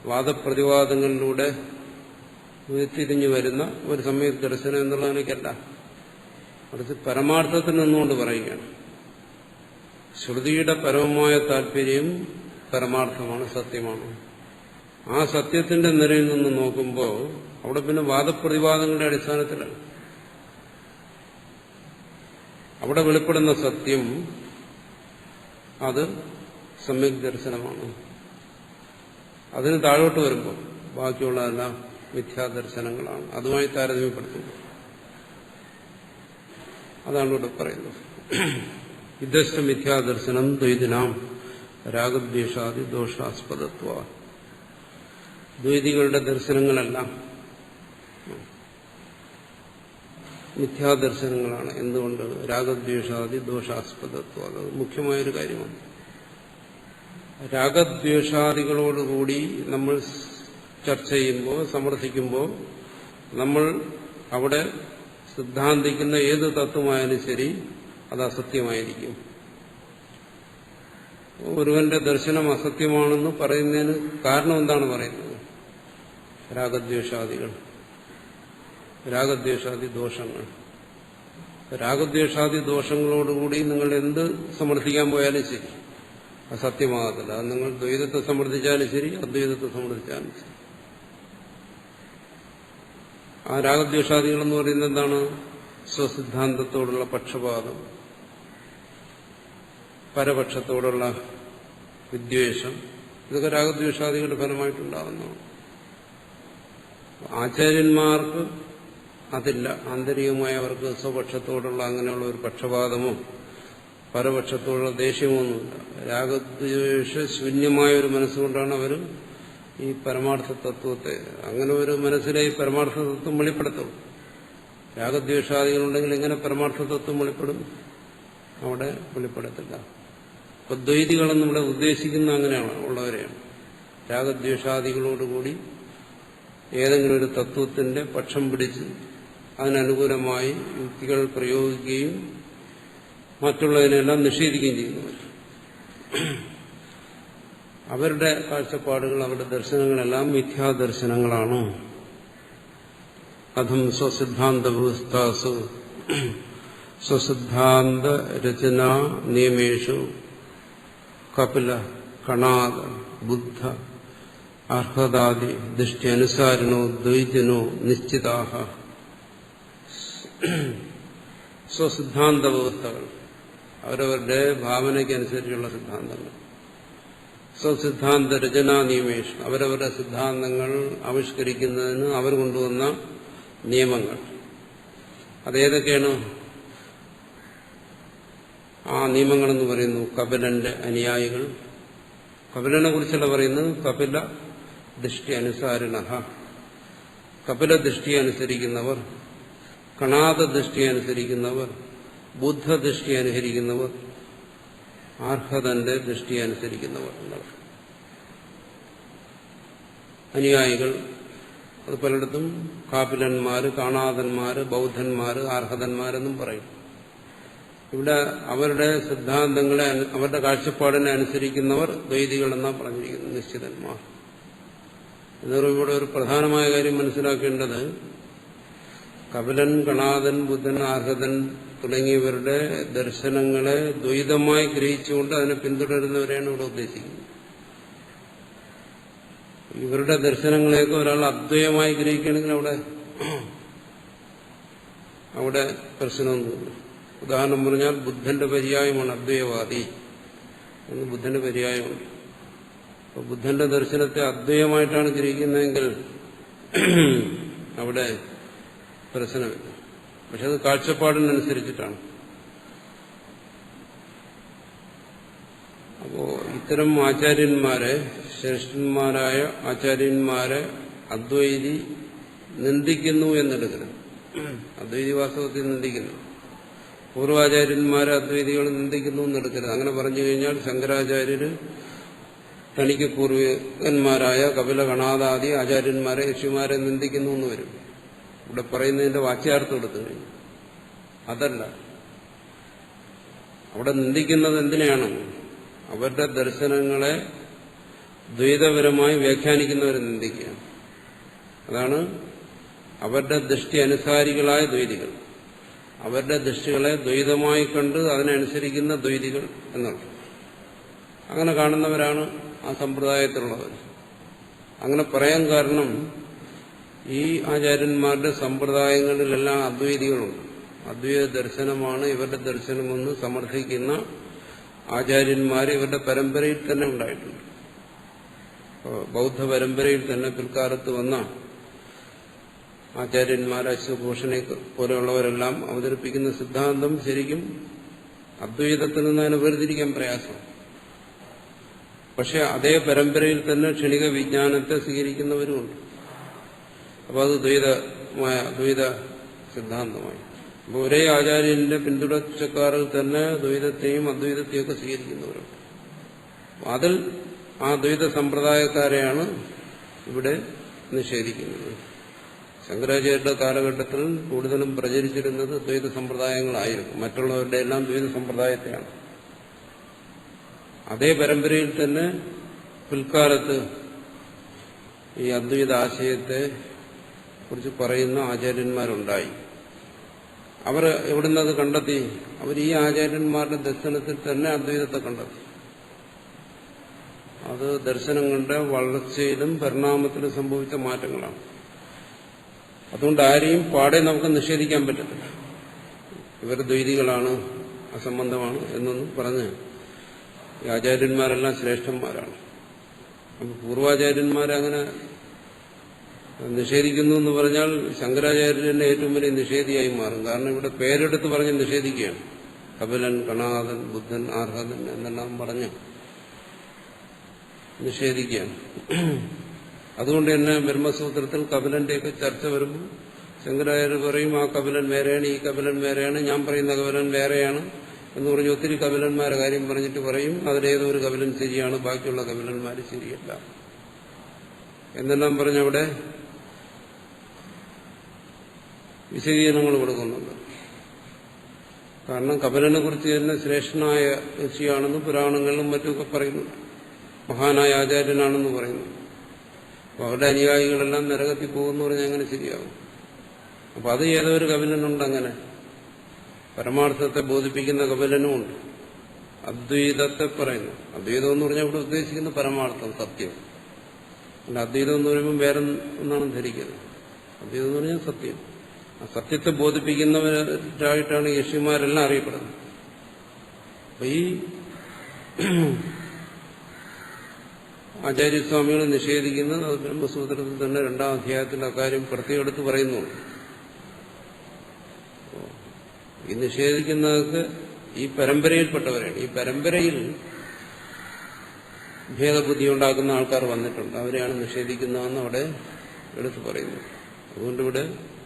Speaker 1: വാദപ്രതിവാദങ്ങളിലൂടെ ഉയർത്തിരിഞ്ഞു വരുന്ന ഒരു സമ്യക് ദർശനം എന്നുള്ളതിനേക്കല്ല, മറിച്ച് പരമാർത്ഥത്തിൽ നിന്നുകൊണ്ട് പറയുകയാണ്. ശ്രുതിയുടെ പരമമായ താല്പര്യം പരമാർത്ഥമാണ്, സത്യമാണ്. ആ സത്യത്തിന്റെ നിലയിൽ നിന്ന് നോക്കുമ്പോൾ അവിടെ പിന്നെ വാദപ്രതിവാദങ്ങളുടെ അടിസ്ഥാനത്തിലാണ്. അവിടെ വെളിപ്പെടുന്ന സത്യം അത് സമ്യക് ദർശനമാണ്. അതിന് താഴോട്ട് വരുമ്പോൾ ബാക്കിയുള്ളതെല്ലാം മിഥ്യാദർശനങ്ങളാണ്. അതുമായി താരതമ്യപ്പെടുത്തുന്നു. അതാണ് ഇവിടെ പറയുന്നത്. ഇതശ്ച മിഥ്യാദർശനം ദ്വൈതിനാം രാഗദ്വേഷാദി ദോഷാസ്പദത്വ. ദ്വൈതികളുടെ ദർശനങ്ങളെല്ലാം മിഥ്യാദർശനങ്ങളാണ്. എന്തുകൊണ്ട്? രാഗദ്വേഷാദി ദോഷാസ്പദത്വം. അത് മുഖ്യമായൊരു കാര്യമാണ്. രാഗദ്വേഷാദികളോടുകൂടി നമ്മൾ ചർച്ച ചെയ്യുമ്പോൾ, സമർത്ഥിക്കുമ്പോൾ, നമ്മൾ അവിടെ സിദ്ധാന്തിക്കുന്ന ഏത് തത്വമായാലും ശരി അത് അസത്യമായിരിക്കും. ഒരുവന്റെ ദർശനം അസത്യമാണെന്ന് പറയുന്നതിന് കാരണം എന്താണ് പറയുന്നത്? രാഗദ്വേഷാദികൾ, രാഗദ്വേഷാദി ദോഷങ്ങൾ. രാഗദ്വേഷാദി ദോഷങ്ങളോടുകൂടി നിങ്ങൾ എന്ത് സമർത്ഥിക്കാൻ പോയാലും ശരി അത് സത്യമാകത്തില്ല. അത് നിങ്ങൾ ദ്വൈതത്തെ സമർത്ഥിച്ചാലും ശരി, അദ്വൈതത്തെ സമർത്ഥിച്ചാലും ശരി. ആ രാഗദ്വേഷാദികളെന്ന് പറയുന്നത് എന്താണ്? സ്വസിദ്ധാന്തത്തോടുള്ള പക്ഷപാതം, പരപക്ഷത്തോടുള്ള വിദ്വേഷം, ഇതൊക്കെ രാഗദ്വേഷാദികളുടെ ഫലമായിട്ടുണ്ടാകുന്നതാണ്. ആചാര്യന്മാർക്ക് അതില്ല. ആന്തരികമായി അവർക്ക് സ്വപക്ഷത്തോടുള്ള അങ്ങനെയുള്ള ഒരു പക്ഷപാതമോ പരപക്ഷത്തോടുള്ള ദേഷ്യമോ ഒന്നുമില്ല. രാഗദ്വേഷ ശൂന്യമായ ഒരു മനസ്സുകൊണ്ടാണ് അവർ ഈ പരമാർത്ഥ തത്വത്തെ, അങ്ങനെ ഒരു മനസ്സിലെ ഈ പരമാർത്ഥ തത്വം വെളിപ്പെടുത്തും. രാഗദ്വേഷാദികളുണ്ടെങ്കിൽ എങ്ങനെ പരമാർത്ഥ തത്വം വെളിപ്പെടും? അവിടെ വെളിപ്പെടുത്തില്ല. അപ്പൊ ദ്വൈതികളെന്ന് ഇവിടെ ഉദ്ദേശിക്കുന്ന അങ്ങനെയാണ് ഉള്ളവരെയാണ്. രാഗദ്വേഷാദികളോടുകൂടി ഏതെങ്കിലും ഒരു തത്വത്തിന്റെ പക്ഷം പിടിച്ച് അതിനനുകൂലമായി യുക്തികൾ പ്രയോഗിക്കുകയും മറ്റുള്ളതിനെല്ലാം നിഷേധിക്കുകയും ചെയ്യുന്നവർ. അവരുടെ കാഴ്ചപ്പാടുകൾ, അവരുടെ ദർശനങ്ങളെല്ലാം മിഥ്യാദർശനങ്ങളാണ്. കഥം സ്വസിദ്ധാന്ത വ്യവസ്ഥാസു സ്വസിദ്ധാന്ത രചനാ നിയമേഷു കപില കണാദ ബുദ്ധ അർഹതാദി ദൃഷ്ടി അനുസാരിണോ ദ്വൈതിനോ നിശ്ചിതാഹ. സ്വസിദ്ധാന്ത വ്യവസ്ഥകൾ, അവരവരുടെ ഭാവനയ്ക്കനുസരിച്ചുള്ള സിദ്ധാന്തങ്ങൾ. സ്വസിദ്ധാന്ത രചനാ നിയമേഷു, അവരവരുടെ സിദ്ധാന്തങ്ങൾ ആവിഷ്കരിക്കുന്നതിന് അവർ കൊണ്ടുവന്ന നിയമങ്ങൾ. അതേതൊക്കെയാണ്? ആ നിയമങ്ങളെന്ന് പറയുന്നു കപിലന്റെ അനുയായികൾ. കപിലനെ കുറിച്ചല്ല പറയുന്നത്, കപില ദൃഷ്ടി അനുസാരിണ, കപില ദൃഷ്ടി അനുസരിക്കുന്നവർ, കണാദ ദൃഷ്ടി അനുസരിക്കുന്നവർ, ബുദ്ധ ദൃഷ്ടി അനുസരിക്കുന്നവർ, ആർഹതന്റെ ദൃഷ്ടി അനുസരിക്കുന്നവർ എന്നാണ് അനുയായികൾ. അത് പലയിടത്തും കാപിലന്മാര്, കാണാതന്മാര്, ബൗദ്ധന്മാര്, ആർഹതന്മാരെന്നും പറയും. ഇവിടെ അവരുടെ സിദ്ധാന്തങ്ങളെ, അവരുടെ കാഴ്ചപ്പാടിനെ അനുസരിക്കുന്നവർ ദ്വൈതികളെന്നാണ് പറഞ്ഞിരിക്കുന്നത്, നിശ്ചിതന്മാർ. എന്നൊരു ഇവിടെ ഒരു പ്രധാനമായ കാര്യം മനസ്സിലാക്കേണ്ടത്, കപിലൻ, കണാദൻ, ബുദ്ധൻ, ആർഹതൻ തുടങ്ങിയവരുടെ ദർശനങ്ങളെ ദ്വൈതമായി ഗ്രഹിച്ചുകൊണ്ട് അതിനെ പിന്തുടരുന്നവരെയാണ് ഇവിടെ ഉദ്ദേശിക്കുന്നത്. ഇവരുടെ ദർശനങ്ങളെയൊക്കെ ഒരാൾ അദ്വൈതമായി ഗ്രഹിക്കുകയാണെങ്കിൽ അവിടെ പ്രശ്നമൊന്നുമില്ല. ഉദാഹരണം പറഞ്ഞാൽ ബുദ്ധന്റെ പര്യായമാണ് അദ്വൈതവാദി എന്ന് ബുദ്ധന്റെ പര്യായമുണ്ട്. അപ്പോൾ ബുദ്ധന്റെ ദർശനത്തെ അദ്വൈതമായിട്ടാണ് ഗ്രഹിക്കുന്നതെങ്കിൽ അവിടെ പ്രശ്നമില്ല. പക്ഷെ അത് കാഴ്ചപ്പാടിനനുസരിച്ചിട്ടാണ്. അപ്പോ ഇത്തരം ആചാര്യന്മാരെ, ശ്രേഷ്ഠന്മാരായ ആചാര്യന്മാരെ അദ്വൈതി നിന്ദിക്കുന്നു എന്നെടുക്കരുത്. അദ്വൈതി വാസ്തവത്തിൽ നിന്ദിക്കുന്നു. പൂർവാചാര്യന്മാരെ അദ്വൈതികൾ നിന്ദിക്കുന്നു എന്നെടുക്കരുത്. അങ്ങനെ പറഞ്ഞു കഴിഞ്ഞാൽ ശങ്കരാചാര്യര് തനിക്ക് പൂർവികന്മാരായ കപില, കണാദാദി ആചാര്യന്മാരെ, ഋഷിമാരെ നിന്ദിക്കുന്നു എന്ന് വരും. ഇവിടെ പറയുന്നതിന്റെ വാച്യാർത്ഥം എടുത്തു കഴിഞ്ഞു. അതല്ല, അവിടെ നിന്ദിക്കുന്നത് എന്തിനെയാണ്? അവരുടെ ദർശനങ്ങളെ ദ്വൈതപരമായി വ്യാഖ്യാനിക്കുന്നവരെ നിന്ദിക്കുക. അതാണ് അവരുടെ ദൃഷ്ടി അനുസാരികളായ ദ്വൈതികൾ. അവരുടെ ദൃഷ്ടികളെ ദ്വൈതമായി കണ്ട് അതിനനുസരിക്കുന്ന ദ്വൈതികൾ എന്നർത്ഥം. അങ്ങനെ കാണുന്നവരാണ് ആ സമ്പ്രദായത്തിലുള്ളവർ. അങ്ങനെ പറയാൻ കാരണം, ഈ ആചാര്യന്മാരുടെ സമ്പ്രദായങ്ങളിലെല്ലാം അദ്വൈതികളുണ്ട്. അദ്വൈത ദർശനമാണ് ഇവരുടെ ദർശനമെന്ന് സമർത്ഥിക്കുന്ന ആചാര്യന്മാർ ഇവരുടെ പരമ്പരയിൽ തന്നെ ഉണ്ടായിട്ടുണ്ട്. ബൗദ്ധ പരമ്പരയിൽ തന്നെ പിൽക്കാലത്ത് വന്ന ആചാര്യന്മാർ, അശ്വഘോഷനെ പോലെയുള്ളവരെല്ലാം അവതരിപ്പിക്കുന്ന സിദ്ധാന്തം ശരിക്കും അദ്വൈതത്തിൽ നിന്ന് അതിനെ വേർതിരിക്കാൻ പ്രയാസം. പക്ഷെ അതേ പരമ്പരയിൽ തന്നെ ക്ഷണിക വിജ്ഞാനത്തെ സ്വീകരിക്കുന്നവരുമുണ്ട്. അപ്പോൾ അത് ദ്വൈത സിദ്ധാന്തമായി. അപ്പോൾ ഒരേ ആചാര്യന്റെ പിന്തുടർച്ചക്കാരിൽ തന്നെ ദ്വൈതത്തെയും അദ്വൈതത്തെയും ഒക്കെ സ്വീകരിക്കുന്നവരുണ്ട്. അതിൽ ആ ദ്വൈത സമ്പ്രദായക്കാരെയാണ് ഇവിടെ നിഷേധിക്കുന്നത്. ശങ്കരാചാര്യരുടെ കാലഘട്ടത്തിൽ കൂടുതലും പ്രചരിച്ചിരുന്നത് ദ്വൈത സമ്പ്രദായങ്ങളായിരുന്നു. മറ്റുള്ളവരുടെ എല്ലാം ദ്വൈത സമ്പ്രദായത്തെയാണ്. അതേ പരമ്പരയിൽ തന്നെ പിൽക്കാലത്ത് ഈ അദ്വൈത ആശയത്തെ കുറിച്ച് പറയുന്ന ആചാര്യന്മാരുണ്ടായി. അവർ എവിടുന്നത് കണ്ടെത്തി? അവർ ഈ ആചാര്യന്മാരുടെ ദർശനത്തിൽ തന്നെ അദ്വൈതത്തെ കണ്ടെത്തി. അത് ദർശനങ്ങളുടെ വളർച്ചയിലും പരിണാമത്തിലും സംഭവിച്ച മാറ്റങ്ങളാണ്. അതുകൊണ്ട് ആരെയും പാടെ നമുക്ക് നിഷേധിക്കാൻ പറ്റത്തില്ല. ഇവർ ദ്വൈതികളാണ്, അസംബന്ധമാണ് എന്നൊന്നും പറഞ്ഞ് ഈ ആചാര്യന്മാരെല്ലാം ശ്രേഷ്ഠന്മാരാണ്. അപ്പോൾ പൂർവാചാര്യന്മാരങ്ങനെ നിഷേധിക്കുന്നു എന്ന് പറഞ്ഞാൽ ശങ്കരാചാര്യന്റെ ഏറ്റവും വലിയ നിഷേധിയായി മാറും. കാരണം ഇവിടെ പേരെടുത്ത് പറഞ്ഞ് നിഷേധിക്കുകയാണ്. കപിലൻ, കണാദൻ, ബുദ്ധൻ, ആർഹതൻ എന്നെല്ലാം പറഞ്ഞ് നിഷേധിക്കുകയാണ്. അതുകൊണ്ട് തന്നെ ബ്രഹ്മസൂത്രത്തിൽ കപിലന്റെയൊക്കെ ചർച്ച വരുമ്പോൾ ശങ്കരാചാര്യർ പറയും, ആ കപിലൻ വേറെയാണ്, ഈ കപിലൻ വേറെയാണ്, ഞാൻ പറയുന്ന കപിലൻ വേറെയാണ് എന്ന് പറഞ്ഞ് ഒത്തിരി കപിലന്മാരെ കാര്യം പറഞ്ഞിട്ട് പറയും അതിലേതോ ഒരു കപിലൻ ശരിയാണ്, ബാക്കിയുള്ള കപിലന്മാർ ശരിയല്ല എന്നെല്ലാം പറഞ്ഞവിടെ വിശദീകരണങ്ങൾ കൊടുക്കുന്നുണ്ട്. കാരണം കപിലനെ കുറിച്ച് തന്നെ ശ്രേഷ്ഠനായ ഋഷിയാണെന്ന് പുരാണങ്ങളിലും മറ്റുമൊക്കെ പറയുന്നുണ്ട്. മഹാനായ ആചാര്യനാണെന്ന് പറയുന്നു. അപ്പോൾ അവരുടെ അനുയായികളെല്ലാം നരകത്തിൽ പോകുമെന്ന് പറഞ്ഞാൽ അങ്ങനെ ശരിയാകും. അപ്പം അത് ഏതോ ഒരു കപിലനുണ്ട്. അങ്ങനെ പരമാർത്ഥത്തെ ബോധിപ്പിക്കുന്ന കപിലനുമുണ്ട്. അദ്വൈതത്തെ പറയുന്നു. അദ്വൈതം എന്ന് പറഞ്ഞാൽ ഇവിടെ ഉദ്ദേശിക്കുന്ന പരമാർത്ഥം, സത്യം. അല്ല, അദ്വൈതം എന്ന് പറയുമ്പോൾ വേറെ ഒന്നാണ് ധരിക്കുന്നത്. അദ്വൈതം എന്ന് പറഞ്ഞാൽ സത്യം. ആ സത്യത്തെ ബോധിപ്പിക്കുന്നവരായിട്ടാണ് ഋഷിമാരെല്ലാം അറിയപ്പെടുന്നത്. അപ്പൊ ഈ ആചാര്യസ്വാമികൾ നിഷേധിക്കുന്നത് അത് ബ്രഹ്മസൂത്രത്തിൽ തന്നെ 2-ാം അധ്യായത്തിൽ അക്കാര്യം പ്രത്യേകം എടുത്ത് പറയുന്നുണ്ട്. ഈ നിഷേധിക്കുന്നതൊക്കെ ഈ പരമ്പരയിൽപ്പെട്ടവരാണ്. ഈ പരമ്പരയിൽ ഭേദബുദ്ധി ഉണ്ടാക്കുന്ന ആൾക്കാർ വന്നിട്ടുണ്ട്. അവരെയാണ് നിഷേധിക്കുന്നതെന്ന് അവിടെ എടുത്ത് പറയുന്നു. അതുകൊണ്ടിവിടെ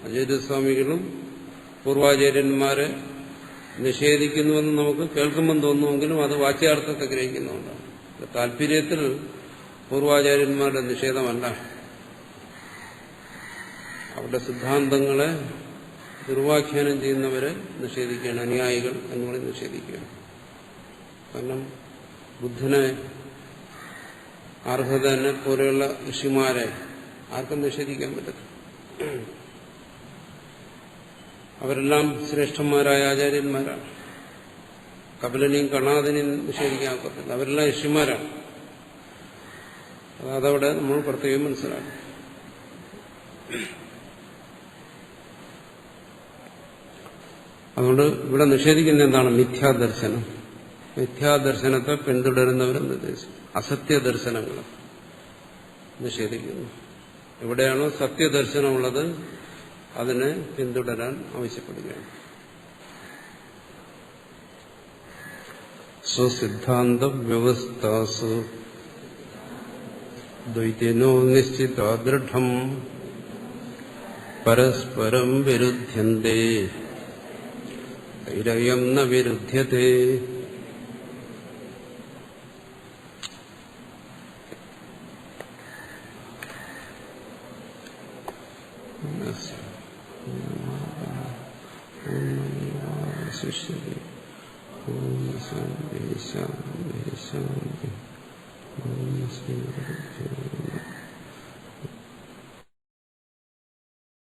Speaker 1: ആചാര്യസ്വാമികളും പൂർവാചാര്യന്മാരെ നിഷേധിക്കുന്നുവെന്ന് നമുക്ക് കേൾക്കുമ്പോൾ തോന്നുമെങ്കിലും അത് വാച്യാർത്ഥത്തെ ഗ്രഹിക്കുന്നുണ്ടാണ്. താല്പര്യത്തിൽ പൂർവാചാര്യന്മാരുടെ നിഷേധമല്ല, അവരുടെ സിദ്ധാന്തങ്ങളെ ദുർവാഖ്യാനം ചെയ്യുന്നവരെ നിഷേധിക്കുകയാണ്, അനുയായികൾ എന്ന് പറഞ്ഞ് നിഷേധിക്കുകയാണ്. കാരണം ബുദ്ധനെ അർഹതനെ പോലെയുള്ള ഋഷിമാരെ ആർക്കും നിഷേധിക്കാൻ പറ്റത്തില്ല. അവരെല്ലാം ശ്രേഷ്ഠന്മാരായ ആചാര്യന്മാരാണ്. കപിലനെയും കണാദനെയും നിഷേധിക്കാൻ പറ്റില്ല. അവരെല്ലാം ഋഷിമാരാണ്. അതവിടെ നമ്മൾ പ്രത്യേകം മനസ്സിലാക്കും. അതുകൊണ്ട് ഇവിടെ നിഷേധിക്കുന്ന എന്താണ്? മിഥ്യാദർശനം. മിഥ്യാദർശനത്തെ പിന്തുടരുന്നവരെന്ന് ഉദ്ദേശിച്ചു. അസത്യദർശനങ്ങൾ നിഷേധിക്കുന്നു. എവിടെയാണോ സത്യദർശനമുള്ളത് അതിനെ പിന്തുടരാൻ ആവശ്യപ്പെടുകയാണ്. സ്വസിദ്ധാന്ത വ്യവസ്ഥാസു ദ്വൈതിനോ നിശ്ചിത ദൃഢം പരസ്പരം വിരുദ്ധ്യന്തേ തൈരയം ന വിരുദ്ധ്യതേ. ശിഷ്യതി. ഓം ശാന്തി ശാന്തി ശാന്തി.